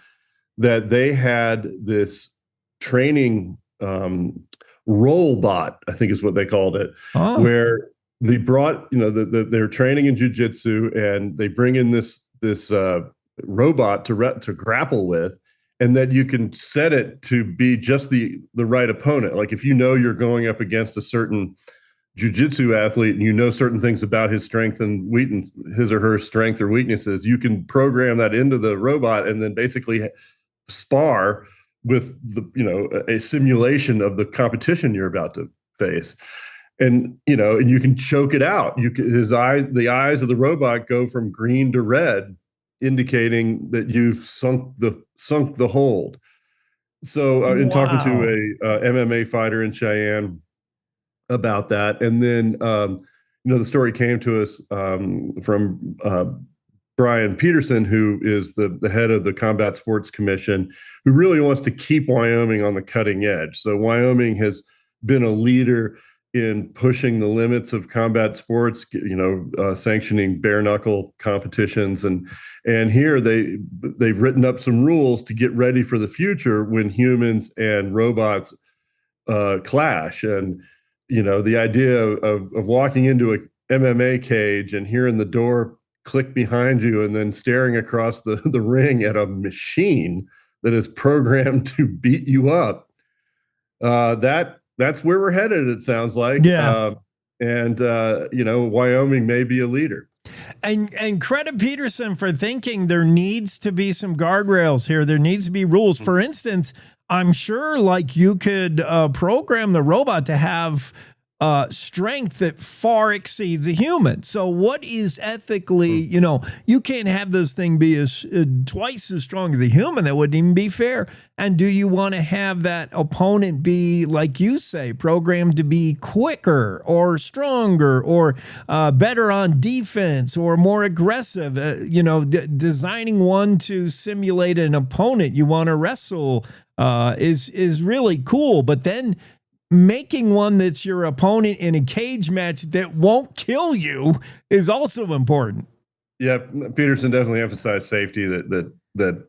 that they had this training robot, I think is what they called it, where they brought, they're training in jiu-jitsu and they bring in this robot to grapple with, and that you can set it to be just the right opponent. Like if you know you're going up against a certain jiu-jitsu athlete and you know certain things about his strength and weakness, his or her strength or weaknesses, you can program that into the robot and then basically spar with a simulation of the competition you're about to face. And and you can choke it out. The eyes of the robot go from green to red, indicating that you've sunk the hold. So in talking to a MMA fighter in Cheyenne about that, and then the story came to us from Brian Peterson, who is the head of the Combat Sports Commission, who really wants to keep Wyoming on the cutting edge. So Wyoming has been a leader in pushing the limits of combat sports, sanctioning bare knuckle competitions, and here they've written up some rules to get ready for the future when humans and robots clash. And the idea of walking into a MMA cage and hearing the door click behind you and then staring across the ring at a machine that is programmed to beat you up, that's where we're headed, it sounds like. Yeah. Wyoming may be a leader. And credit Peterson for thinking there needs to be some guardrails here. There needs to be rules. For instance, I'm sure like you could program the robot to have strength that far exceeds a human. So what is ethically, you can't have this thing be twice as strong as a human. That wouldn't even be fair. And do you want to have that opponent be, like you say, programmed to be quicker or stronger or better on defense or more aggressive? Designing one to simulate an opponent you want to wrestle is really cool. But then making one that's your opponent in a cage match that won't kill you is also important. Yeah, Peterson definitely emphasized safety, that there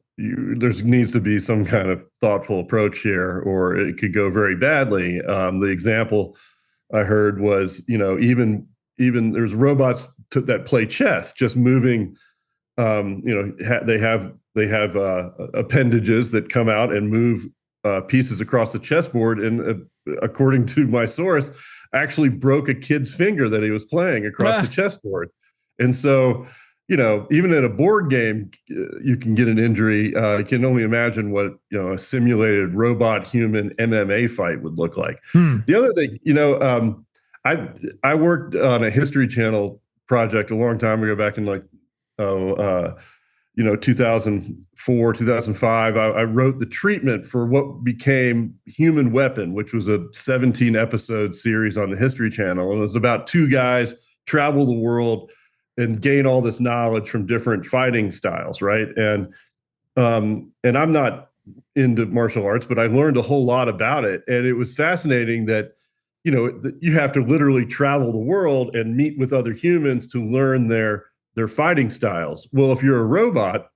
needs to be some kind of thoughtful approach here, or it could go very badly. The example I heard was, even there's robots that play chess, just moving. They have appendages that come out and move pieces across the chessboard, and according to my source, actually broke a kid's finger that he was playing across the chessboard. And so, even at a board game, you can get an injury. I can only imagine what a simulated robot human MMA fight would look like. The other thing, I worked on a History Channel project a long time ago, back in 2004, 2005, I wrote the treatment for what became Human Weapon, which was a 17-episode series on the History Channel. And it was about two guys travel the world and gain all this knowledge from different fighting styles, right? And I'm not into martial arts, but I learned a whole lot about it. And it was fascinating that, you have to literally travel the world and meet with other humans to learn their fighting styles. Well, if you're a robot,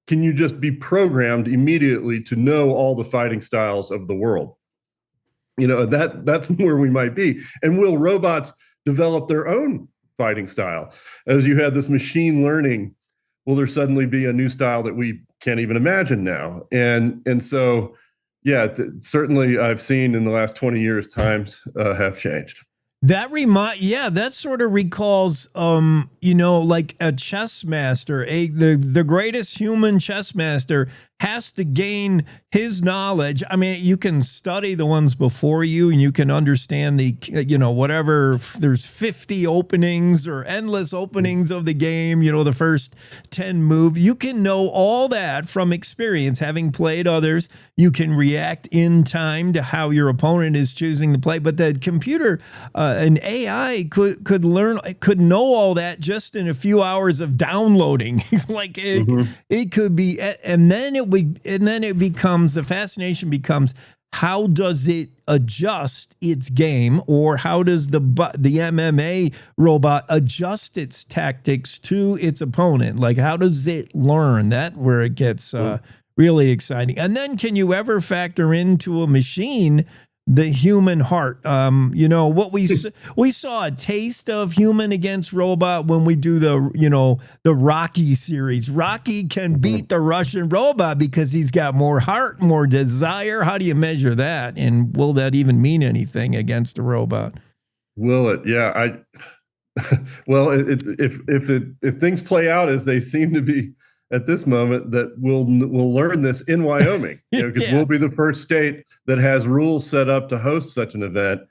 can you just be programmed immediately to know all the fighting styles of the world? That's where we might be. And will robots develop their own fighting style? As you had this machine learning, will there suddenly be a new style that we can't even imagine now? And so, Yeah, certainly I've seen in the last 20 years times have changed. That sort of recalls, like a chess master, the greatest human chess master has to gain his knowledge. I mean, you can study the ones before you and you can understand whatever, there's 50 openings or endless openings of the game, the first 10 move. You can know all that from experience, having played others. You can react in time to how your opponent is choosing to play. But the computer, an AI could know all that just in a few hours of downloading. It could be, and then the fascination becomes, how does it adjust its game, or how does the MMA robot adjust its tactics to its opponent? Like, how does it learn? That where it gets really exciting. And then, can you ever factor into a machine the human heart? What we saw a taste of human against robot when we do the Rocky series. Rocky can beat the Russian robot because he's got more heart, more desire. How do you measure that? And will that even mean anything against a robot? Will it? Yeah, well, if things play out as they seem to be at this moment, that we'll learn this in Wyoming, because we'll be the first state that has rules set up to host such an event.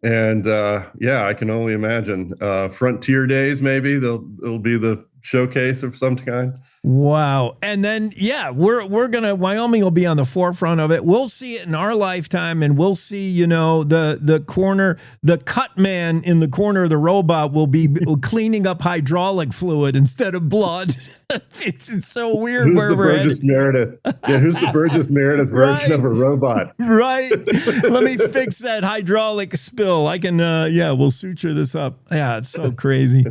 And I can only imagine Frontier Days, maybe it'll be the showcase of some kind. Wow. And then, Wyoming will be on the forefront of it. We'll see it in our lifetime, and we'll see, the cut man in the corner of the robot will be cleaning up hydraulic fluid instead of blood. It's so weird. Who's the Burgess Meredith? Yeah, who's the Burgess Meredith version of a robot? Right. Let me fix that hydraulic spill. I can, we'll suture this up. Yeah, it's so crazy.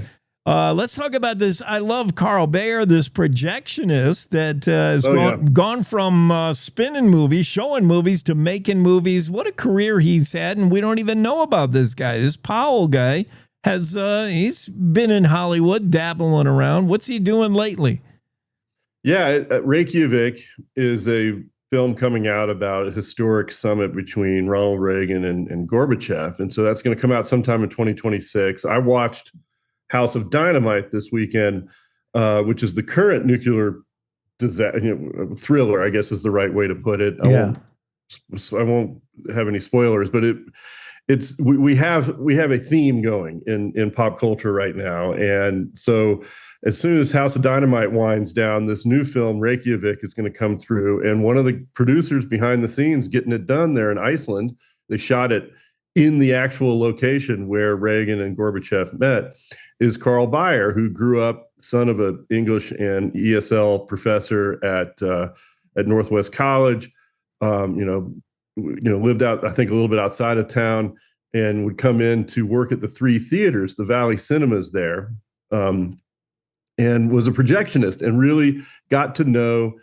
Let's talk about this. I love Carl Bayer, this projectionist that has gone from spinning movies, showing movies, to making movies. What a career he's had, and we don't even know about this guy. This Powell guy he's been in Hollywood, dabbling around. What's he doing lately? Yeah, Reykjavik is a film coming out about a historic summit between Ronald Reagan and Gorbachev, and so that's going to come out sometime in 2026. I watched House of Dynamite this weekend, which is the current nuclear disaster thriller, I guess is the right way to put it. I won't have any spoilers, but we have a theme going in pop culture right now, and so as soon as House of Dynamite winds down, this new film Reykjavik is going to come through, and one of the producers behind the scenes getting it done there in Iceland, they shot it in the actual location where Reagan and Gorbachev met, is Carl Bayer, who grew up son of an English and ESL professor at Northwest College. Lived out, I think, a little bit outside of town, and would come in to work at the 3 theaters, the Valley Cinemas there, and was a projectionist and really got to know.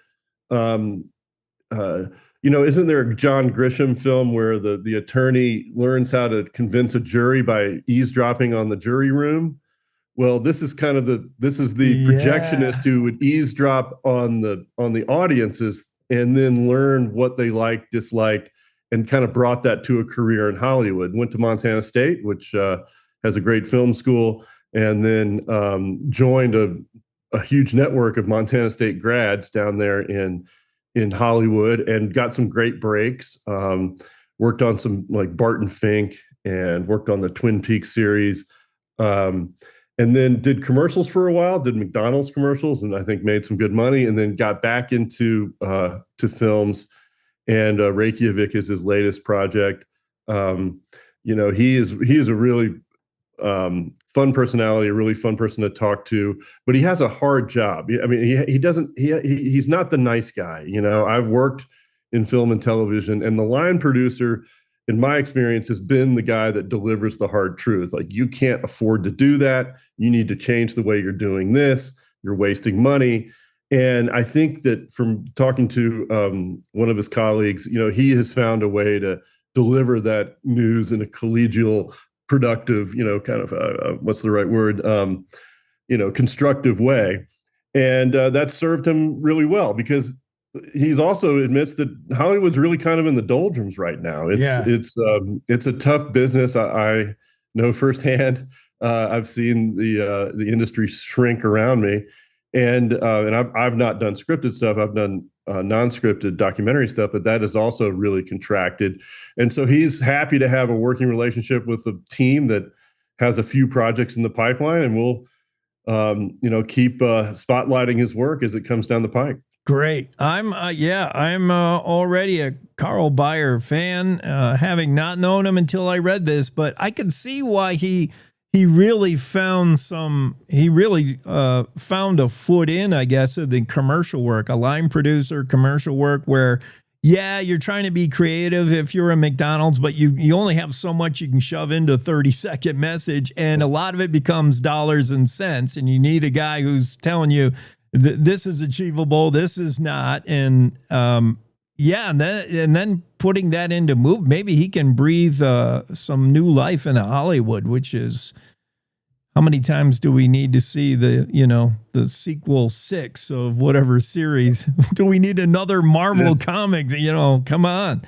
Isn't there a John Grisham film where the attorney learns how to convince a jury by eavesdropping on the jury room? Well, this is the projectionist who would eavesdrop on the audiences and then learn what they liked, disliked, and kind of brought that to a career in Hollywood. Went to Montana State, which has a great film school, and then joined a huge network of Montana State grads down there in Hollywood, and got some great breaks. Worked on some like Barton Fink, and worked on the Twin Peaks series. And then did commercials for a while, did McDonald's commercials, and I think made some good money, and then got back into to films. And Reykjavik is his latest project. He is a really fun personality, a really fun person to talk to, but he has a hard job. I mean, he's not the nice guy. I've worked in film and television, and the line producer, in my experience, has been the guy that delivers the hard truth. Like, you can't afford to do that. You need to change the way you're doing this. You're wasting money. And I think that from talking to one of his colleagues, he has found a way to deliver that news in a collegial, productive, kind of what's the right word, constructive way. And that served him really well, because he's also admits that Hollywood's really kind of in the doldrums right now. It's a tough business. I know firsthand. I've seen the industry shrink around me, and I've not done scripted stuff. I've done non-scripted documentary stuff, but that is also really contracted. And so he's happy to have a working relationship with a team that has a few projects in the pipeline, and we'll keep spotlighting his work as it comes down the pike. Great. I'm already a Carl Baier fan, having not known him until I read this, but I can see why he really found found a foot in, I guess, of the commercial work, a line producer, commercial work where, you're trying to be creative if you're a McDonald's, but you only have so much you can shove into a 30-second message, and a lot of it becomes dollars and cents, and you need a guy who's telling you, this is achievable, this is not, and and then putting that into move, maybe he can breathe some new life into Hollywood, which is, how many times do we need to see the sequel 6 of whatever series? Do we need another Marvel comic? Come on.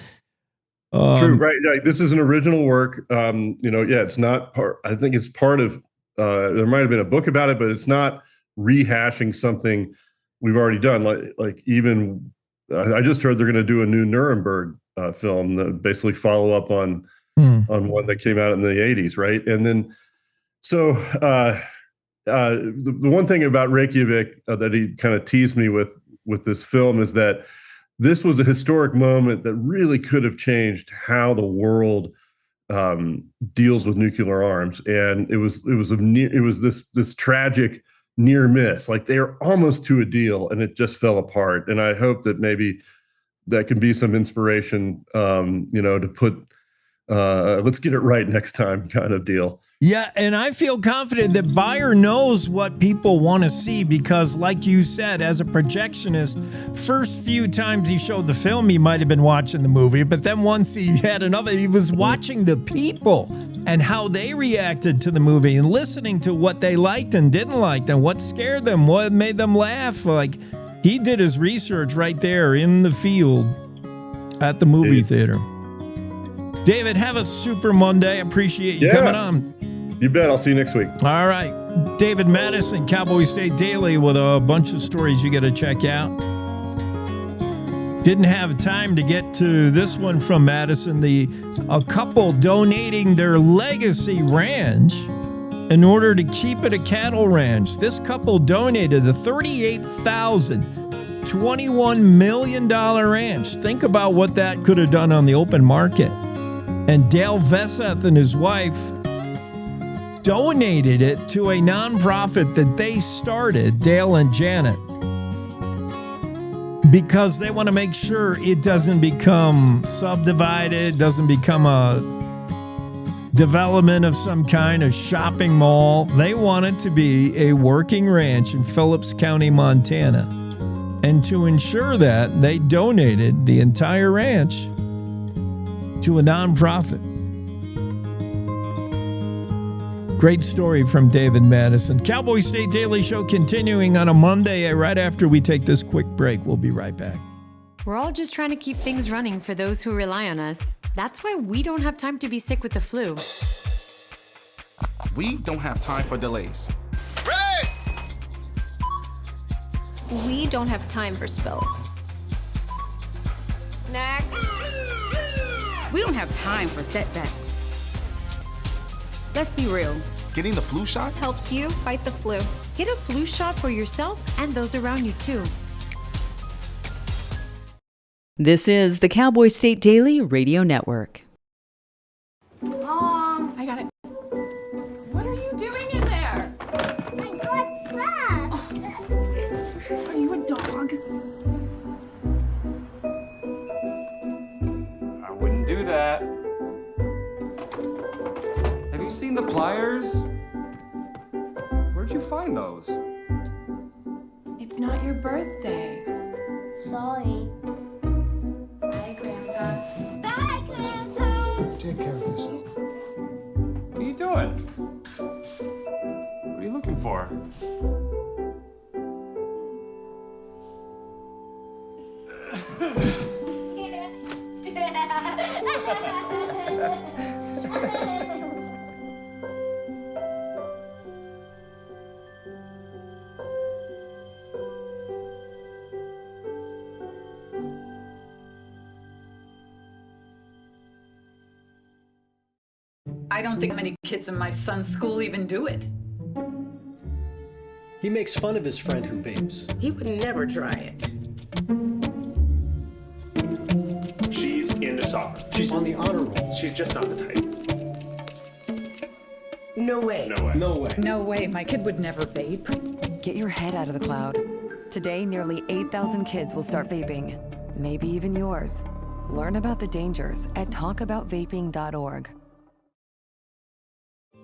True, right? Like, this is an original work. It's not part. I think it's part of. There might have been a book about it, but it's not rehashing something we've already done. Like even I just heard they're going to do a new Nuremberg film that basically follow up on one that came out in the 80s, right? And then so the one thing about Reykjavik that he kind of teased me with this film is that this was a historic moment that really could have changed how the world deals with nuclear arms, and it was this tragic near miss. Like, they are almost to a deal, and it just fell apart. And I hope that maybe that can be some inspiration, to put let's get it right next time kind of deal. Yeah, and I feel confident that Baier knows what people want to see because, like you said, as a projectionist, first few times he showed the film, he might have been watching the movie, but then once he had another, he was watching the people and how they reacted to the movie and listening to what they liked and didn't like and what scared them, what made them laugh. Like, he did his research right there in the field at the movie theater. David, have a super Monday. Appreciate you coming on. You bet. I'll see you next week. All right. David Madison, Cowboy State Daily, with a bunch of stories you got to check out. Didn't have time to get to this one from Madison. A couple donating their legacy ranch in order to keep it a cattle ranch. This couple donated a $38,000, $21 million ranch. Think about what that could have done on the open market. And Dale Veseth and his wife donated it to a nonprofit that they started, Dale and Janet, because they want to make sure it doesn't become subdivided, doesn't become a development of some kind of shopping mall. They want it to be a working ranch in Phillips County, Montana. And to ensure that, they donated the entire ranch to a nonprofit. Great story from David Madison. Cowboy State Daily Show continuing on a Monday right after we take this quick break. We'll be right back. We're all just trying to keep things running for those who rely on us. That's why we don't have time to be sick with the flu. We don't have time for delays. We don't have time for spills. Next. We don't have time for setbacks. Let's be real. Getting the flu shot helps you fight the flu. Get a flu shot for yourself and those around you too. This is the Cowboy State Daily Radio Network. Mom, I got it. What are you doing in there? I got stuck. Are you a dog? I wouldn't do that. Have you seen the pliers? Where'd you find those? It's not your birthday. Sorry. Bye, Grandpa. Bye, Grandpa. Take care of yourself. What are you doing? What are you looking for? I don't think many kids in my son's school even do it. He makes fun of his friend who vapes. He would never try it. She's into soccer. She's on the honor roll. She's just not the type. No way. No way. No way. No way, my kid would never vape. Get your head out of the cloud. Today, nearly 8,000 kids will start vaping. Maybe even yours. Learn about the dangers at talkaboutvaping.org.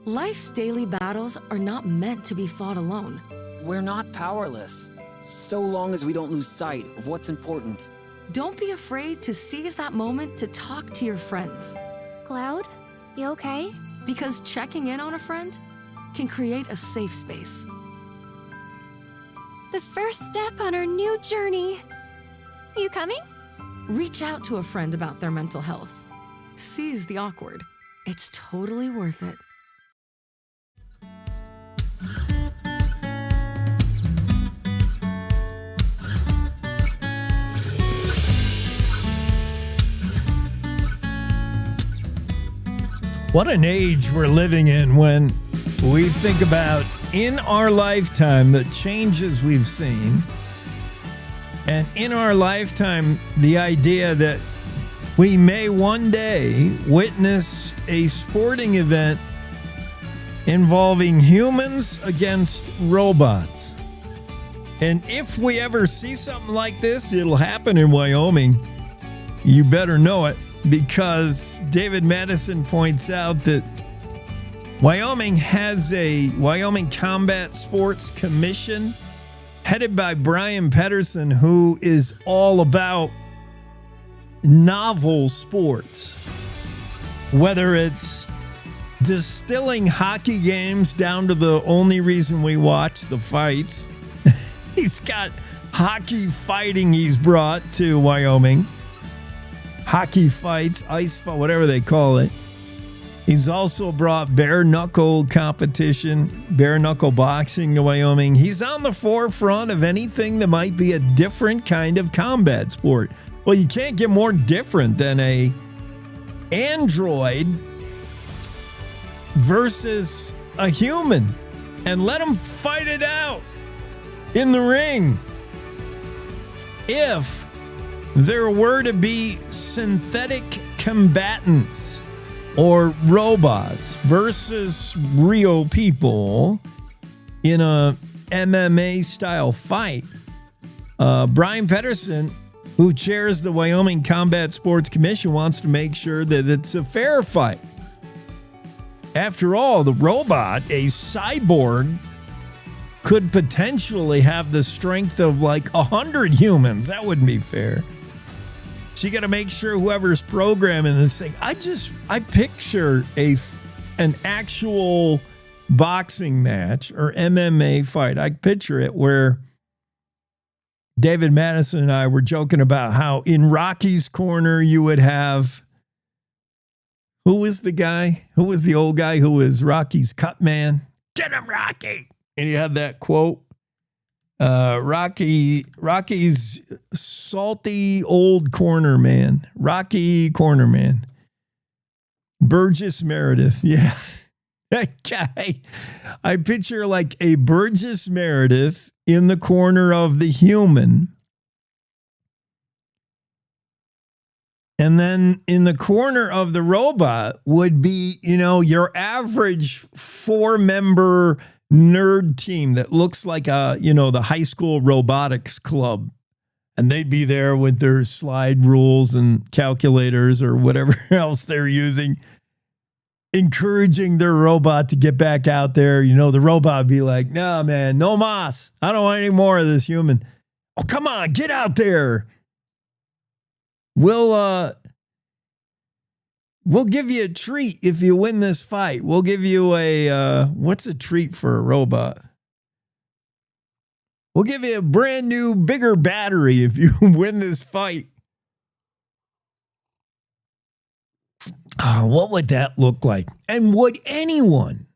Life's daily battles are not meant to be fought alone. We're not powerless, so long as we don't lose sight of what's important. Don't be afraid to seize that moment to talk to your friends. Cloud, you okay? Because checking in on a friend can create a safe space. The first step on our new journey. You coming? Reach out to a friend about their mental health. Seize the awkward. It's totally worth it. What an age we're living in when we think about in our lifetime the changes we've seen, and in our lifetime the idea that we may one day witness a sporting event involving humans against robots. And if we ever see something like this, it'll happen in Wyoming. You better know it, because David Madison points out that Wyoming has a Wyoming Combat Sports Commission headed by Brian Pedersen, who is all about novel sports. Whether it's distilling hockey games down to the only reason we watch the fights. He's got hockey fighting he's brought to Wyoming. Hockey fights, ice fight, whatever they call it. He's also brought bare knuckle competition, bare knuckle boxing to Wyoming. He's on the forefront of anything that might be a different kind of combat sport. Well, you can't get more different than a android versus a human, and let them fight it out in the ring. If there were to be synthetic combatants or robots versus real people in a MMA style fight, Brian Pedersen, who chairs the Wyoming Combat Sports Commission, wants to make sure that it's a fair fight. After all, the robot, a cyborg, could potentially have the strength of like 100 humans. That wouldn't be fair. So you got to make sure whoever's programming this thing. I picture an actual boxing match or MMA fight. I picture it where David Madison and I were joking about how in Rocky's corner you would have, who was the guy? Who was the old guy who was Rocky's cut man? Get him, Rocky. And you had that quote. Rocky's salty old corner man. Rocky corner man. Burgess Meredith. Yeah. That guy. I picture like a Burgess Meredith in the corner of the human. And then in the corner of the robot would be, your average 4-member nerd team that looks like the high school robotics club. And they'd be there with their slide rules and calculators or whatever else they're using, encouraging their robot to get back out there. The robot would be like, "No, man, no mas. I don't want any more of this human. Oh, come on, get out there. We'll give you a treat if you win this fight. We'll give you what's a treat for a robot? We'll give you a brand new, bigger battery if you win this fight. What would that look like? And would anyone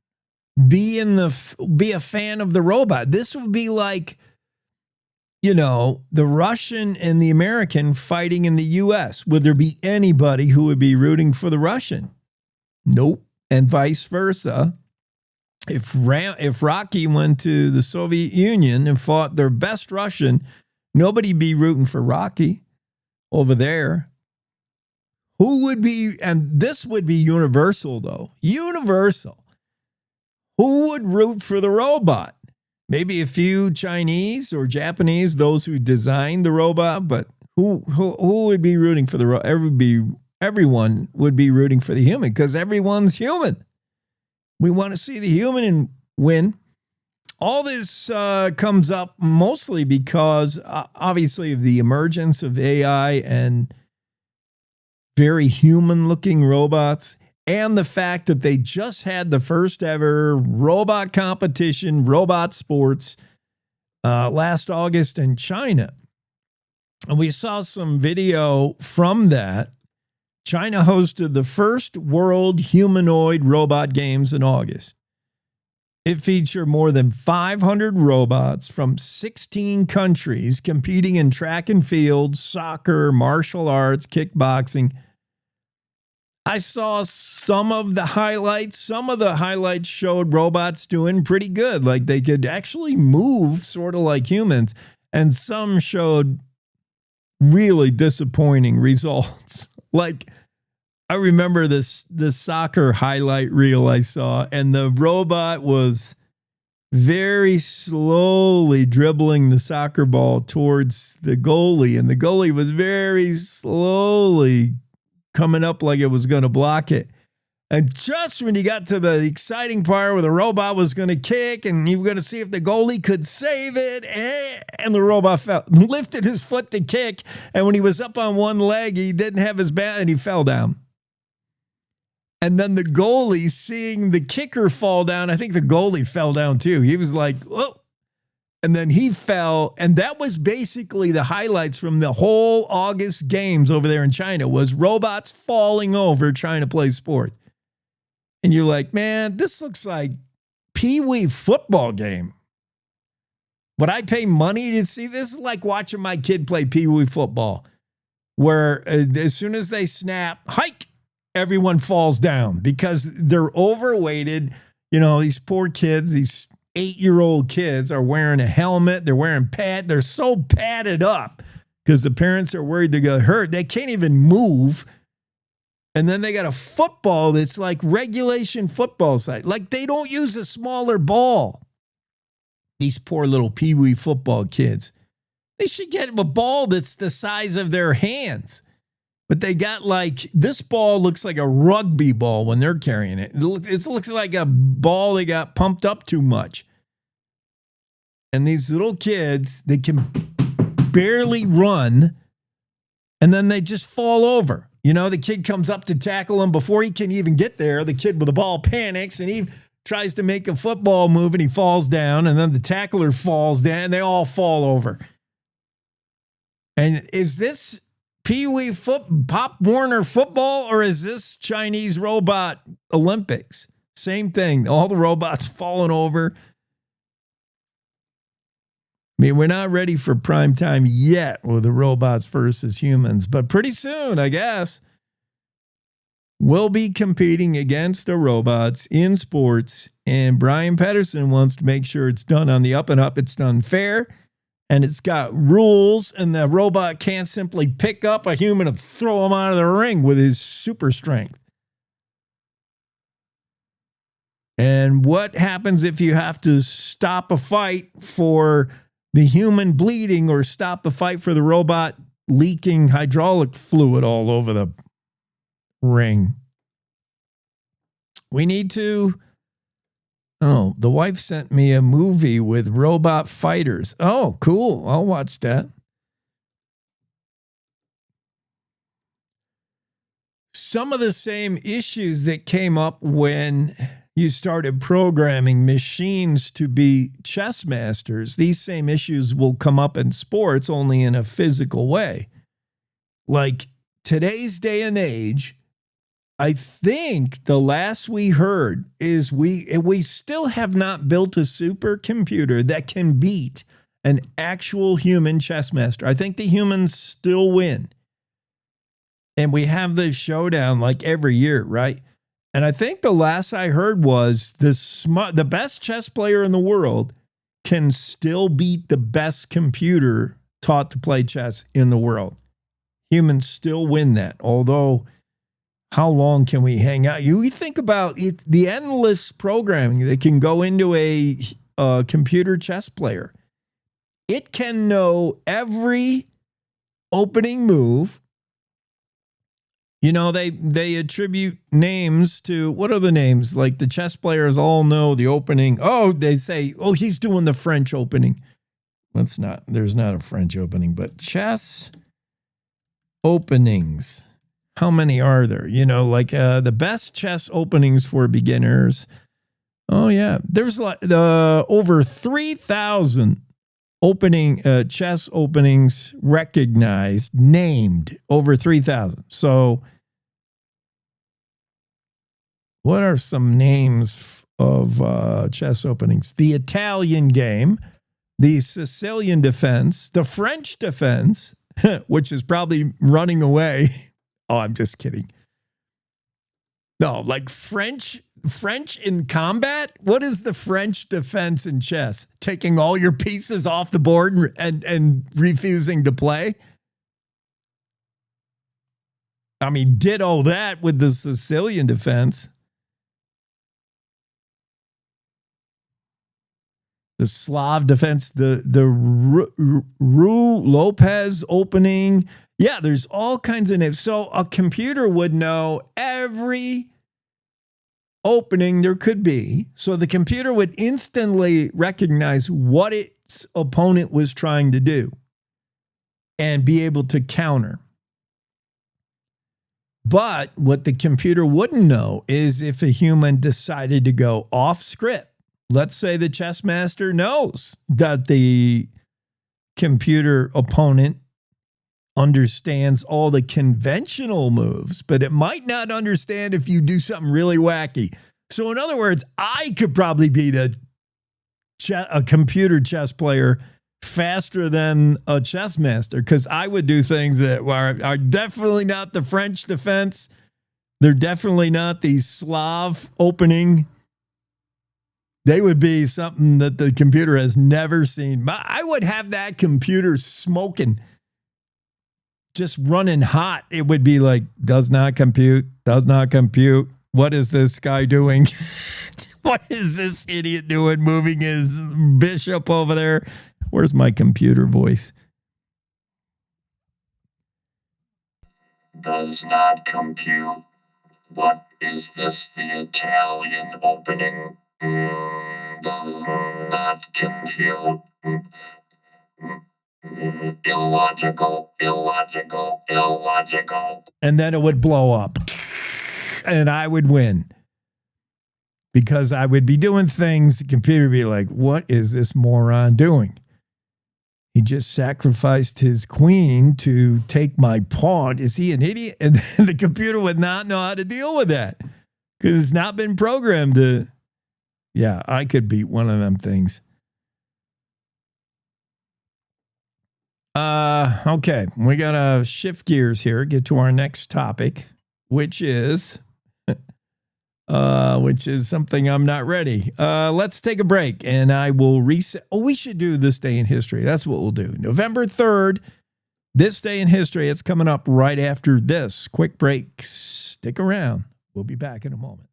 be a fan of the robot? This would be like, the Russian and the American fighting in the U.S. Would there be anybody who would be rooting for the Russian? Nope. And vice versa. If Rocky went to the Soviet Union and fought their best Russian, nobody'd be rooting for Rocky over there. Who would be, and this would be universal though, universal. Who would root for the robot? Maybe a few Chinese or Japanese, those who designed the robot, but who would be rooting for the robot? Everyone would be rooting for the human because everyone's human. We want to see the human win. All this comes up mostly because, obviously, of the emergence of AI and very human-looking robots, and the fact that they just had the first ever robot competition, robot sports, last August in China. And we saw some video from that. China hosted the first World Humanoid Robot Games in August. It featured more than 500 robots from 16 countries competing in track and field, soccer, martial arts, kickboxing. I saw some of the highlights. Some of the highlights showed robots doing pretty good. Like they could actually move sort of like humans. And some showed really disappointing results. Like I remember the soccer highlight reel I saw, and the robot was very slowly dribbling the soccer ball towards the goalie, and the goalie was very slowly coming up like it was going to block it. And just when you got to the exciting part where the robot was going to kick and you were going to see if the goalie could save it, and the robot lifted his foot to kick, and when he was up on one leg, he didn't have his bat and he fell down. And then the goalie, seeing the kicker fall down, I think the goalie fell down too. He was like, oh. And then he fell. And that was basically the highlights from the whole August games over there in China, was robots falling over trying to play sports. And you're like, man, this looks like Pee-wee football game. Would I pay money to see this? Is like watching my kid play Pee-wee football, where as soon as they snap, hike, everyone falls down because they're overweighted. These poor kids, these 8-year-old kids are wearing a helmet. They're wearing pad. They're so padded up because the parents are worried they get hurt. They can't even move. And then they got a football that's like regulation football size. Like they don't use a smaller ball. These poor little Pee-wee football kids. They should get a ball that's the size of their hands. But they got like, this ball looks like a rugby ball when they're carrying it. It looks like a ball they got pumped up too much. And these little kids, they can barely run, and then they just fall over. The kid comes up to tackle him. Before he can even get there, the kid with the ball panics, and he tries to make a football move, and he falls down, and then the tackler falls down, and they all fall over. And is this Pee-wee Pop Warner football, or is this Chinese robot Olympics? Same thing. All the robots falling over. I mean, we're not ready for prime time yet with the robots versus humans, but pretty soon, I guess, we'll be competing against the robots in sports. And Brian Pedersen wants to make sure it's done on the up and up. It's done fair. And it's got rules, and the robot can't simply pick up a human and throw him out of the ring with his super strength. And what happens if you have to stop a fight for the human bleeding, or stop a fight for the robot leaking hydraulic fluid all over the ring? We need to... Oh, the wife sent me a movie with robot fighters. Oh, cool. I'll watch that. Some of the same issues that came up when you started programming machines to be chess masters, these same issues will come up in sports, only in a physical way. Like today's day and age, I think the last we heard is we still have not built a supercomputer that can beat an actual human chess master. I think the humans still win. And we have this showdown like every year, right? And I think the last I heard was the best chess player in the world can still beat the best computer taught to play chess in the world. Humans still win that, although how long can we hang out? You think about it, the endless programming that can go into a computer chess player. It can know every opening move. You know, they attribute names to, what are the names? Like the chess players all know the opening. Oh, they say, oh, he's doing the French opening. There's not a French opening, but chess openings. How many are there? You know, like the best chess openings for beginners. Oh, yeah. There's like over 3,000 chess openings recognized, named, over 3,000. So what are some names of chess openings? The Italian game, the Sicilian defense, the French defense, which is probably running away. Oh, I'm just kidding. No, like French in combat? What is the French defense in chess? Taking all your pieces off the board and refusing to play? I mean, ditto that with the Sicilian defense. The Slav defense, the Rue Lopez opening. Yeah, there's all kinds of names. So a computer would know every opening there could be. So the computer would instantly recognize what its opponent was trying to do and be able to counter. But what the computer wouldn't know is if a human decided to go off script. Let's say the chess master knows that the computer opponent understands all the conventional moves, but it might not understand if you do something really wacky. So in other words, I could probably beat a computer chess player faster than a chess master because I would do things that are definitely not the French defense. They're definitely not the Slav opening. They would be something that the computer has never seen. I would have that computer smoking, just running hot. It would be like, does not compute. What is this guy doing? What is this idiot doing moving his bishop over there? Where's my computer voice? Does not compute. What is this, the Italian opening? Does not compute. Illogical. And then it would blow up. And I would win. Because I would be doing things, the computer would be like, what is this moron doing? He just sacrificed his queen to take my pawn. Is he an idiot? And then the computer would not know how to deal with that. Because it's not been programmed to. Yeah, I could beat one of them things. Okay, we got to shift gears here, get to our next topic, which is something I'm not ready. Let's take a break, and I will reset. Oh, we should do this day in history. That's what we'll do. November 3rd, this day in history. It's coming up right after this quick break. Stick around. We'll be back in a moment.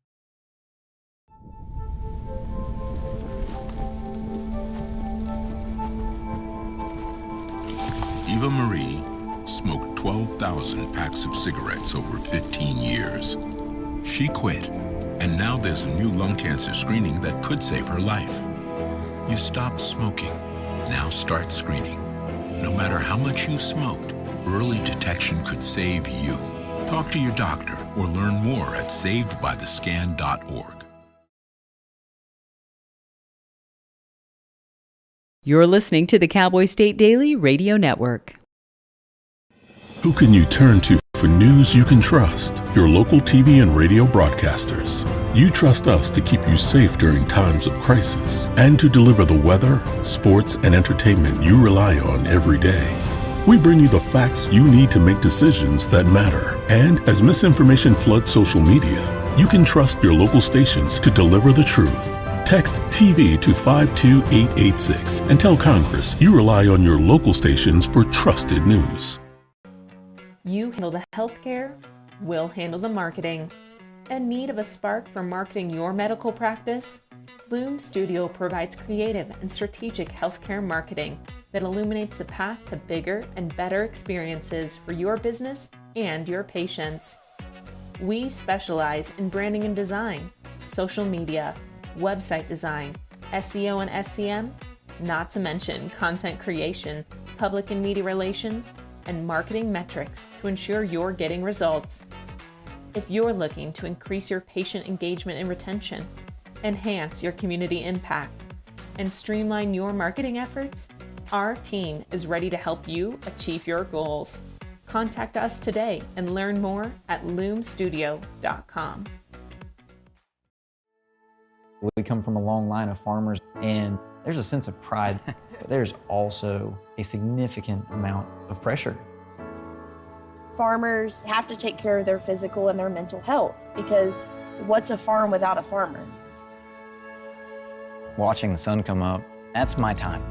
Eva Marie smoked 12,000 packs of cigarettes over 15 years. She quit, and now there's a new lung cancer screening that could save her life. You stopped smoking. Now start screening. No matter how much you smoked, early detection could save you. Talk to your doctor or learn more at savedbythescan.org. You're listening to the Cowboy State Daily Radio Network. Who can you turn to for news you can trust, your local TV and radio broadcasters. You trust us to keep you safe during times of crisis and to deliver the weather, sports, and entertainment you rely on every day. We bring you the facts you need to make decisions that matter. And as misinformation floods social media, you can trust your local stations to deliver the truth. Text TV to 52886 and tell Congress you rely on your local stations for trusted news. You handle the healthcare, we'll handle the marketing. In need of a spark for marketing your medical practice? Loom Studio provides creative and strategic healthcare marketing that illuminates the path to bigger and better experiences for your business and your patients. We specialize in branding and design, social media, website design, SEO and SEM, not to mention content creation, public and media relations, and marketing metrics to ensure you're getting results. If you're looking to increase your patient engagement and retention, enhance your community impact, and streamline your marketing efforts, our team is ready to help you achieve your goals. Contact us today and learn more at loomstudio.com. We come from a long line of farmers, and there's a sense of pride, but there's also a significant amount of pressure. Farmers have to take care of their physical and their mental health, because what's a farm without a farmer? Watching the sun come up, that's my time.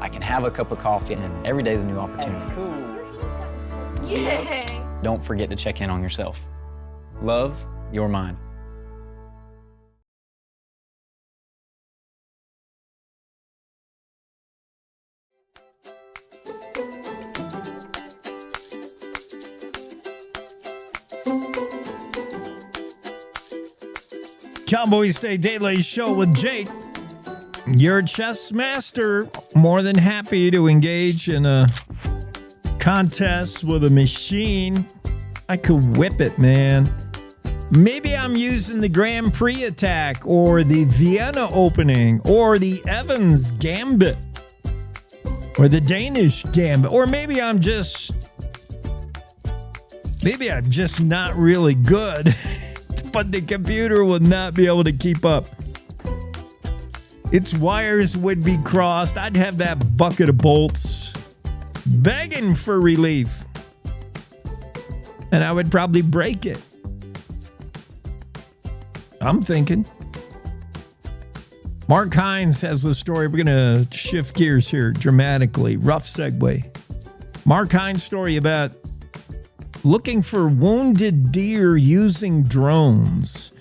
I can have a cup of coffee, and every day is a new opportunity. That's cool. Your hand's gotten so cute. Yay! Don't forget to check in on yourself. Love your mind. Cowboy State Daily Show with Jake. Your chess master, more than happy to engage in a contest with a machine. I could whip it, man. Maybe I'm using the Grand Prix attack or the Vienna opening or the Evans Gambit or the Danish Gambit. Or maybe I'm just not really good. But the computer will not be able to keep up. Its wires would be crossed. I'd have that bucket of bolts begging for relief. And I would probably break it. I'm thinking. Mark Hines has the story. We're going to shift gears here dramatically. Rough segue. Mark Hines' story about looking for wounded deer using drones.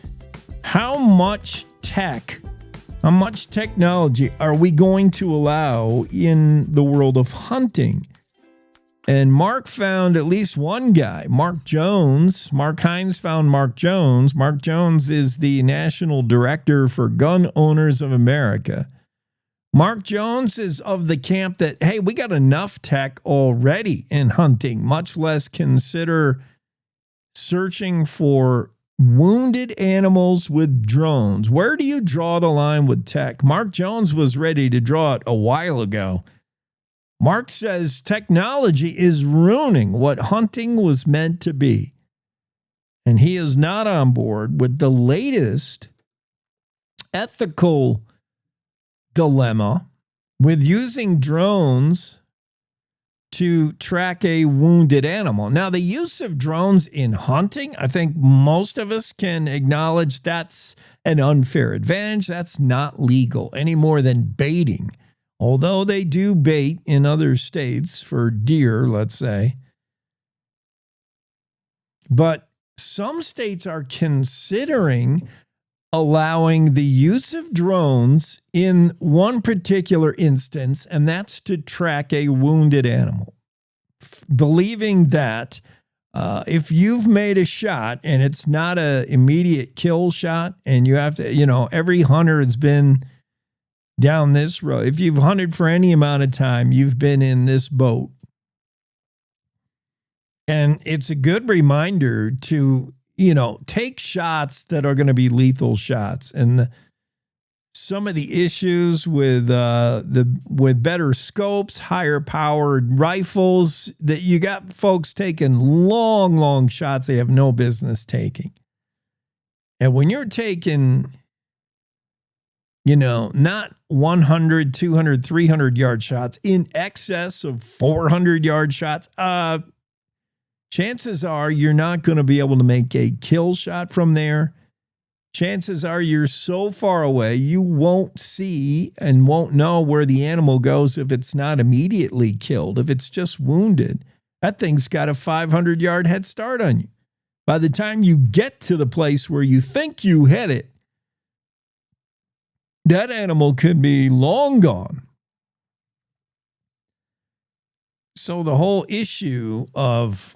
How much technology are we going to allow in the world of hunting? And Mark found at least one guy, Mark Jones. Mark Hines found Mark Jones. Mark Jones is the National Director for Gun Owners of America. Mark Jones is of the camp that, hey, we got enough tech already in hunting, much less consider searching for wounded animals with drones. Where do you draw the line with tech? Mark Jones was ready to draw it a while ago. Mark says technology is ruining what hunting was meant to be. And he is not on board with the latest ethical dilemma with using drones to track a wounded animal. Now, the use of drones in hunting, I think most of us can acknowledge that's an unfair advantage. That's not legal any more than baiting. Although they do bait in other states for deer, let's say. But some states are considering allowing the use of drones in one particular instance, and that's to track a wounded animal. Believing that if you've made a shot and it's not an immediate kill shot, and you have to, every hunter has been down this road. If you've hunted for any amount of time, you've been in this boat. And it's a good reminder to take shots that are going to be lethal shots. And some of the issues with with better scopes, higher powered rifles, that you got folks taking long shots they have no business taking. And when you're taking, not 100, 200, 300 yard shots, in excess of 400 yard shots, chances are you're not going to be able to make a kill shot from there. Chances are you're so far away, you won't see and won't know where the animal goes if it's not immediately killed. If it's just wounded, that thing's got a 500-yard head start on you. By the time you get to the place where you think you hit it, that animal could be long gone. So the whole issue of,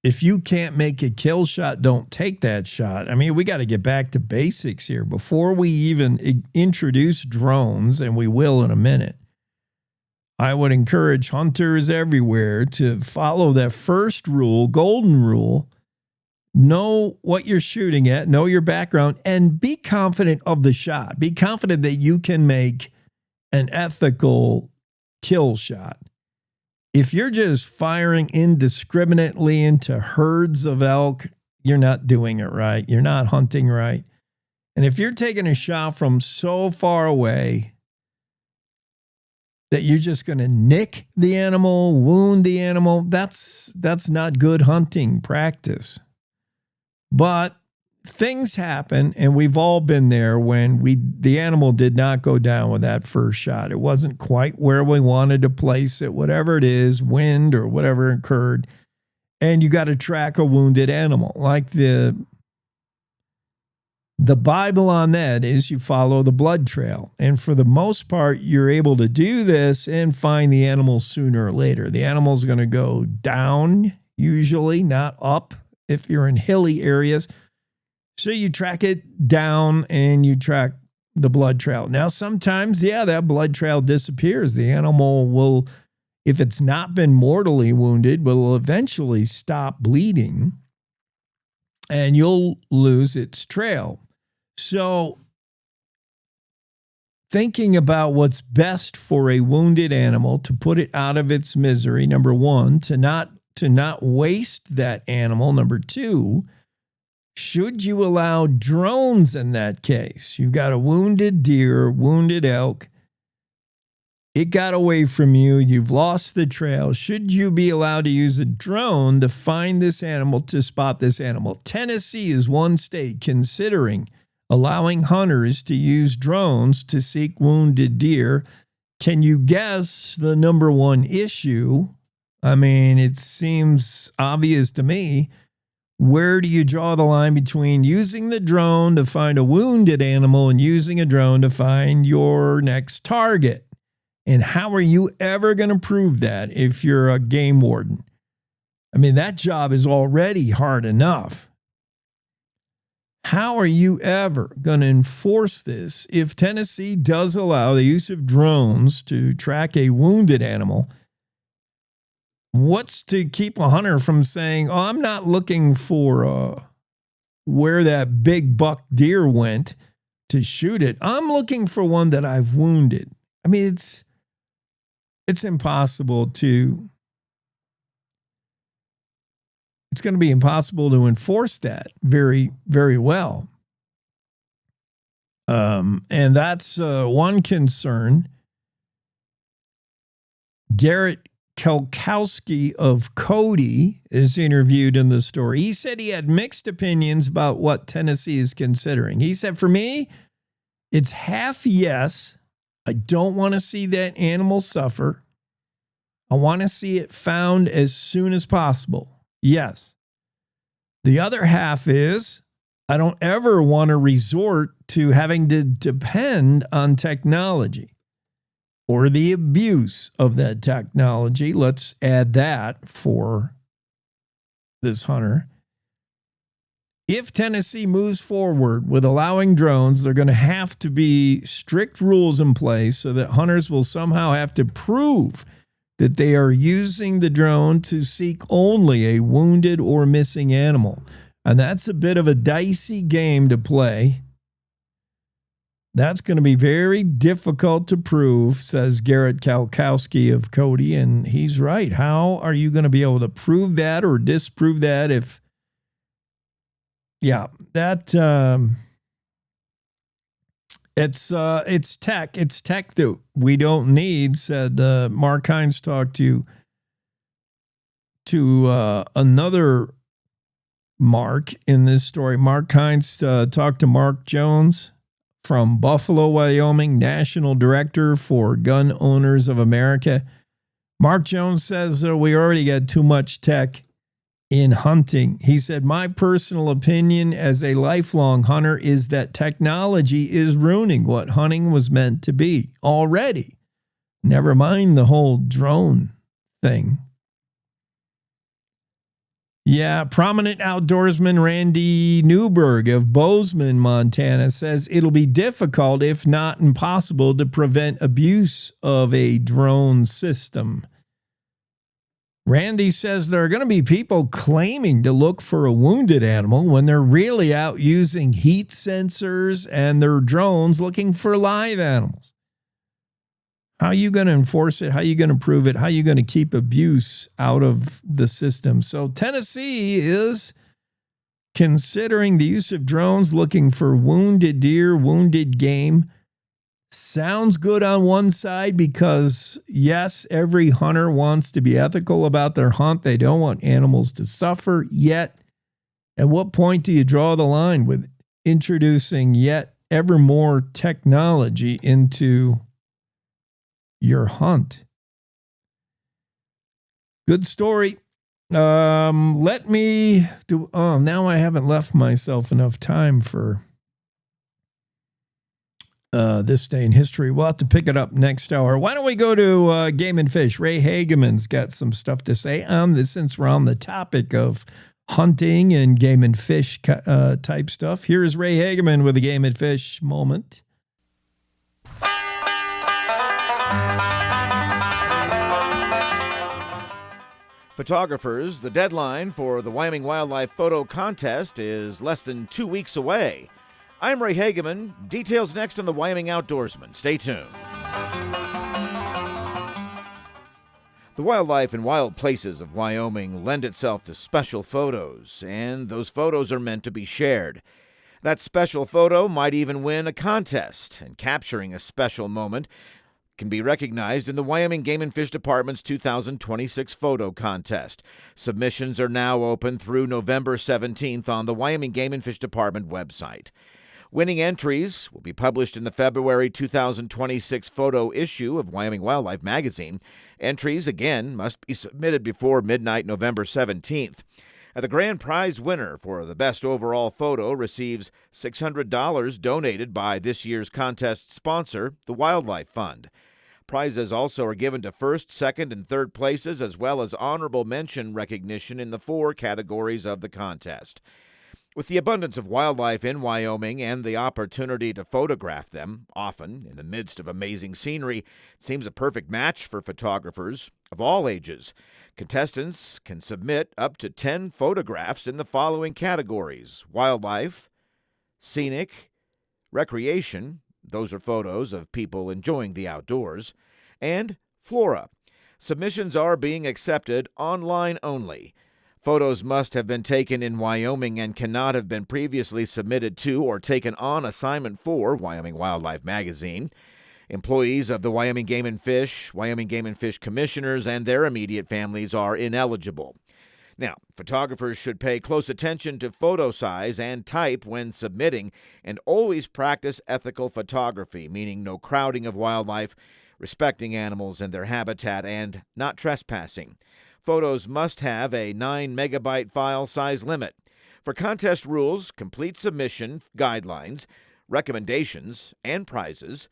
if you can't make a kill shot, don't take that shot. I mean, we got to get back to basics here. Before we even introduce drones, and we will in a minute, I would encourage hunters everywhere to follow that first rule, golden rule. Know what you're shooting at, know your background, and be confident of the shot. Be confident that you can make an ethical kill shot. If you're just firing indiscriminately into herds of elk, you're not doing it right. You're not hunting right. And if you're taking a shot from so far away that you're just going to nick the animal, wound the animal, that's not good hunting practice. But things happen, and we've all been there when the animal did not go down with that first shot. It wasn't quite where we wanted to place it, whatever it is, wind or whatever occurred. And you got to track a wounded animal. Like the Bible on that is you follow the blood trail. And for the most part, you're able to do this and find the animal sooner or later. The animal's going to go down, usually, not up if you're in hilly areas. So you track it down and you track the blood trail. Now, sometimes, that blood trail disappears. The animal will, if it's not been mortally wounded, will eventually stop bleeding and you'll lose its trail. So thinking about what's best for a wounded animal to put it out of its misery, number one, to not waste that animal. Number two, should you allow drones in that case? You've got a wounded deer, wounded elk. It got away from you. You've lost the trail. Should you be allowed to use a drone to find this animal, to spot this animal? Tennessee is one state considering allowing hunters to use drones to seek wounded deer. Can you guess the number one issue? I mean, it seems obvious to me. Where do you draw the line between using the drone to find a wounded animal and using a drone to find your next target? And how are you ever going to prove that if you're a game warden? I mean, that job is already hard enough. How are you ever going to enforce this if Tennessee does allow the use of drones to track a wounded animal? What's to keep a hunter from saying, I'm not looking for where that big buck deer went to shoot it. I'm looking for one that I've wounded. I mean, it's impossible to, it's going to be impossible to enforce that very, very well. And that's one concern. Garrett Kelkowski of Cody is interviewed in the story. He said he had mixed opinions about what Tennessee is considering. He said, for me, it's half yes. I don't want to see that animal suffer. I want to see it found as soon as possible. Yes. The other half is I don't ever want to resort to having to depend on technology or the abuse of that technology. Let's add that for this hunter. If Tennessee moves forward with allowing drones, they're going to have to be strict rules in place so that hunters will somehow have to prove that they are using the drone to seek only a wounded or missing animal. And that's a bit of a dicey game to play. That's going to be very difficult to prove, says Garrett Kalkowski of Cody, and he's right. How are you going to be able to prove that or disprove that if, it's tech. It's tech that we don't need, said Mark Hines talked to another Mark in this story. Mark Hines talked to Mark Jones from Buffalo, Wyoming, National Director for Gun Owners of America. Mark Jones says we already got too much tech in hunting. He said, my personal opinion as a lifelong hunter is that technology is ruining what hunting was meant to be already. Never mind the whole drone thing. Yeah, prominent outdoorsman Randy Newberg of Bozeman, Montana, says it'll be difficult, if not impossible, to prevent abuse of a drone system. Randy says there are going to be people claiming to look for a wounded animal when they're really out using heat sensors and their drones looking for live animals. How are you going to enforce it? How are you going to prove it? How are you going to keep abuse out of the system? So Tennessee is considering the use of drones looking for wounded deer, wounded game. Sounds good on one side because, yes, every hunter wants to be ethical about their hunt. They don't want animals to suffer. Yet, at what point do you draw the line with introducing yet ever more technology into your hunt? Good story. Let me do. Oh, now I haven't left myself enough time for this day in history. We'll have to pick it up next hour. Why don't we go to Game and Fish? Ray Hageman's got some stuff to say on this, since we're on the topic of hunting and game and fish type stuff. Here's Ray Hageman with a Game and Fish moment. Photographers, the deadline for the Wyoming Wildlife Photo Contest is less than 2 weeks away. I'm Ray Hageman. Details next on the Wyoming Outdoorsman. Stay tuned. The wildlife and wild places of Wyoming lend itself to special photos, and those photos are meant to be shared. That special photo might even win a contest, and capturing a special moment can be recognized in the Wyoming Game and Fish Department's 2026 photo contest. Submissions are now open through November 17th on the Wyoming Game and Fish Department website. Winning entries will be published in the February 2026 photo issue of Wyoming Wildlife Magazine. Entries, again, must be submitted before midnight November 17th. The grand prize winner for the best overall photo receives $600 donated by this year's contest sponsor, the Wildlife Fund. Prizes also are given to first, second, and third places, as well as honorable mention recognition in the 4 categories of the contest. With the abundance of wildlife in Wyoming and the opportunity to photograph them, often in the midst of amazing scenery, it seems a perfect match for photographers of all ages. Contestants can submit up to 10 photographs in the following categories: wildlife, scenic, recreation, those are photos of people enjoying the outdoors, and flora. Submissions are being accepted online only. Photos must have been taken in Wyoming and cannot have been previously submitted to or taken on assignment for Wyoming Wildlife Magazine. Employees of the Wyoming Game and Fish, Wyoming Game and Fish commissioners, and their immediate families are ineligible. Now, photographers should pay close attention to photo size and type when submitting, and always practice ethical photography, meaning no crowding of wildlife, respecting animals and their habitat, and not trespassing. Photos must have a 9 megabyte file size limit. For contest rules, complete submission, guidelines, recommendations, and prizes,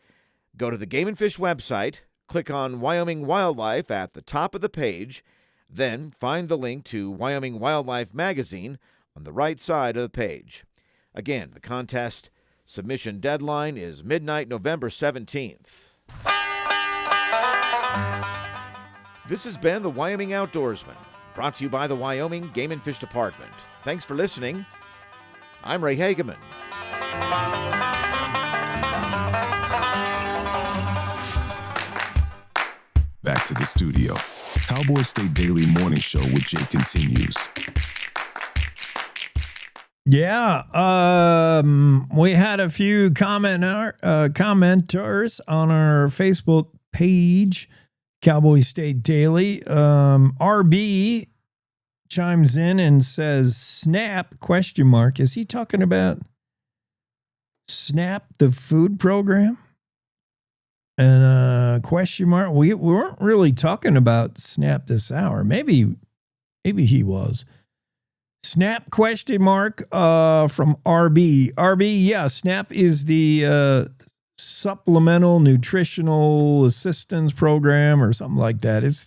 go to the Game and Fish website, click on Wyoming Wildlife at the top of the page, then find the link to Wyoming Wildlife Magazine on the right side of the page. Again, the contest submission deadline is midnight November 17th. This has been the Wyoming Outdoorsman, brought to you by the Wyoming Game and Fish Department. Thanks for listening. I'm Ray Hageman. Back to the studio. Cowboy State Daily Morning Show with Jay continues. Yeah, we had a few commenters on our Facebook page, Cowboy State Daily. RB chimes in and says, SNAP, ? Is he talking about SNAP, the food program? And question mark. We weren't really talking about SNAP this hour. Maybe he was. SNAP ? From RB. RB, yeah, SNAP is the Supplemental Nutritional Assistance Program or something like that. It's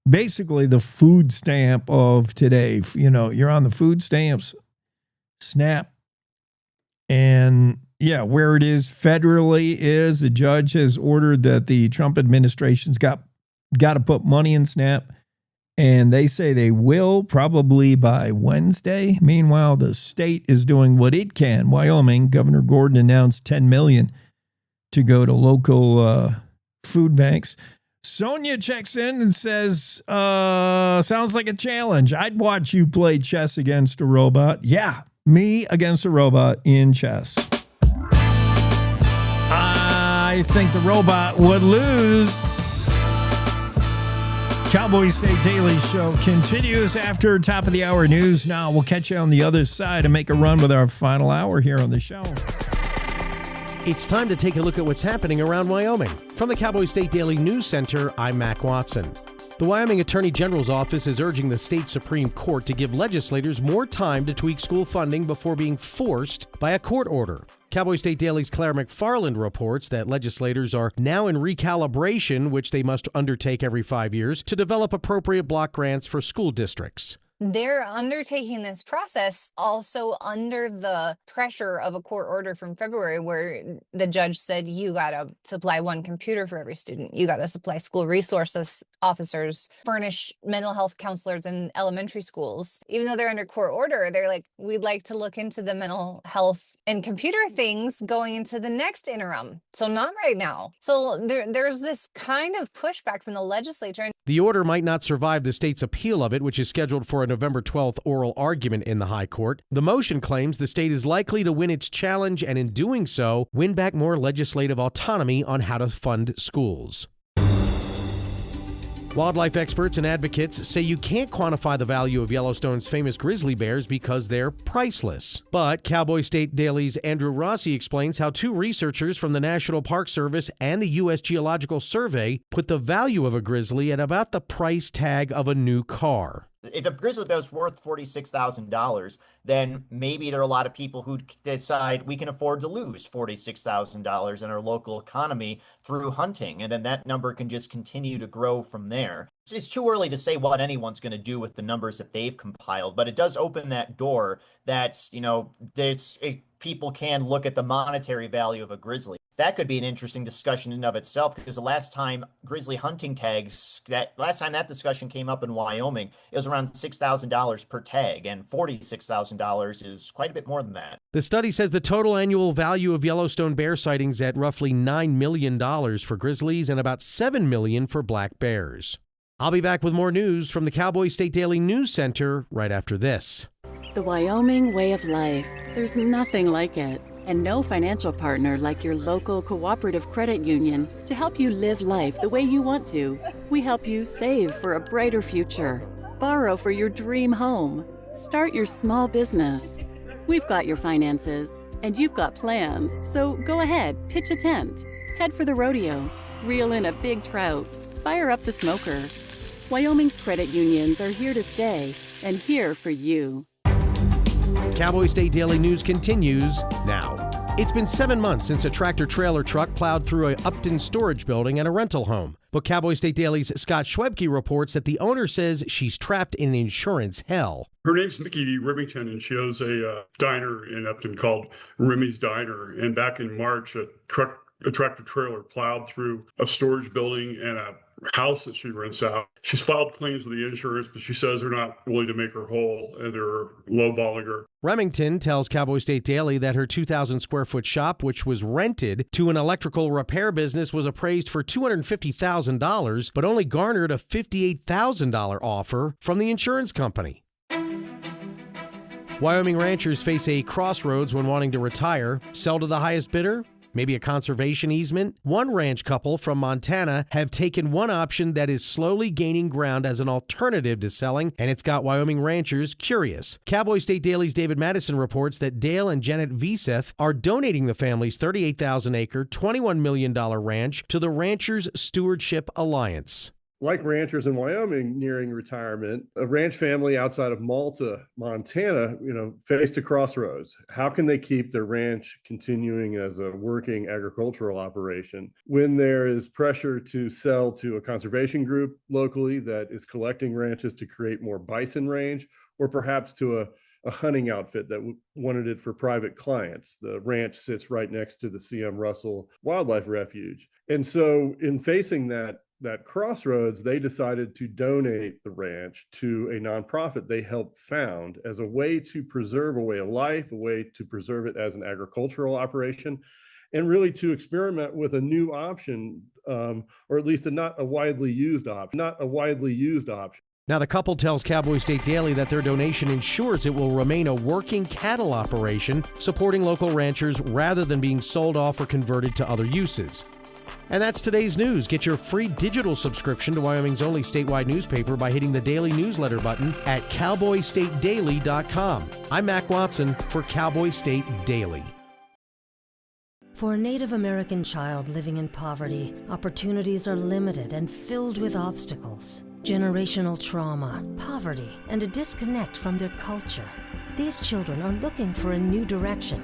basically the food stamp of today. You know, you're on the food stamps, SNAP. And yeah, where it is federally is the judge has ordered that the Trump administration's got to put money in SNAP. And they say they will probably by Wednesday. Meanwhile, the state is doing what it can. Wyoming, Governor Gordon announced $10 million to go to local food banks. Sonia checks in and says, sounds like a challenge. I'd watch you play chess against a robot. Yeah, me against a robot in chess. I think the robot would lose. Cowboy State Daily Show continues after top of the hour news. Now we'll catch you on the other side and make a run with our final hour here on the show. It's time to take a look at what's happening around Wyoming. From the Cowboy State Daily News Center, I'm Mac Watson. The Wyoming Attorney General's office is urging the state Supreme Court to give legislators more time to tweak school funding before being forced by a court order. Cowboy State Daily's Claire McFarland reports that legislators are now in recalibration, which they must undertake every 5 years, to develop appropriate block grants for school districts. They're undertaking this process also under the pressure of a court order from February where the judge said you got to supply one computer for every student. You got to supply school resources officers, furnish mental health counselors in elementary schools. Even though they're under court order, they're like, we'd like to look into the mental health and computer things going into the next interim. So not right now. So there's this kind of pushback from the legislature. The order might not survive the state's appeal of it, which is scheduled for a November 12th oral argument in the High Court. The motion claims the state is likely to win its challenge and in doing so, win back more legislative autonomy on how to fund schools. Wildlife experts and advocates say you can't quantify the value of Yellowstone's famous grizzly bears because they're priceless. But Cowboy State Daily's Andrew Rossi explains how two researchers from the National Park Service and the U.S. Geological Survey put the value of a grizzly at about the price tag of a new car. If a grizzly bear is worth $46,000, then maybe there are a lot of people who decide we can afford to lose $46,000 in our local economy through hunting. And then that number can just continue to grow from there. It's too early to say what anyone's going to do with the numbers that they've compiled, but it does open that door that, people can look at the monetary value of a grizzly. That could be an interesting discussion in and of itself, because the last time grizzly hunting tags, last time that discussion came up in Wyoming, it was around $6,000 per tag, and $46,000 is quite a bit more than that. The study says the total annual value of Yellowstone bear sightings at roughly $9 million for grizzlies and about $7 million for black bears. I'll be back with more news from the Cowboy State Daily News Center right after this. The Wyoming way of life. There's nothing like it. And no financial partner like your local cooperative credit union to help you live life the way you want to. We help you save for a brighter future, borrow for your dream home, start your small business. We've got your finances, and you've got plans. So go ahead, pitch a tent, head for the rodeo, reel in a big trout, fire up the smoker. Wyoming's credit unions are here to stay and here for you. Cowboy State Daily News continues now. It's been 7 months since a tractor-trailer truck plowed through a Upton storage building and a rental home. But Cowboy State Daily's Scott Schwebke reports that the owner says she's trapped in insurance hell. Her name's Mickey Remington, and she owns a diner in Upton called Remy's Diner. And back in March, a tractor-trailer plowed through a storage building and a house that she rents out. She's filed claims with the insurance, but she says they're not willing to make her whole and they're lowballing her. Remington tells Cowboy State Daily that her 2,000 square foot shop, which was rented to an electrical repair business, was appraised for $250,000, but only garnered a $58,000 offer from the insurance company. Wyoming ranchers face a crossroads when wanting to retire. Sell to the highest bidder? Maybe a conservation easement? One ranch couple from Montana have taken one option that is slowly gaining ground as an alternative to selling, and it's got Wyoming ranchers curious. Cowboy State Daily's David Madison reports that Dale and Janet Veseth are donating the family's 38,000-acre, $21 million ranch to the Ranchers Stewardship Alliance. Like ranchers in Wyoming nearing retirement, a ranch family outside of Malta, Montana, faced a crossroads. How can they keep their ranch continuing as a working agricultural operation when there is pressure to sell to a conservation group locally that is collecting ranches to create more bison range, or perhaps to a hunting outfit that wanted it for private clients? The ranch sits right next to the C.M. Russell Wildlife Refuge. And so in facing that crossroads, they decided to donate the ranch to a nonprofit they helped found as a way to preserve a way of life, a way to preserve it as an agricultural operation, and really to experiment with a new option, or at least not a widely used option. Now, the couple tells Cowboy State Daily that their donation ensures it will remain a working cattle operation, supporting local ranchers rather than being sold off or converted to other uses. And that's today's news. Get your free digital subscription to Wyoming's only statewide newspaper by hitting the daily newsletter button at cowboystatedaily.com. I'm Mac Watson for Cowboy State Daily. For a Native American child living in poverty, opportunities are limited and filled with obstacles. Generational trauma, poverty, and a disconnect from their culture. These children are looking for a new direction,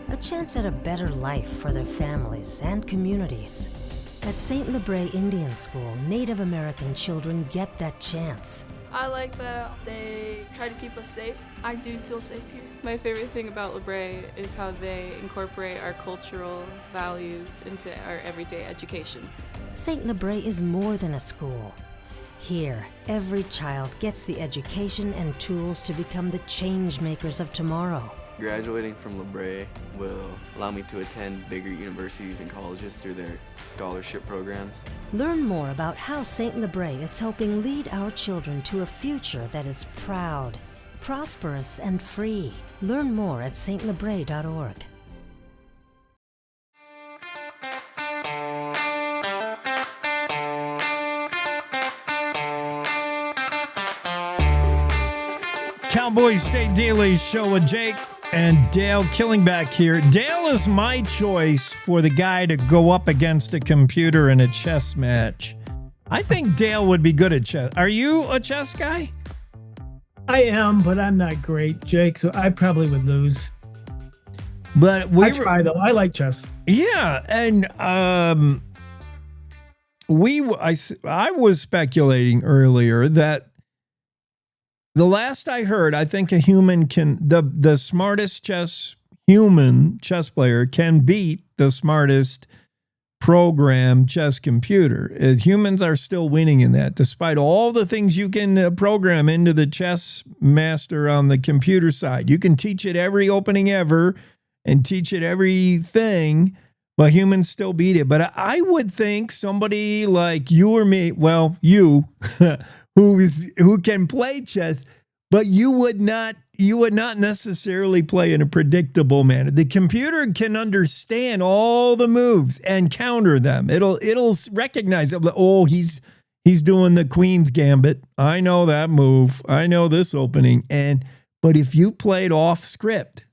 a chance at a better life for their families and communities. At St. Lebre Indian School, Native American children get that chance. I like that they try to keep us safe. I do feel safe here. My favorite thing about Lebre is how they incorporate our cultural values into our everyday education. St. Lebre is more than a school. Here, every child gets the education and tools to become the change makers of tomorrow. Graduating from Lebre will allow me to attend bigger universities and colleges through their scholarship programs. Learn more about how St. Lebre is helping lead our children to a future that is proud, prosperous, and free. Learn more at stlebre.org. Cowboy State Daily Show with Jake and Dale Killingback here. Dale is my choice for the guy to go up against a computer in a chess match. I think Dale would be good at chess. Are you a chess guy? I am, but I'm not great, Jake, so I probably would lose. But I try, though. I like chess. Yeah, and I was speculating earlier that the last I heard, I think a human can, the smartest human chess player can beat the smartest programmed chess computer. Humans are still winning in that, despite all the things you can program into the chess master on the computer side. You can teach it every opening ever and teach it everything, but humans still beat it. But I would think somebody like you or me, well, you, who can play chess, but you would not necessarily play in a predictable manner. The computer can understand all the moves and counter them. It'll recognize it. Oh, he's doing the Queen's Gambit. I know that move. I know this opening. But if you played off script,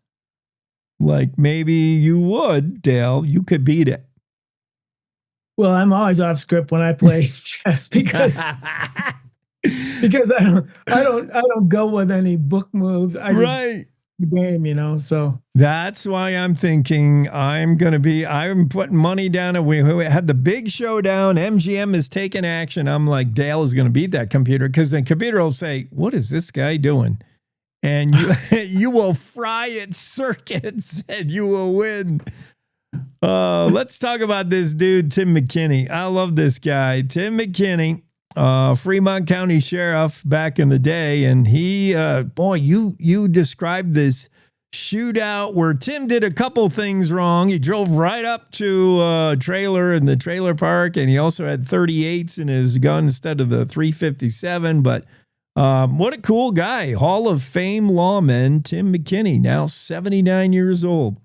like maybe you would, Dale, you could beat it. Well, I'm always off script when I play chess because because I don't go with any book moves. I just the game, so that's why I'm thinking I'm putting money down, and we had the big showdown. MGM is taking action. I'm like, Dale is going to beat that computer, because the computer will say, what is this guy doing? And you will fry its circuits and you will win. Let's talk about this dude, Tim McKinney. I love this guy. Tim McKinney, Fremont County Sheriff back in the day. And he, boy, you described this shootout where Tim did a couple things wrong. He drove right up to a trailer in the trailer park, and he also had 38s in his gun instead of the 357. But what a cool guy. Hall of Fame lawman, Tim McKinney, now 79 years old.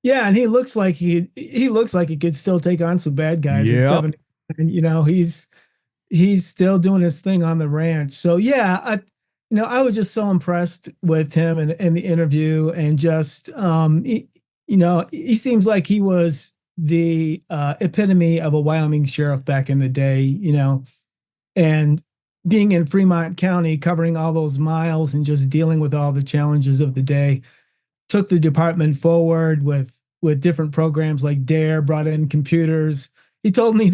Yeah, and he looks like he could still take on some bad guys at 70. And he's still doing his thing on the ranch. So yeah, I was just so impressed with him and the interview, and just he seems like he was the epitome of a Wyoming sheriff back in the day, and being in Fremont County, covering all those miles and just dealing with all the challenges of the day, took the department forward with different programs like DARE, brought in computers. He told me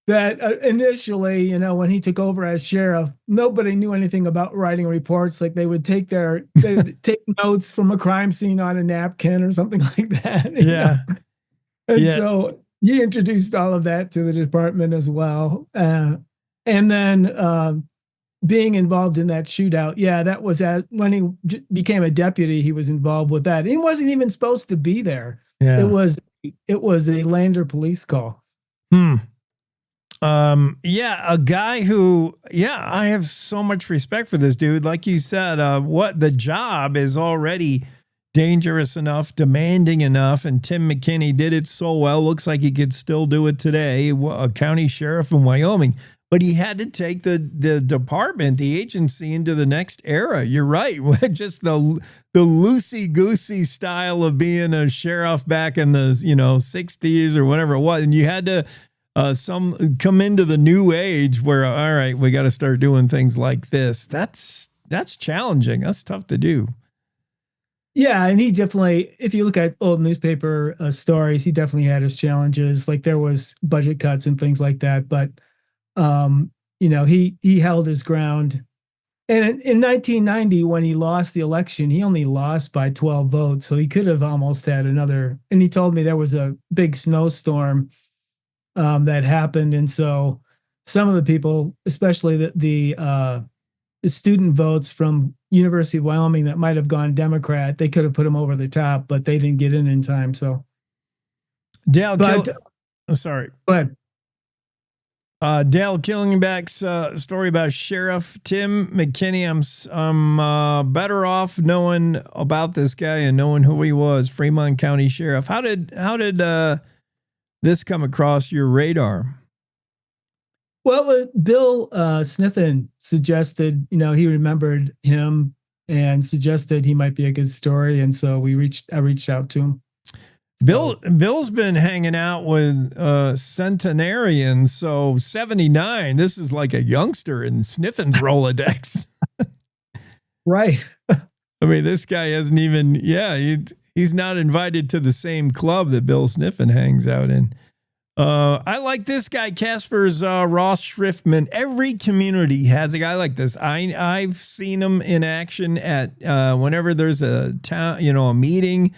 that initially, when he took over as sheriff, nobody knew anything about writing reports. Like they would take notes from a crime scene on a napkin or something like that. Yeah. And so he introduced all of that to the department as well. And then being involved in that shootout. Yeah, that was when he became a deputy, he was involved with that. He wasn't even supposed to be there. Yeah. It was a Lander police call. A guy who, I have so much respect for this dude. Like you said, what the job is already dangerous enough, demanding enough, and Tim McKinney did it so well. Looks like he could still do it today, a county sheriff in Wyoming. But he had to take the department, the agency, into the next era. You're right. Just the loosey-goosey style of being a sheriff back in the 60s or whatever it was. And you had to come into the new age where, all right, we got to start doing things like this. That's challenging. That's tough to do. Yeah, and he definitely, if you look at old newspaper stories, he definitely had his challenges. Like there was budget cuts and things like that. But he held his ground. And in 1990, when he lost the election, he only lost by 12 votes. So he could have almost had another. And he told me there was a big snowstorm that happened. And so some of the people, especially the student votes from University of Wyoming that might have gone Democrat, they could have put him over the top, but they didn't get in time. So Dale, sorry. Go ahead. Dale Killingback's story about Sheriff Tim McKinney. I'm better off knowing about this guy and knowing who he was. Fremont County Sheriff. How did this come across your radar? Well, Bill Sniffen suggested, he remembered him and suggested he might be a good story, and so I reached out to him. Bill's been hanging out with centenarians, so 79. This is like a youngster in Sniffin's Rolodex. Right. I mean, this guy hasn't even. He's not invited to the same club that Bill Sniffen hangs out in. I like this guy, Casper's Ross Schriftman. Every community has a guy like this. I've seen him in action at whenever there's a town, a meeting.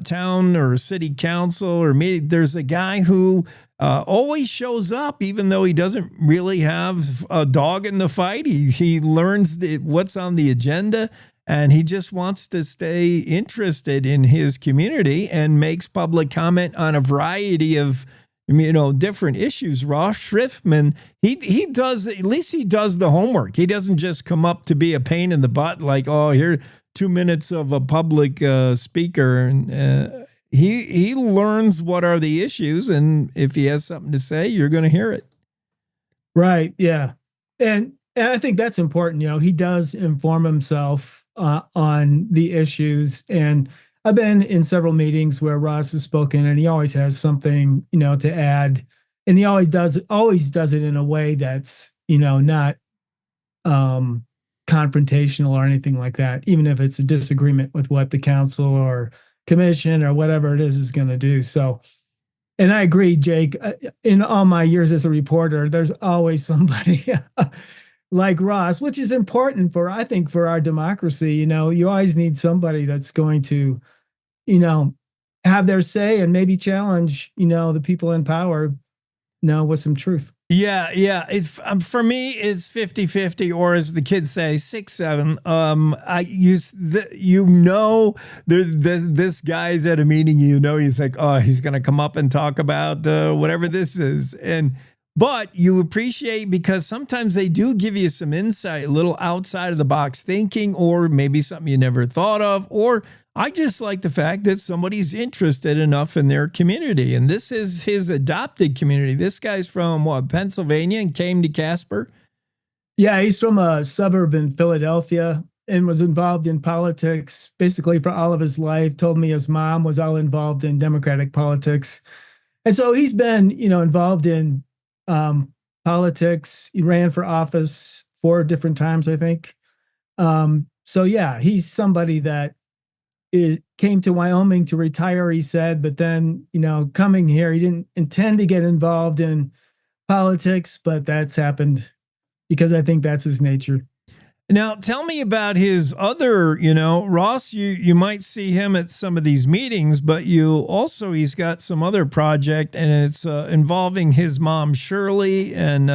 Town or city council or meeting, there's a guy who always shows up, even though he doesn't really have a dog in the fight. He learns what's on the agenda, and he just wants to stay interested in his community and makes public comment on a variety of different issues. Ross Schriftman, he does, at least he does the homework. He doesn't just come up to be a pain in the butt like, oh, here 2 minutes of a public speaker, and he learns what are the issues, and if he has something to say, you're going to hear it. Right. Yeah. And I think that's important. He does inform himself on the issues, and I've been in several meetings where Ross has spoken, and he always has something, to add, and he always does it in a way that's, not confrontational or anything like that, even if it's a disagreement with what the council or commission or whatever it is going to do. So, and I agree, Jake, in all my years as a reporter, there's always somebody like Ross, which is important I think for our democracy. You always need somebody that's going to, have their say and maybe challenge, the people in power, with some truth. Yeah, yeah. It's for me, it's 50-50, or as the kids say, 6-7. This guy's at a meeting. He's like, oh, he's gonna come up and talk about whatever this is, but you appreciate because sometimes they do give you some insight, a little outside of the box thinking, or maybe something you never thought of, or I just like the fact that somebody's interested enough in their community. And this is his adopted community. This guy's from Pennsylvania and came to Casper? Yeah, he's from a suburb in Philadelphia and was involved in politics basically for all of his life. Told me his mom was all involved in Democratic politics. And so he's been, involved in politics. He ran for office 4 different times, I think. So yeah, he's somebody that came to Wyoming to retire, he said, but then, coming here, he didn't intend to get involved in politics, but that's happened because I think that's his nature. Now, tell me about his other, Ross, you might see him at some of these meetings, but he's got some other project, and it's involving his mom, Shirley, and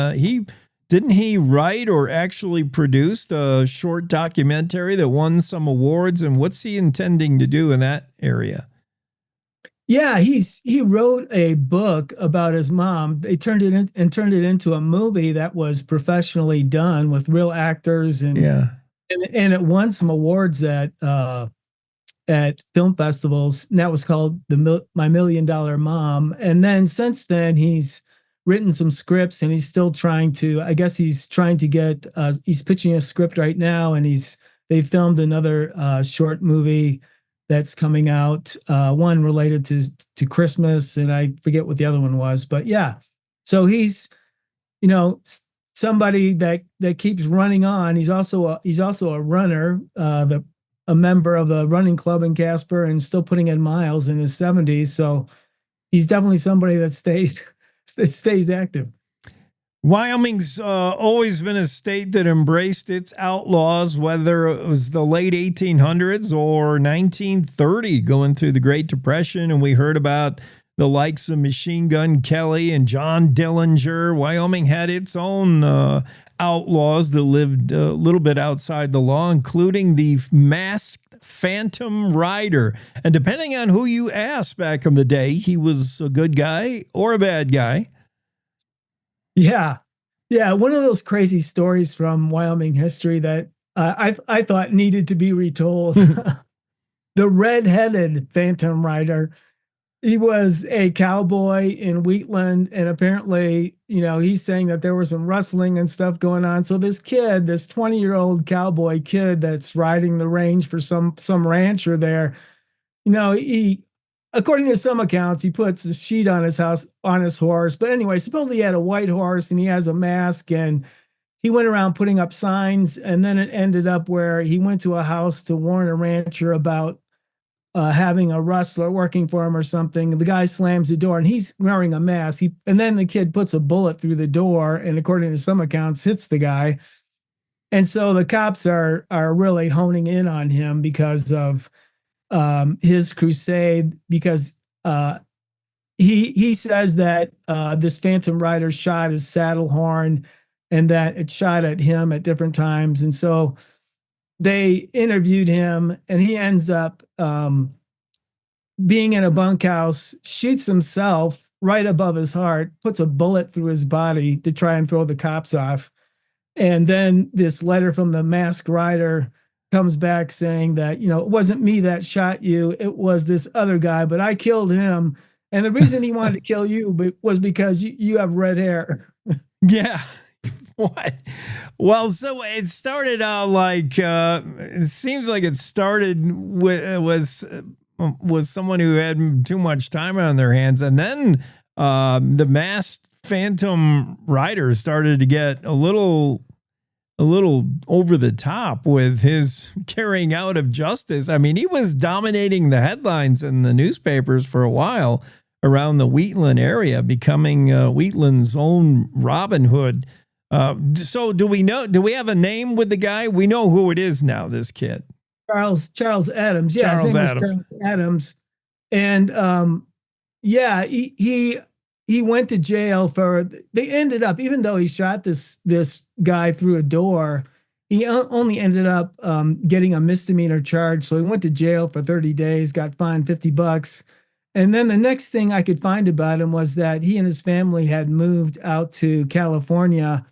didn't he write or actually produced a short documentary that won some awards? And what's he intending to do in that area? Yeah, he wrote a book about his mom. They turned it into a movie that was professionally done with real actors, and it won some awards at film festivals. And that was called My $1 Million Mom. And then since then, he's written some scripts, and he's still trying to, I guess he's trying to get, he's pitching a script right now, and they filmed another short movie that's coming out, one related to Christmas, and I forget what the other one was, but yeah. So he's, somebody that keeps running on. He's also a runner, a member of a running club in Casper, and still putting in miles in his 70s. So he's definitely somebody that stays active. Wyoming's always been a state that embraced its outlaws, whether it was the late 1800s or 1930, going through the Great Depression. And we heard about the likes of Machine Gun Kelly and John Dillinger. Wyoming had its own outlaws that lived a little bit outside the law, including the masked Phantom Rider. And depending on who you ask back in the day, he was a good guy or a bad guy. Yeah. Yeah. One of those crazy stories from Wyoming history that I thought needed to be retold. The red-headed Phantom Rider. He was a cowboy in Wheatland, and apparently, he's saying that there was some rustling and stuff going on. So this 20-year-old cowboy kid that's riding the range for some rancher there, he, according to some accounts, he puts a sheet on his horse. But anyway, supposedly he had a white horse and he has a mask, and he went around putting up signs. And then it ended up where he went to a house to warn a rancher about having a rustler working for him or something. The guy slams the door and he's wearing a mask. And then the kid puts a bullet through the door, and according to some accounts, hits the guy. And so the cops are really honing in on him because of his crusade, because he says that this Phantom Rider shot his saddle horn, and that it shot at him at different times. And so they interviewed him, and he ends up being in a bunkhouse, shoots himself right above his heart, puts a bullet through his body to try and throw the cops off. And then this letter from the masked rider comes back saying that, it wasn't me that shot you, it was this other guy, but I killed him. And the reason he wanted to kill you was because you have red hair. Yeah. What? Well, so it started out like, it seems like it started was someone who had too much time on their hands. And then the masked Phantom Rider started to get a little over the top with his carrying out of justice. I mean, he was dominating the headlines in the newspapers for a while around the Wheatland area, becoming Wheatland's own Robin Hood. So do we have a name with the guy? We know who it is now, this kid. Charles Adams. Yeah, Charles his name Adams. was Charles Adams. And yeah, he went to jail for. They ended up, even though he shot this guy through a door, he only ended up getting a misdemeanor charge. So he went to jail for 30 days, got fined $50. And then the next thing I could find about him was that he and his family had moved out to California,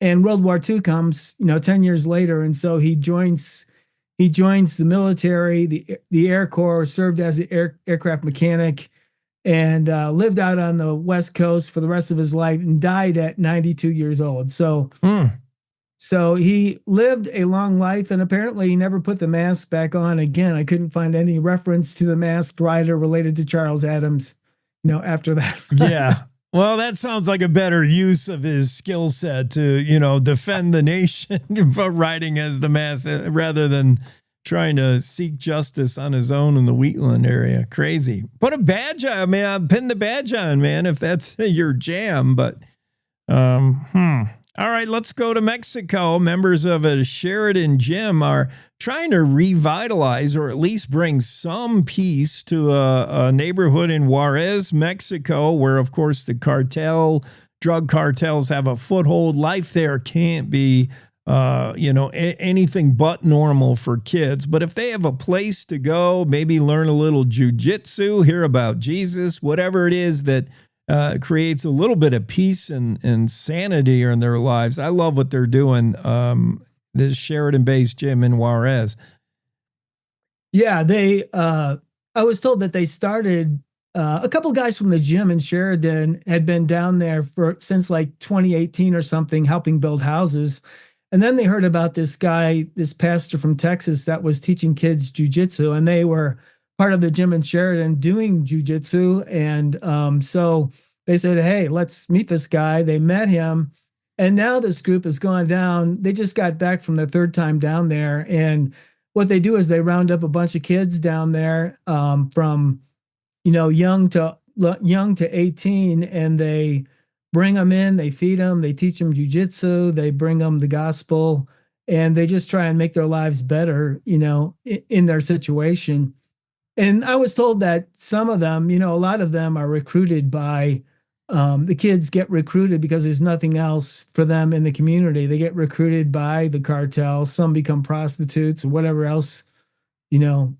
and World War II comes, 10 years later. And so he joins the military, the Air Corps, served as an aircraft mechanic, and lived out on the West Coast for the rest of his life and died at 92 years old. So, so he lived a long life, and apparently he never put the mask back on again. I couldn't find any reference to the masked rider related to Charles Adams, after that. Yeah. Well, that sounds like a better use of his skill set to, defend the nation by riding as the mask rather than trying to seek justice on his own in the Wheatland area. Crazy. Put a badge on, man. Pin the badge on, man, if that's your jam. But, All right, let's go to Mexico. Members of a Sheridan gym are trying to revitalize or at least bring some peace to a neighborhood in Juarez, Mexico, where, of course, the drug cartels have a foothold. Life there can't be, anything but normal for kids. But if they have a place to go, maybe learn a little jujitsu, hear about Jesus, whatever it is that creates a little bit of peace and sanity in their lives. I love what they're doing. This Sheridan-based gym in Juarez. Yeah, I was told that they started. A couple guys from the gym in Sheridan had been down there since like 2018 or something, helping build houses. And then they heard about this guy, this pastor from Texas that was teaching kids jujitsu, and they were part of the gym in Sheridan doing jujitsu. And so they said, hey, let's meet this guy. They met him. And now this group has gone down. They just got back from their third time down there. And what they do is they round up a bunch of kids down there from, young to 18, and they bring them in, they feed them, they teach them jujitsu, they bring them the gospel, and they just try and make their lives better, in their situation. And I was told that some of them, a lot of them are recruited by, the kids get recruited because there's nothing else for them in the community. They get recruited by the cartel. Some become prostitutes or whatever else,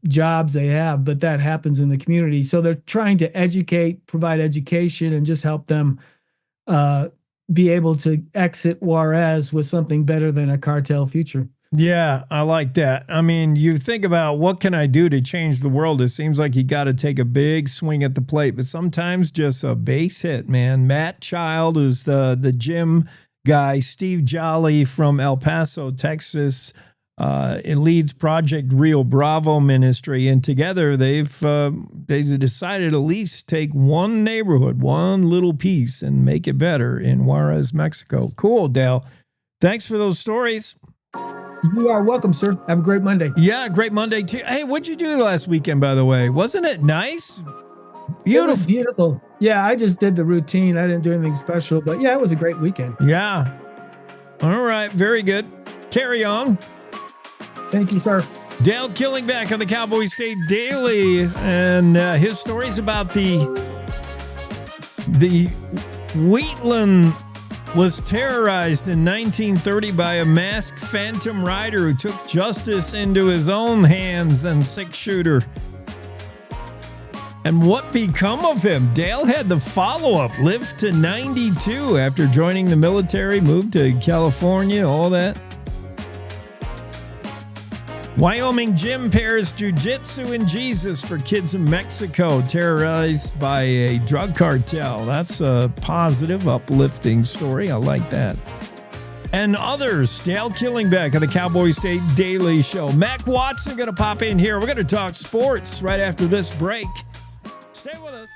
jobs they have, but that happens in the community. So they're trying to provide education, and just help them be able to exit Juarez with something better than a cartel future. Yeah, I like that. I mean, you think about what can I do to change the world? It seems like you got to take a big swing at the plate, but sometimes just a base hit, man. Matt Child is the gym guy. Steve Jolly from El Paso, Texas, it leads Project Rio Bravo Ministry, and together they've decided at least take one neighborhood, one little piece, and make it better in Juarez, Mexico. Cool, Dale. Thanks for those stories. You are welcome, sir. Have a great Monday. Yeah, great Monday too. Hey, what'd you do last weekend, by the way? Wasn't it nice? Beautiful. It was beautiful. Yeah, I just did the routine. I didn't do anything special, but yeah, it was a great weekend. Yeah. All right, very good. Carry on. Thank you, sir. Dale Killingback of the Cowboy State Daily, and his stories about the Wheatland was terrorized in 1930 by a masked phantom rider who took justice into his own hands and six-shooter. And what become of him? Dale had the follow-up, lived to 92 after joining the military, moved to California, all that. Wyoming gym pairs jiu-jitsu and Jesus for kids in Mexico terrorized by a drug cartel. That's a positive, uplifting story. I like that. And others, Dale Killingback of the Cowboy State Daily Show. Mac Watson going to pop in here. We're going to talk sports right after this break. Stay with us.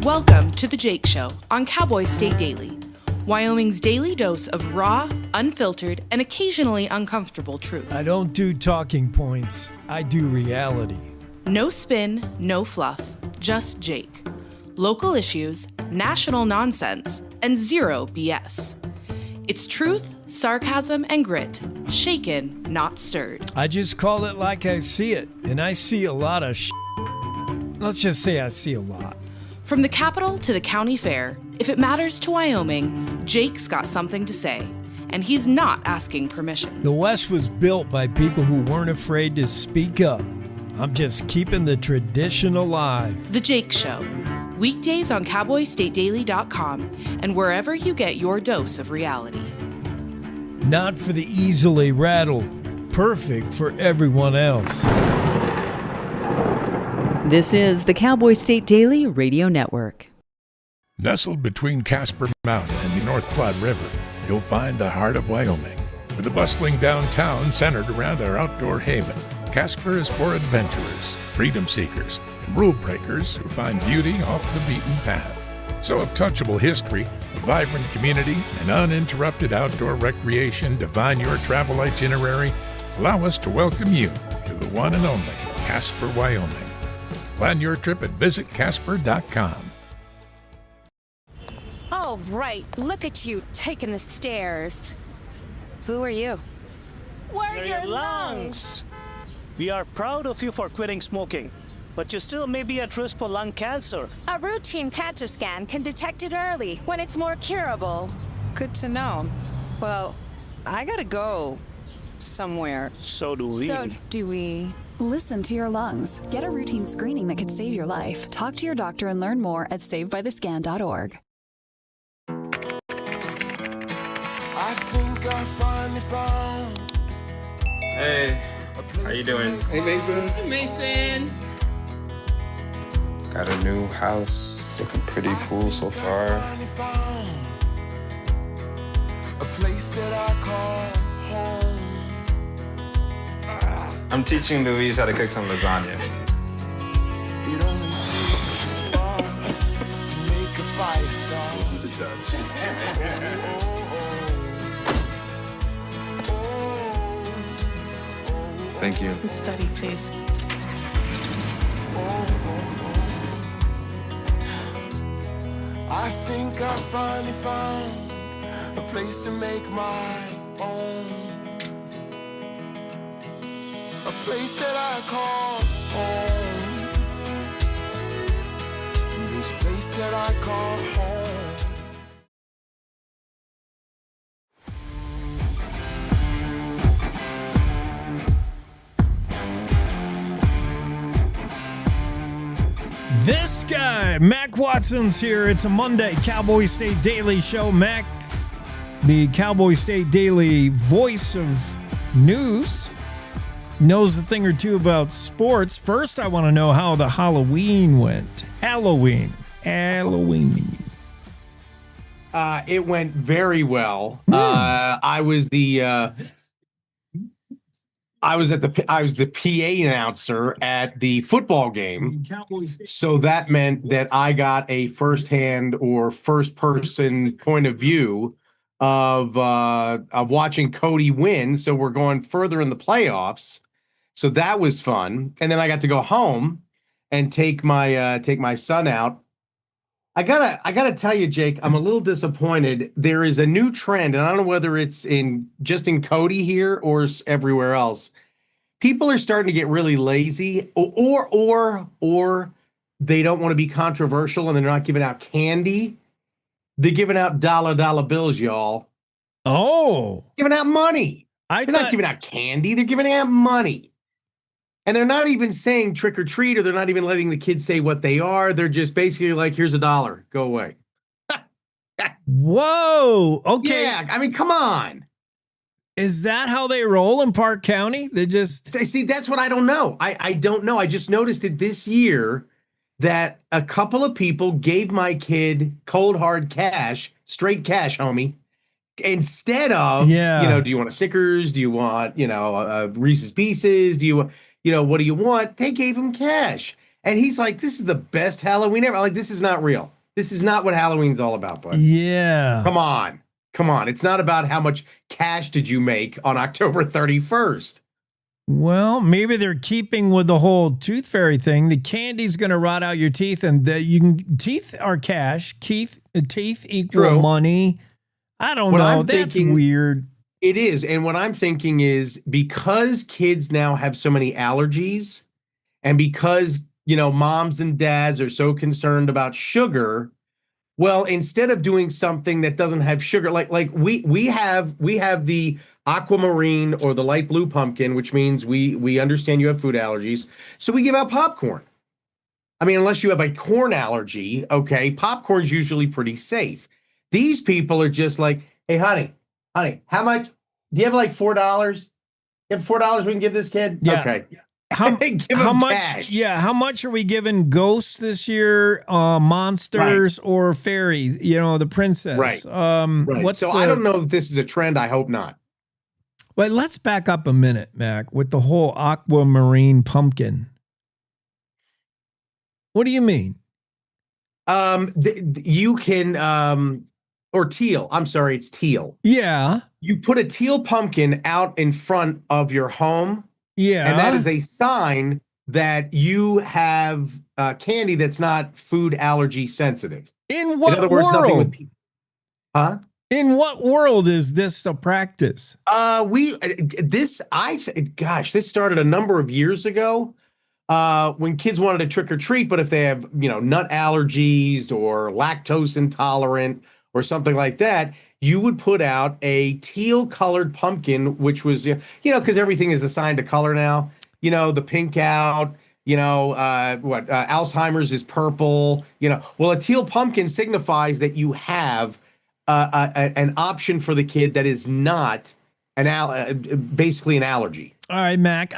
Welcome to The Jake Show on Cowboy State Daily, Wyoming's daily dose of raw, unfiltered, and occasionally uncomfortable truth. I don't do talking points. I do reality. No spin, no fluff, just Jake. Local issues, national nonsense, and zero BS. It's truth, sarcasm, and grit, shaken, not stirred. I just call it like I see it, and I see a lot of shit. let's just say I see a lot. From the capital to the county fair, if it matters to Wyoming, Jake's got something to say, and he's not asking permission. The West was built by people who weren't afraid to speak up. I'm just keeping the tradition alive. The Jake Show, weekdays on CowboyStateDaily.com and wherever you get your dose of reality. Not for the easily rattled, perfect for everyone else. This is the Cowboy State Daily Radio Network. Nestled between Casper Mountain and the North Platte River, you'll find the heart of Wyoming. With a bustling downtown centered around our outdoor haven, Casper is for adventurers, freedom seekers, and rule breakers who find beauty off the beaten path. So if touchable history, a vibrant community, and uninterrupted outdoor recreation define your travel itinerary, allow us to welcome you to the one and only Casper, Wyoming. Plan your trip at visitcasper.com. Oh, right. Look at you taking the stairs. Who are you? We're your lungs. We are proud of you for quitting smoking, but you still may be at risk for lung cancer. A routine cancer scan can detect it early when it's more curable. Good to know. Well, I gotta go somewhere. So do we. So do we. Listen to your lungs. Get a routine screening that could save your life. Talk to your doctor and learn more at savedbythescan.org. I think I finally found. Hey, how you doing? Hey, Mason. Hey, Mason. Got a new house. It's looking pretty cool so far. A place that I call home. I'm teaching Louise how to cook some lasagna. It only takes a spark to make a fire start. Thank you. Study, please. I think I finally found a place to make my own. A place that I call home. This place that I call home. This guy, Mac Watson's here. It's a Monday Cowboy State Daily show. Mac, the Cowboy State Daily voice of news, knows a thing or two about sports. First, I want to know how the Halloween went. Halloween. It went very well. I was the PA announcer at the football game. So that meant that I got a firsthand or first person point of view of watching Cody win. So we're going further in the playoffs. So that was fun. And then I got to go home and take my son out. I gotta tell you, Jake, I'm a little disappointed. There is a new trend, and I don't know whether it's just in Cody here or everywhere else. People are starting to get really lazy, or they don't want to be controversial, and they're not giving out candy. They're giving out dollar bills, y'all. Oh, giving out money. They're not giving out candy. They're giving out money. And they're not even saying trick or treat, or they're not even letting the kids say what they are. They're just basically like, here's $1. Go away. Whoa. Okay. Yeah. I mean, come on. Is that how they roll in Park County? They just see, that's what I don't know. I don't know. I just noticed it this year that a couple of people gave my kid cold hard cash, straight cash, homie. Instead of, do you want a Snickers? Do you want, Reese's Pieces? Do you what do you want? They gave him cash. And he's like, this is the best Halloween ever. I'm like, this is not real. This is not what Halloween's all about, bud. Yeah. Come on. It's not about how much cash did you make on October 31st. Well, maybe they're keeping with the whole tooth fairy thing. The candy's going to rot out your teeth, and teeth are cash. Teeth equal money. I don't know. That's weird. It is. And what I'm thinking is because kids now have so many allergies and because moms and dads are so concerned about sugar. Well, instead of doing something that doesn't have sugar, like we have the aquamarine or the light blue pumpkin, which means we understand you have food allergies, so we give out popcorn. I mean, unless you have a corn allergy, okay, popcorn's usually pretty safe. These people are just like, hey, honey, how much? Do you have like $4? You have $4 we can give this kid? Yeah. Okay. How him much? cash. Yeah, how much are we giving ghosts this year? Monsters or fairies? The princess. Right. What's so I don't know if this is a trend. I hope not. But let's back up a minute, Mac, with the whole aquamarine pumpkin. What do you mean? You can or teal. I'm sorry, it's teal. Yeah. You put a teal pumpkin out in front of your home. Yeah. And that is a sign that you have candy that's not food allergy sensitive. In what other words, world? nothing with people. Huh? In what world is this a practice? This started a number of years ago. When kids wanted to trick or treat, but if they have, nut allergies or lactose intolerant or something like that, you would put out a teal colored pumpkin, which was, because everything is assigned a color now, the pink out, Alzheimer's is purple, well, a teal pumpkin signifies that you have an option for the kid that is not basically an allergy. All right, Mac,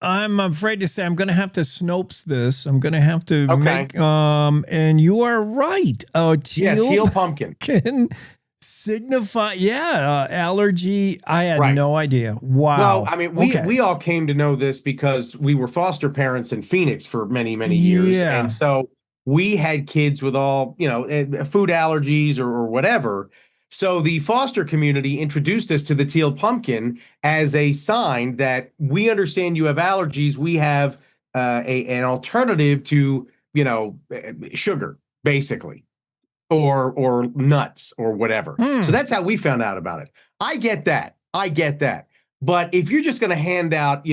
I'm afraid to say I'm going to have to Snopes this. I'm going to have to make, and you are right. Teal pumpkin can signify, allergy. I had no idea. Wow. Well, I mean, we all came to know this because we were foster parents in Phoenix for many, many years. Yeah. And so we had kids with all, food allergies or whatever. So the foster community introduced us to the teal pumpkin as a sign that we understand you have allergies. We have an alternative to, sugar, basically, or nuts or whatever. So that's how we found out about it. I get that. But if you're just going to hand out,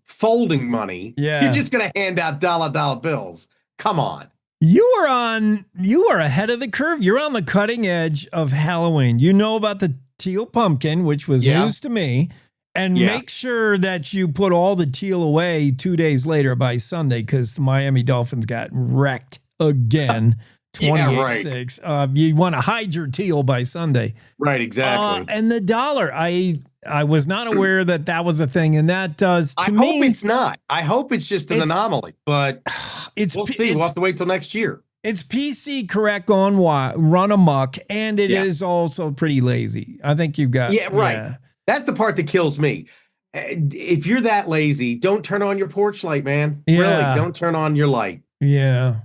folding money, you're just going to hand out dollar bills. Come on. You are ahead of the curve. You're on the cutting edge of Halloween. You know about the teal pumpkin, which was news to me. And make sure that you put all the teal away 2 days later by Sunday, because the Miami Dolphins got wrecked again. 28-6. You want to hide your teal by Sunday. Right, exactly. And the dollar, I was not aware that was a thing, and that does to me. I hope it's not. I hope it's just an anomaly, but we'll see. We'll have to wait till next year. It's PC correct on run amok, and it is also pretty lazy. I think you've got right. Yeah. That's the part that kills me. If you're that lazy, don't turn on your porch light, man. Yeah. Really, don't turn on your light. Yeah.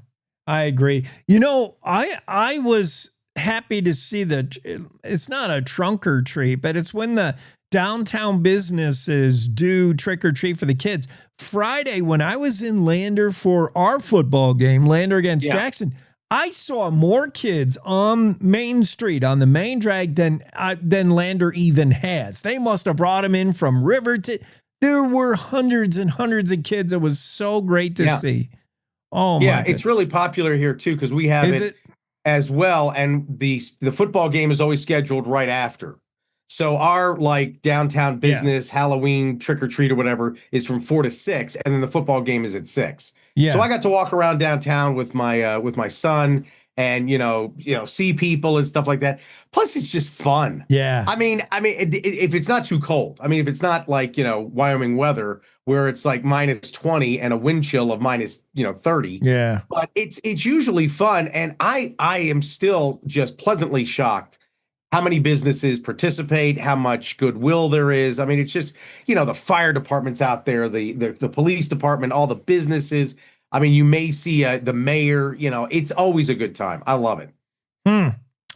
I agree. I was happy to see that it's not a trunk or treat, but it's when the downtown businesses do trick or treat for the kids. Friday, when I was in Lander for our football game, Lander against Jackson, I saw more kids on Main Street on the main drag than Lander even has. They must have brought them in from River to. There were hundreds and hundreds of kids. It was so great to see. Oh my goodness. It's really popular here too because we have it as well, and the football game is always scheduled right after. So our downtown business Halloween trick or treat or whatever is from 4 to 6, and then the football game is at 6. Yeah. So I got to walk around downtown with my son and see people and stuff like that. Plus, it's just fun. Yeah. I mean, if it's not too cold, if it's not Wyoming weather where it's minus 20 and a wind chill of minus 30. Yeah. But it's usually fun, and I am still just pleasantly shocked how many businesses participate, how much goodwill there is. It's just the fire department's out there, the police department, all the businesses. You may see the mayor. It's always a good time. I love it.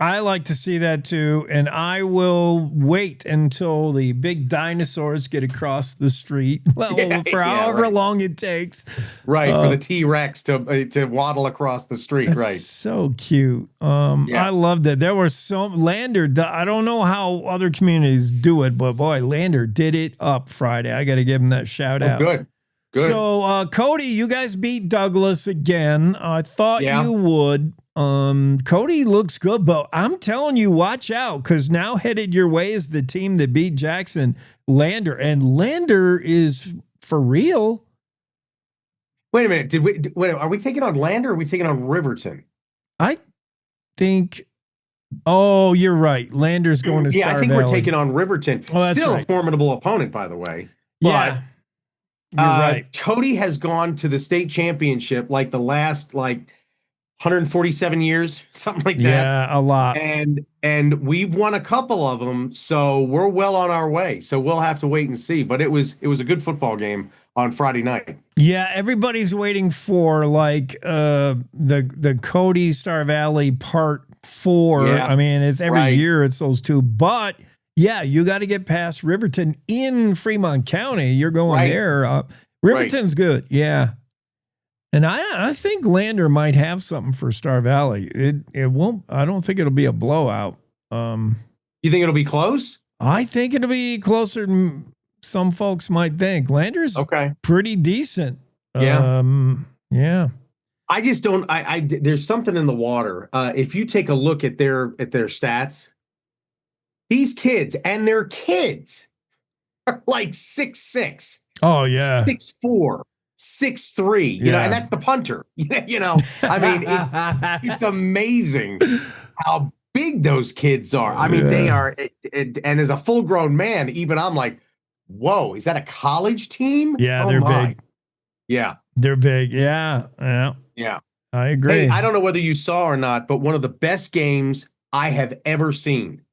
I like to see that too, and I will wait until the big dinosaurs get across the street, for however long it takes. Right, for the T-Rex to waddle across the street. Right, so cute. I loved it. There were Lander. I don't know how other communities do it, but boy, Lander did it up Friday. I got to give him that shout out. Good. Good. So, Cody, you guys beat Douglas again. I thought you would. Cody looks good, but I'm telling you, watch out, because now headed your way is the team that beat Jackson, Lander. And Lander is for real. Wait a minute. Wait, are we taking on Lander or are we taking on Riverton? I think. Oh, you're right. Lander's going to Star I think Valley. we're taking on Riverton. Oh, that's Still right. a formidable opponent, by the way. Yeah. But, you're right. Cody has gone to the state championship like the last 147 years, something like that. Yeah, a lot. And we've won a couple of them, so we're well on our way. So we'll have to wait and see. But it was a good football game on Friday night. Yeah, everybody's waiting for the Cody Star Valley Part 4. Yeah, I mean, it's every year it's those two. But yeah, you got to get past Riverton in Fremont County. You're going there. Riverton's good. Yeah. And I think Lander might have something for Star Valley. It won't. I don't think it'll be a blowout. You think it'll be close? I think it'll be closer than some folks might think. Lander's pretty decent. Yeah. Yeah. I just don't. There's something in the water. If you take a look at their stats, these kids and their kids are like 6'6". Oh yeah. 6'4". 6'3", you know, and that's the punter. I mean, it's amazing how big those kids are. I mean, they are, and as a full-grown man, even I'm like, whoa, is that a college team? Yeah, they're big. Yeah, they're big. Yeah. I agree. Hey, I don't know whether you saw or not, but one of the best games I have ever seen,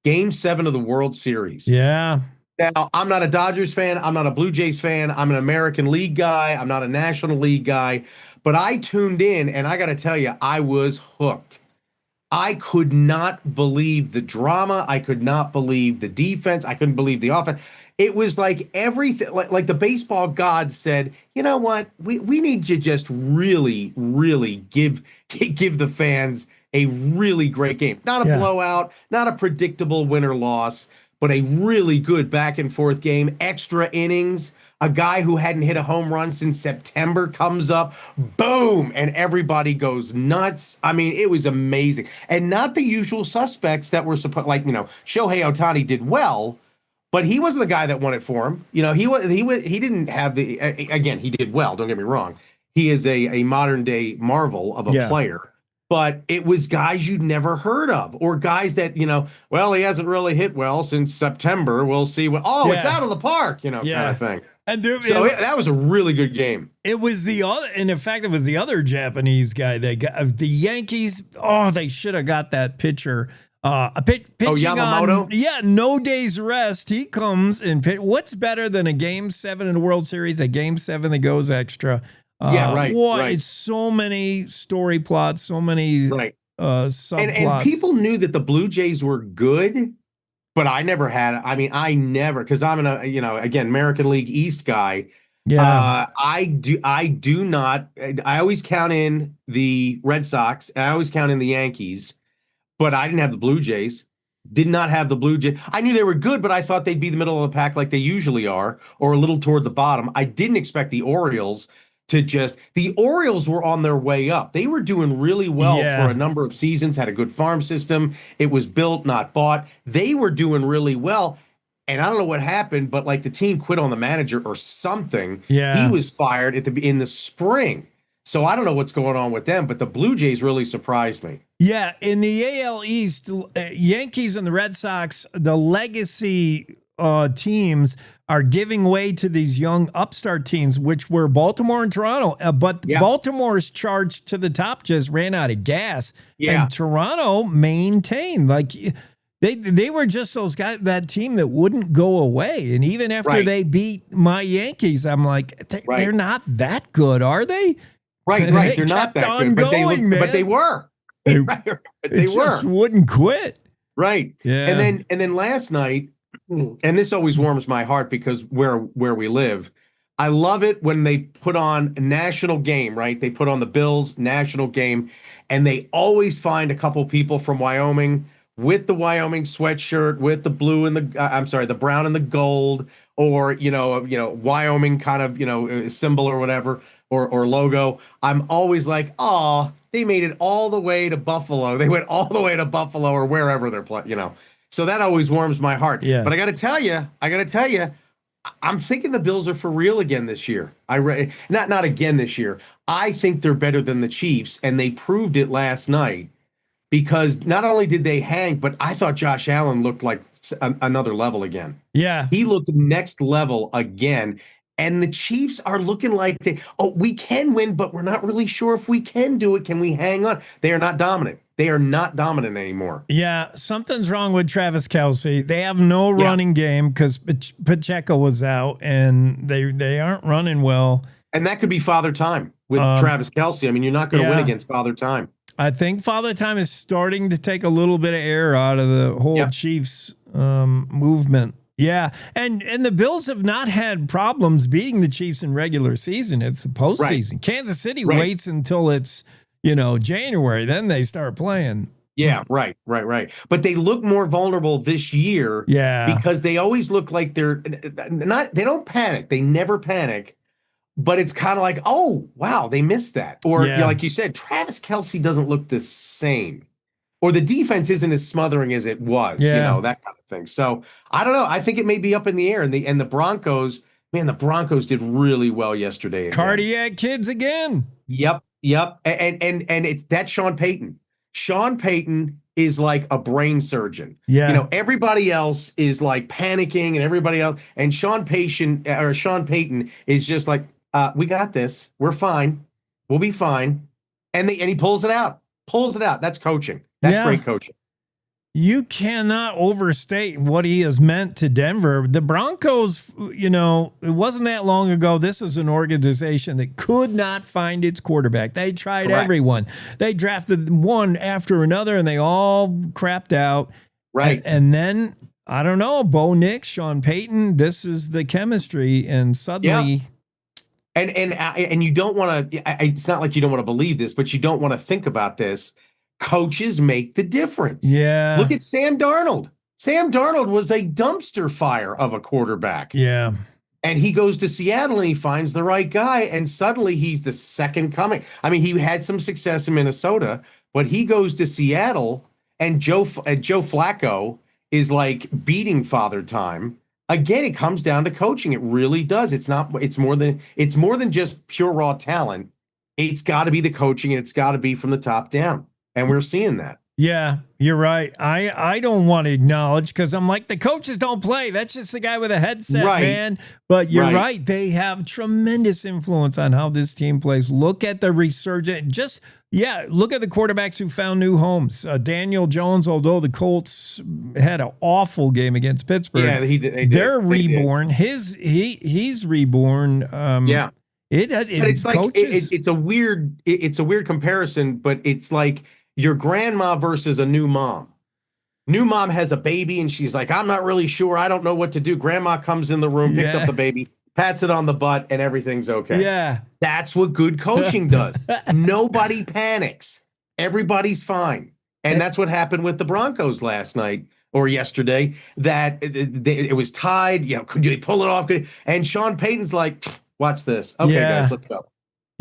Game 7 of the World Series. Yeah. Now, I'm not a Dodgers fan. I'm not a Blue Jays fan. I'm an American League guy. I'm not a National League guy. But I tuned in, and I got to tell you, I was hooked. I could not believe the drama. I could not believe the defense. I couldn't believe the offense. It was like everything, like the baseball gods said, you know what? We need to just really, really give the fans a really great game. Not a blowout, not a predictable win or loss, but a really good back and forth game, extra innings. A guy who hadn't hit a home run since September comes up, boom, and everybody goes nuts. I mean, it was amazing. And not the usual suspects that were supposed, Shohei Ohtani did well, but he wasn't the guy that won it for him. He didn't have the, again, he did well, don't get me wrong. He is a modern day marvel of a player. But it was guys you'd never heard of, or guys that, he hasn't really hit well since September. We'll see what, it's out of the park, kind of thing. And that was a really good game. It was the other, and in fact, it was the other Japanese guy they got. The Yankees, they should have got that pitcher. Pitching Yamamoto? No days rest. He comes and what's better than a Game 7 in the World Series, a Game 7 that goes extra? It's so many story plots, so many subplots. And people knew that the Blue Jays were good, but I never had. I mean, because I'm again, American League East guy. Yeah, I do not. I always count in the Red Sox, and I always count in the Yankees, but I didn't have the Blue Jays. Did not have the Blue Jays. I knew they were good, but I thought they'd be the middle of the pack like they usually are, or a little toward the bottom. I didn't expect the Orioles the Orioles were on their way up. They were doing really well for a number of seasons, had a good farm system. It was built, not bought. They were doing really well. And I don't know what happened, but the team quit on the manager or something. Yeah. He was fired in the spring. So I don't know what's going on with them, but the Blue Jays really surprised me. Yeah. In the AL East, Yankees and the Red Sox, the legacy teams are giving way to these young upstart teams, which were Baltimore and Toronto. But Baltimore's charge to the top just ran out of gas. Yeah. And Toronto maintained. They were just those guys, that team that wouldn't go away. And even after they beat my Yankees, I'm like, they're not that good, are they? Right. They're not that good, but they were. They were. Just wouldn't quit. Right. Yeah. And then last night, and this always warms my heart because where we live, I love it when they put on a national game, right? They put on the Bills national game, and they always find a couple people from Wyoming with the Wyoming sweatshirt, with the blue and the brown and the gold, or Wyoming kind of symbol or whatever, or logo, I'm always like, oh, they made it all the way to Buffalo. They went all the way to Buffalo or wherever they're playing, So that always warms my heart. Yeah. But I got to tell you, I'm thinking the Bills are for real again this year. Not again this year. I think they're better than the Chiefs, and they proved it last night because not only did they hang, but I thought Josh Allen looked like another level again. Yeah. He looked next level again. And the Chiefs are looking like we can win, but we're not really sure if we can do it. Can we hang on? They are not dominant. They are not dominant anymore. Yeah, something's wrong with Travis Kelce. They have no running game because Pacheco was out, and they aren't running well. And that could be Father Time with Travis Kelce. I mean, you're not going to win against Father Time. I think Father Time is starting to take a little bit of air out of the whole Chiefs movement. Yeah, and the Bills have not had problems beating the Chiefs in regular season. It's the postseason. Right. Kansas City waits until it's January, then they start playing. Yeah, right. But they look more vulnerable this year. Yeah, because they always look like they're not. They don't panic. They never panic. But it's kind of like, oh wow, they missed that. Or like you said, Travis Kelce doesn't look the same. Or the defense isn't as smothering as it was, that kind of thing. So I don't know. I think it may be up in the air. And the Broncos, man, the Broncos did really well yesterday. Again. Cardiac kids again. Yep. And it's that's Sean Payton. Sean Payton is like a brain surgeon. Yeah. Everybody else is like panicking and everybody else. And Sean Payton is just like, we got this. We're fine. We'll be fine. And he pulls it out. That's coaching. That's great coaching. You cannot overstate what he has meant to Denver. The Broncos, it wasn't that long ago. This is an organization that could not find its quarterback. They tried everyone. They drafted one after another, and they all crapped out. Right. And then, I don't know, Bo Nix, Sean Payton, this is the chemistry, and suddenly... Yeah. And you don't want to, it's not like you don't want to believe this, but you don't want to think about this. Coaches make the difference. Yeah. Look at Sam Darnold. Sam Darnold was a dumpster fire of a quarterback. Yeah. And he goes to Seattle and he finds the right guy. And suddenly he's the second coming. I mean, he had some success in Minnesota, but he goes to Seattle and Joe Flacco is like beating Father Time. Again, it comes down to coaching. It really does. It's more than just pure raw talent. It's got to be the coaching, and it's got to be from the top down. And we're seeing that. Yeah, you're right. I don't want to acknowledge because I'm like, the coaches don't play. That's just the guy with a headset, man. But you're right. They have tremendous influence on how this team plays. Look at the resurgence. Look at the quarterbacks who found new homes. Daniel Jones, although the Colts had an awful game against Pittsburgh. Yeah, they're reborn. He's reborn. It's like it's a weird comparison, but it's like your grandma versus a new mom. New mom has a baby and she's like, I'm not really sure. I don't know what to do. Grandma comes in the room, picks up the baby, pats it on the butt, and everything's okay. Yeah. That's what good coaching does. Nobody panics. Everybody's fine. And that's what happened with the Broncos last night or yesterday, that it was tied. Could you pull it off? And Sean Payton's like, watch this. Okay, guys, let's go.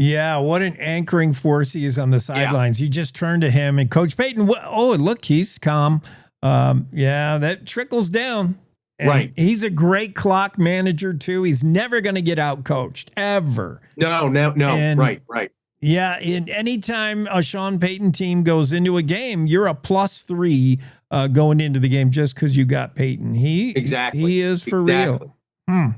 Yeah, what an anchoring force he is on the sidelines. You just turn to him and Coach Payton, look, he's calm. That trickles down. And he's a great clock manager, too. He's never going to get out-coached, ever. No. Right. Yeah, and anytime a Sean Payton team goes into a game, you're a +3 going into the game just because you got Payton. He is for real.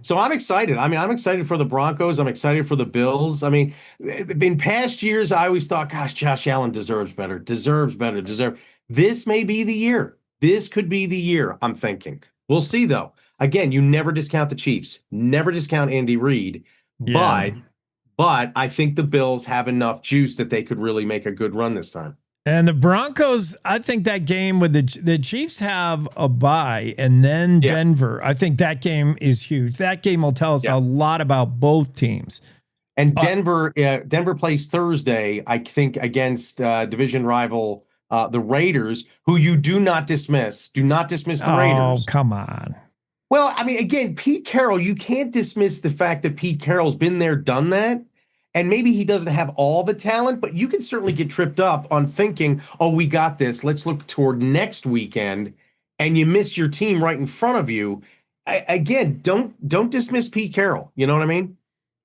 So I'm excited. I mean, I'm excited for the Broncos. I'm excited for the Bills. I mean, in past years, I always thought, gosh, Josh Allen deserves better. This may be the year. This could be the year, I'm thinking. We'll see, though. Again, you never discount the Chiefs. Never discount Andy Reid. Yeah. But I think the Bills have enough juice that they could really make a good run this time. And the Broncos, I think that game with the Chiefs have a bye and then Denver. I think that game is huge. That game will tell us a lot about both teams. And Denver plays Thursday, I think, against division rival the Raiders, who you do not dismiss. Do not dismiss the Raiders. Oh, come on. Well, I mean, again, Pete Carroll, you can't dismiss the fact that Pete Carroll's been there, done that. And maybe he doesn't have all the talent, but you can certainly get tripped up on thinking, oh, we got this. Let's look toward next weekend. And you miss your team right in front of you. Again, don't dismiss Pete Carroll. You know what I mean?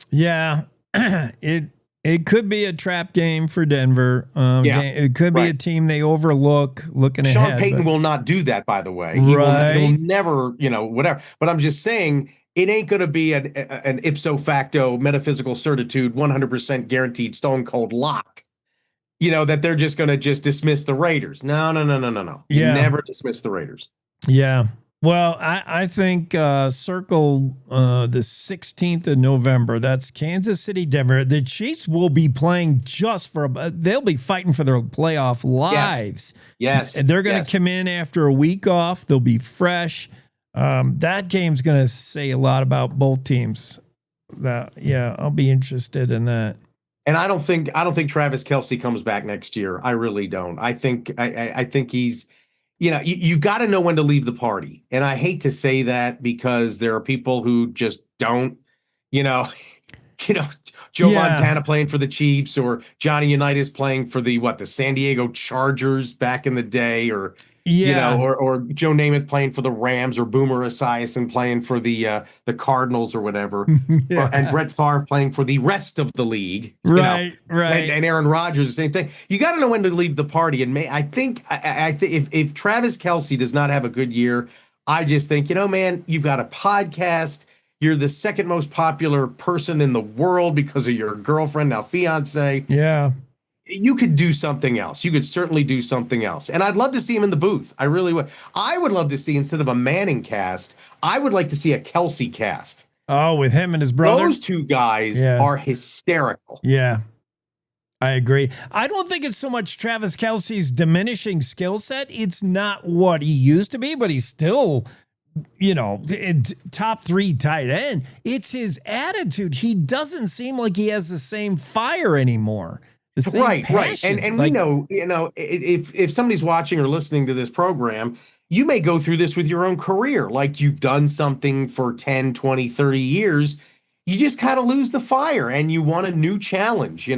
Yeah, it could be a trap game for Denver. It could be a team they overlook looking ahead. Sean Payton will not do that, by the way. He'll never, whatever. But I'm just saying, it ain't going to be an ipso facto metaphysical certitude, 100% guaranteed stone cold lock. That they're just going to just dismiss the Raiders. No. Yeah. Never dismiss the Raiders. Yeah. Well, I think circle the 16th of November. That's Kansas City, Denver. The Chiefs will be playing they'll be fighting for their playoff lives. Yes. And they're going to come in after a week off. They'll be fresh. That game's going to say a lot about both teams. I'll be interested in that. And I don't think Travis Kelce comes back next year. I really don't. I think he's. You've got to know when to leave the party. And I hate to say that because there are people who just don't, Joe Montana playing for the Chiefs or Johnny Unitas playing for the San Diego Chargers back in the day, or or Joe Namath playing for the Rams, or Boomer Esiason playing for the Cardinals or whatever, and Brett Favre playing for the rest of the league, right. And Aaron Rodgers, the same thing. You got to know when to leave the party. And I think if Travis Kelce does not have a good year, I just think, man, you've got a podcast. You're the second most popular person in the world because of your girlfriend, now fiance. Yeah. You could do something else. You could certainly do something else. And I'd love to see him in the booth. I really would. I would love to see, instead of a Manning cast, I would like to see a Kelce cast. Oh, with him and his brother? Those two guys are hysterical. Yeah, I agree. I don't think it's so much Travis Kelce's diminishing skill set. It's not what he used to be, but he's still, top 3 tight end. It's his attitude. He doesn't seem like he has the same fire anymore. Right. And we know, if somebody's watching or listening to this program, you may go through this with your own career. Like, you've done something for 10, 20, 30 years. You just kind of lose the fire and you want a new challenge,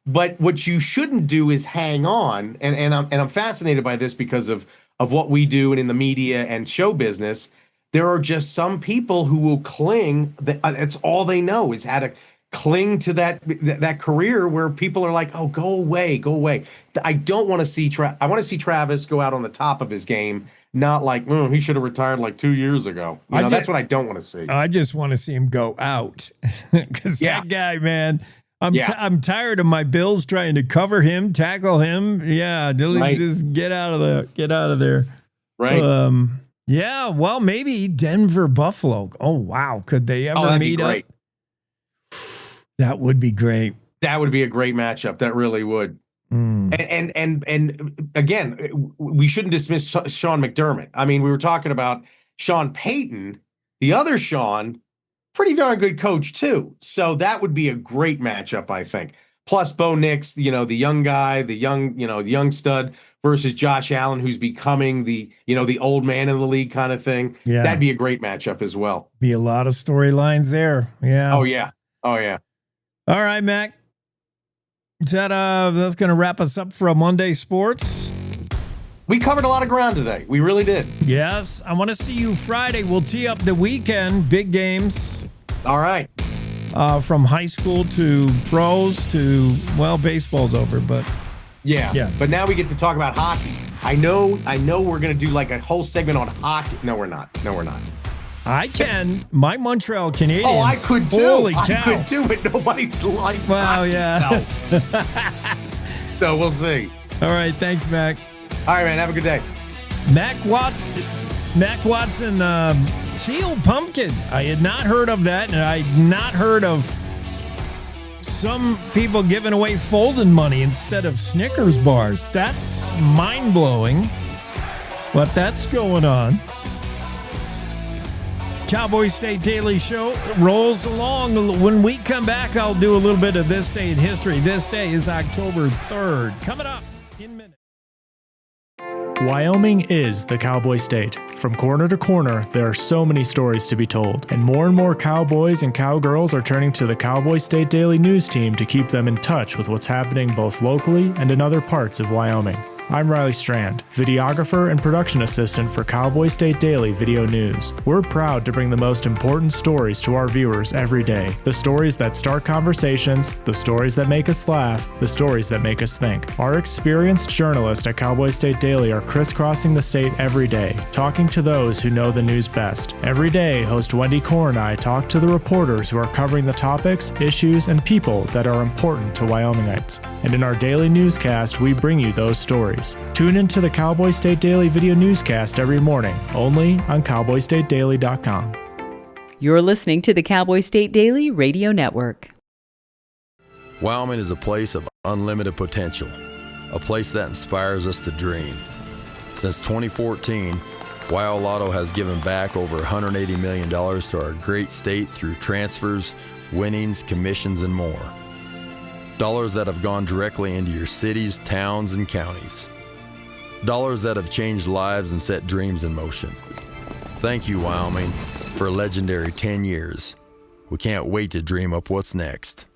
But what you shouldn't do is hang on. And I'm fascinated by this because of what we do and in the media and show business. There are just some people who will cling. That's all they know, is how to cling to that career where people are like, oh, go away. I don't want to see I want to see Travis go out on the top of his game, not like, he should have retired like 2 years ago. That's what I don't want to see. I just want to see him go out because that guy, man, I'm tired of my Bills trying to cover him, tackle him. Yeah, just get out of there. Right. Well, maybe Denver Buffalo. Oh, wow. Could they ever meet up? That would be great. That would be a great matchup. That really would. And again, we shouldn't dismiss Sean McDermott. I mean, we were talking about Sean Payton, the other Sean, pretty darn good coach too. So that would be a great matchup, I think. Plus Bo Nix, the young guy, the young stud versus Josh Allen, who's becoming the old man in the league kind of thing. Yeah. That'd be a great matchup as well. Be a lot of storylines there. Yeah. Oh yeah. All right, Mac. That's going to wrap us up for a Monday Sports. We covered a lot of ground today. We really did. Yes. I want to see you Friday. We'll tee up the weekend. Big games. All right. From high school to pros to, baseball's over, but. Yeah. But now we get to talk about hockey. I know we're going to do like a whole segment on hockey. No, we're not. I can. My Montreal Canadiens. Oh, I could too. Holy cow. I could too, but nobody likes hockey. Yeah. So we'll see. All right. Thanks, Mac. All right, man. Have a good day. Mac Watson, teal pumpkin. I had not heard of that, and I had not heard of some people giving away folding money instead of Snickers bars. That's mind-blowing. But that's going on. Cowboy State Daily Show rolls along. When we come back, I'll do a little bit of This Day in History. This day is October 3rd. Coming up in minutes. Wyoming is the cowboy state. From corner to corner, there are so many stories to be told, and more cowboys and cowgirls are turning to the Cowboy State Daily News team to keep them in touch with what's happening both locally and in other parts of Wyoming. I'm Riley Strand, videographer and production assistant for Cowboy State Daily Video News. We're proud to bring the most important stories to our viewers every day. The stories that start conversations, the stories that make us laugh, the stories that make us think. Our experienced journalists at Cowboy State Daily are crisscrossing the state every day, talking to those who know the news best. Every day, host Wendy Core and I talk to the reporters who are covering the topics, issues, and people that are important to Wyomingites. And in our daily newscast, we bring you those stories. Tune into the Cowboy State Daily video newscast every morning, only on cowboystatedaily.com. You're listening to the Cowboy State Daily Radio Network. Wyoming is a place of unlimited potential, a place that inspires us to dream. Since 2014, Wyo Lotto has given back over $180 million to our great state through transfers, winnings, commissions, and more. Dollars that have gone directly into your cities, towns, and counties. Dollars that have changed lives and set dreams in motion. Thank you, Wyoming, for a legendary 10 years. We can't wait to dream up what's next.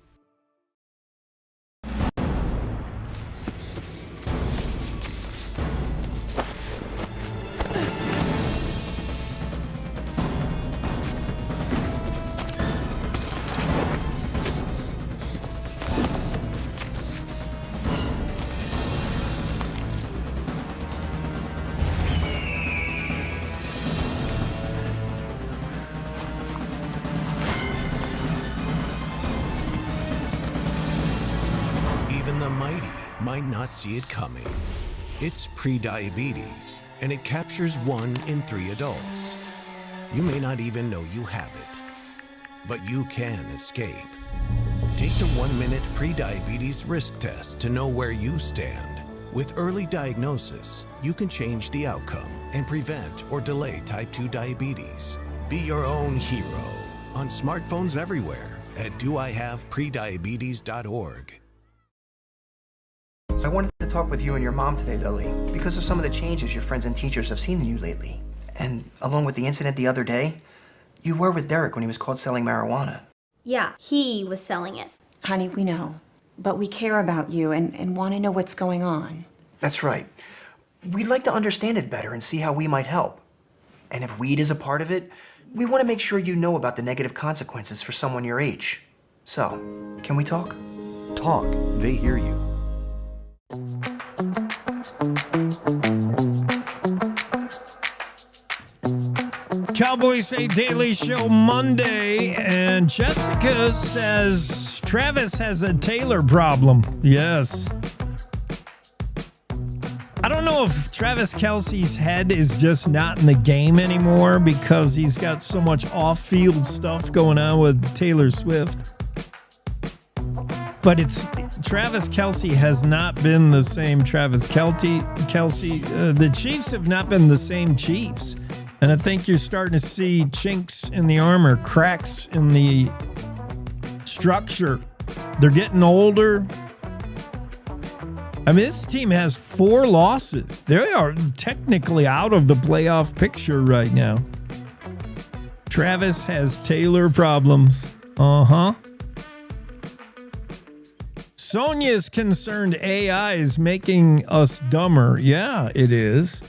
Might not see it coming. It's prediabetes, and it captures 1 in 3 adults. You may not even know you have it, but you can escape. Take the 1-minute prediabetes risk test to know where you stand. With early diagnosis, you can change the outcome and prevent or delay type 2 diabetes. Be your own hero on smartphones everywhere at doihaveprediabetes.org. I wanted to talk with you and your mom today, Lily, because of some of the changes your friends and teachers have seen in you lately. And along with the incident the other day, you were with Derek when he was caught selling marijuana. Yeah, he was selling it. Honey, we know. But we care about you and want to know what's going on. That's right. We'd like to understand it better and see how we might help. And if weed is a part of it, we want to make sure you know about the negative consequences for someone your age. So, can we talk? Talk. They hear you. Cowboy State Daily Show Monday, and Jessica says Travis has a Taylor problem. Yes. I don't know if Travis Kelce's head is just not in the game anymore because he's got so much off-field stuff going on with Taylor Swift. But Travis Kelce has not been the same Travis Kelce. The Chiefs have not been the same Chiefs. And I think you're starting to see chinks in the armor, cracks in the structure. They're getting older. I mean, this team has 4 losses. They are technically out of the playoff picture right now. Travis has Taylor problems. Uh-huh. Sonia's concerned AI is making us dumber. Yeah, it is.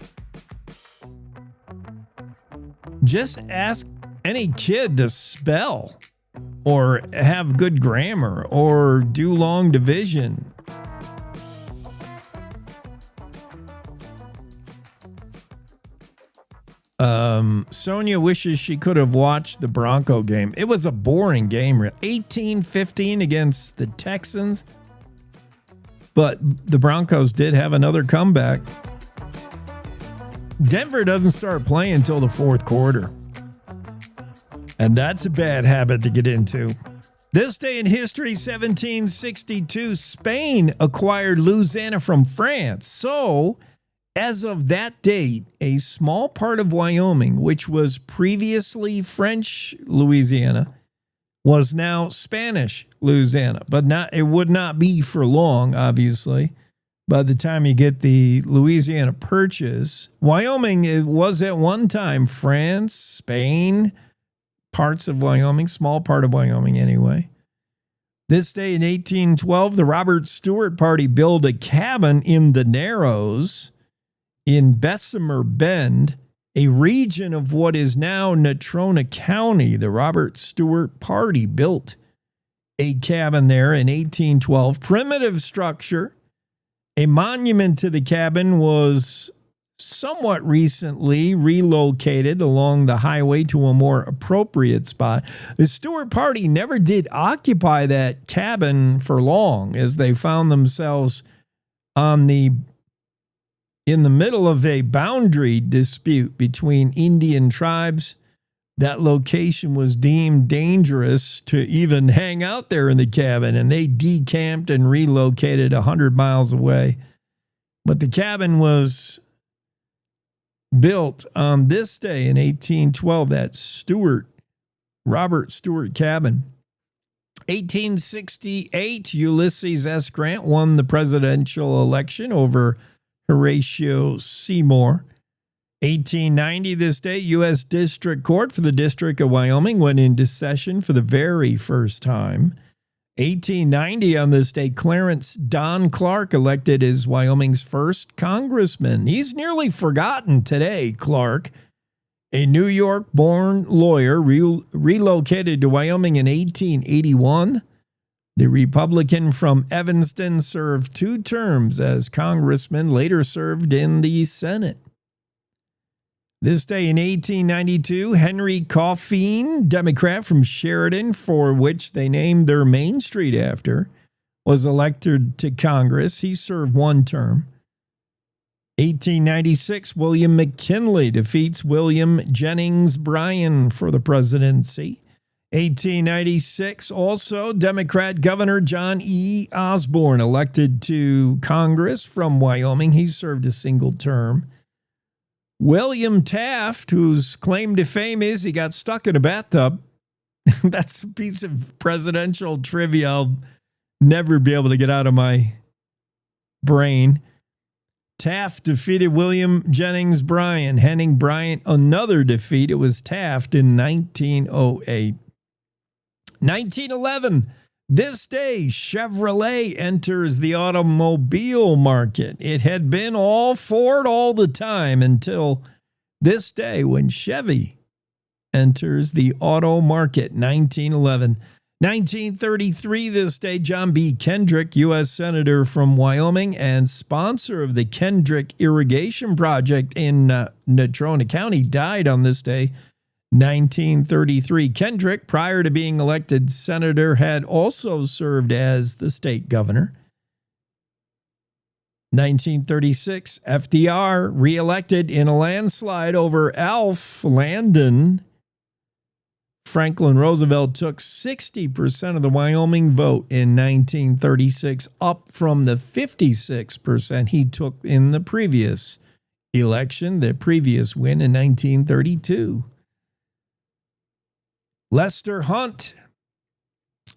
Just ask any kid to spell or have good grammar or do long division. Sonia wishes she could have watched the Bronco game. It was a boring game. 18-15 against the Texans. But the Broncos did have another comeback. Denver doesn't start playing until the 4th quarter. And that's a bad habit to get into. This day in history, 1762, Spain acquired Louisiana from France. So, as of that date, a small part of Wyoming, which was previously French Louisiana, was now Spanish Louisiana. But it would not be for long, obviously. by the time you get the Louisiana Purchase. Wyoming, it was at one time France, Spain, parts of Wyoming, small part of Wyoming anyway. This day in 1812, the Robert Stewart Party built a cabin in the Narrows in Bessemer Bend, a region of what is now Natrona County. The Robert Stewart Party built a cabin there in 1812. Primitive structure. A monument to the cabin was somewhat recently relocated along the highway to a more appropriate spot. The Stewart Party never did occupy that cabin for long, as they found themselves in the middle of a boundary dispute between Indian tribes. That location was deemed dangerous to even hang out there in the cabin, and they decamped and relocated 100 miles away. But the cabin was built on this day in 1812, that Robert Stewart cabin. 1868, Ulysses S. Grant won the presidential election over Horatio Seymour. 1890, this day, U.S. District Court for the District of Wyoming went into session for the very first time. 1890, on this day, Clarence Don Clark elected as Wyoming's first congressman. He's nearly forgotten today, Clark, a New York-born lawyer relocated to Wyoming in 1881. The Republican from Evanston served 2 terms as congressman, later served in the Senate. This day in 1892, Henry Coffeen, Democrat from Sheridan, for which they named their main street after, was elected to Congress. He served 1 term. 1896, William McKinley defeats William Jennings Bryan for the presidency. 1896, also Democrat Governor John E. Osborne elected to Congress from Wyoming. He served a single term. William Taft, whose claim to fame is he got stuck in a bathtub. That's a piece of presidential trivia I'll never be able to get out of my brain. Taft defeated William Jennings Bryan, handing Bryan another defeat. It was Taft in 1908. 1911, this day, Chevrolet enters the automobile market. It had been all Ford all the time until this day when Chevy enters the auto market, 1911. 1933, this day, John B. Kendrick, U.S. Senator from Wyoming and sponsor of the Kendrick Irrigation Project in Natrona County, died on this day, 1933. Kendrick, prior to being elected senator, had also served as the state governor. 1936, FDR reelected in a landslide over Alf Landon. Franklin Roosevelt took 60% of the Wyoming vote in 1936, up from the 56% he took in the previous election, the previous win in 1932. Lester Hunt,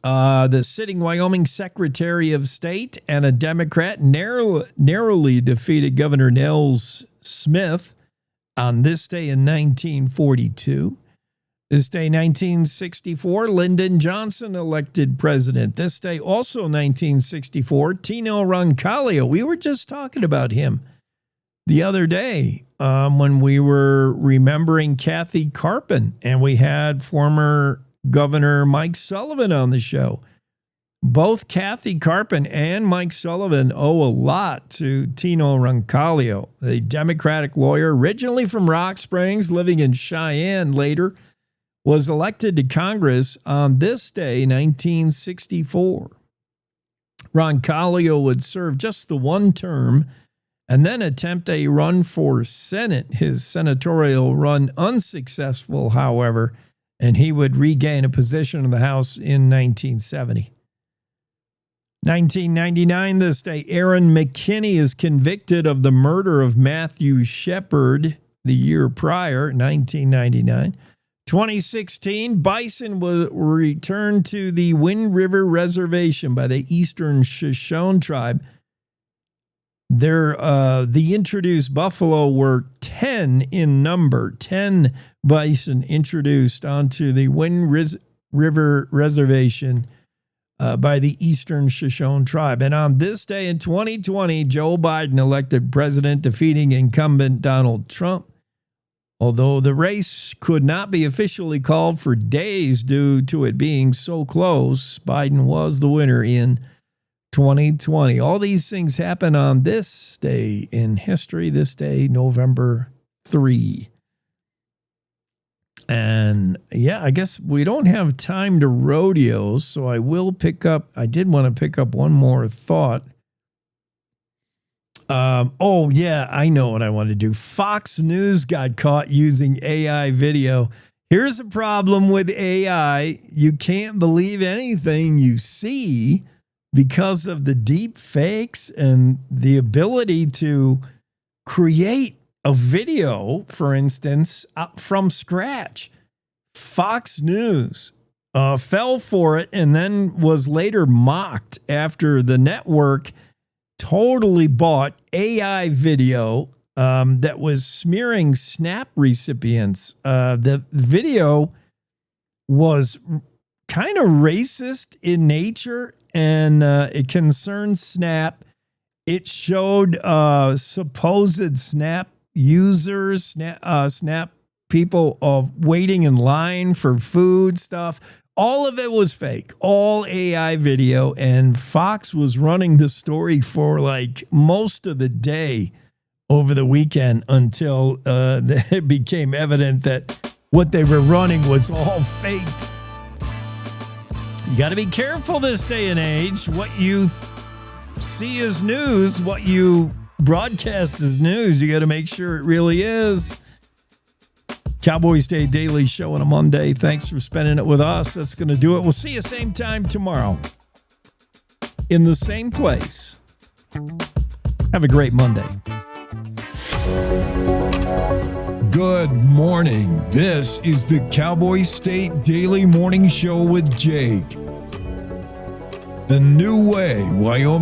the sitting Wyoming Secretary of State and a Democrat, narrowly defeated Governor Nels Smith on this day in 1942. This day, 1964, Lyndon Johnson elected president. This day, also 1964, Tino Roncalio. We were just talking about him the other day when we were remembering Kathy Carpin, and we had former Governor Mike Sullivan on the show. Both Kathy Carpin and Mike Sullivan owe a lot to Tino Roncalio, a Democratic lawyer originally from Rock Springs, living in Cheyenne later, was elected to Congress on this day, 1964. Roncalio would serve just the 1 term and then attempt a run for Senate. His senatorial run unsuccessful, however, and he would regain a position in the House in 1970. 1999, this day, Aaron McKinney is convicted of the murder of Matthew Shepard the year prior, 1999. 2016, bison were returned to the Wind River Reservation by the Eastern Shoshone tribe. The introduced buffalo were 10 in number, 10 bison introduced onto the Wind River Reservation by the Eastern Shoshone tribe. And on this day in 2020, Joe Biden elected president, defeating incumbent Donald Trump. Although the race could not be officially called for days due to it being so close, Biden was the winner in 2020. All these things happen on this day in history, this day, November 3. And yeah, I guess we don't have time to rodeo, so I did want to pick up one more thought. Oh, yeah, I know what I want to do. Fox News got caught using AI video. Here's a problem with AI. You can't believe anything you see because of the deep fakes and the ability to create a video, for instance, from scratch. Fox News fell for it and then was later mocked after the network totally bought AI video that was smearing SNAP recipients. The video was kind of racist in nature, and it concerned SNAP. It showed supposed SNAP users, SNAP people waiting in line for food stuff. All of it was fake, all AI video, and Fox was running the story for like most of the day over the weekend until it became evident that what they were running was all faked. You got to be careful this day and age. What you see as news, what you broadcast as news, you got to make sure it really is. Cowboy State Daily Show on a Monday. Thanks for spending it with us. That's going to do it. We'll see you same time tomorrow in the same place. Have a great Monday. Good morning. This is the Cowboy State Daily Morning Show with Jake. The new way, Wyoming.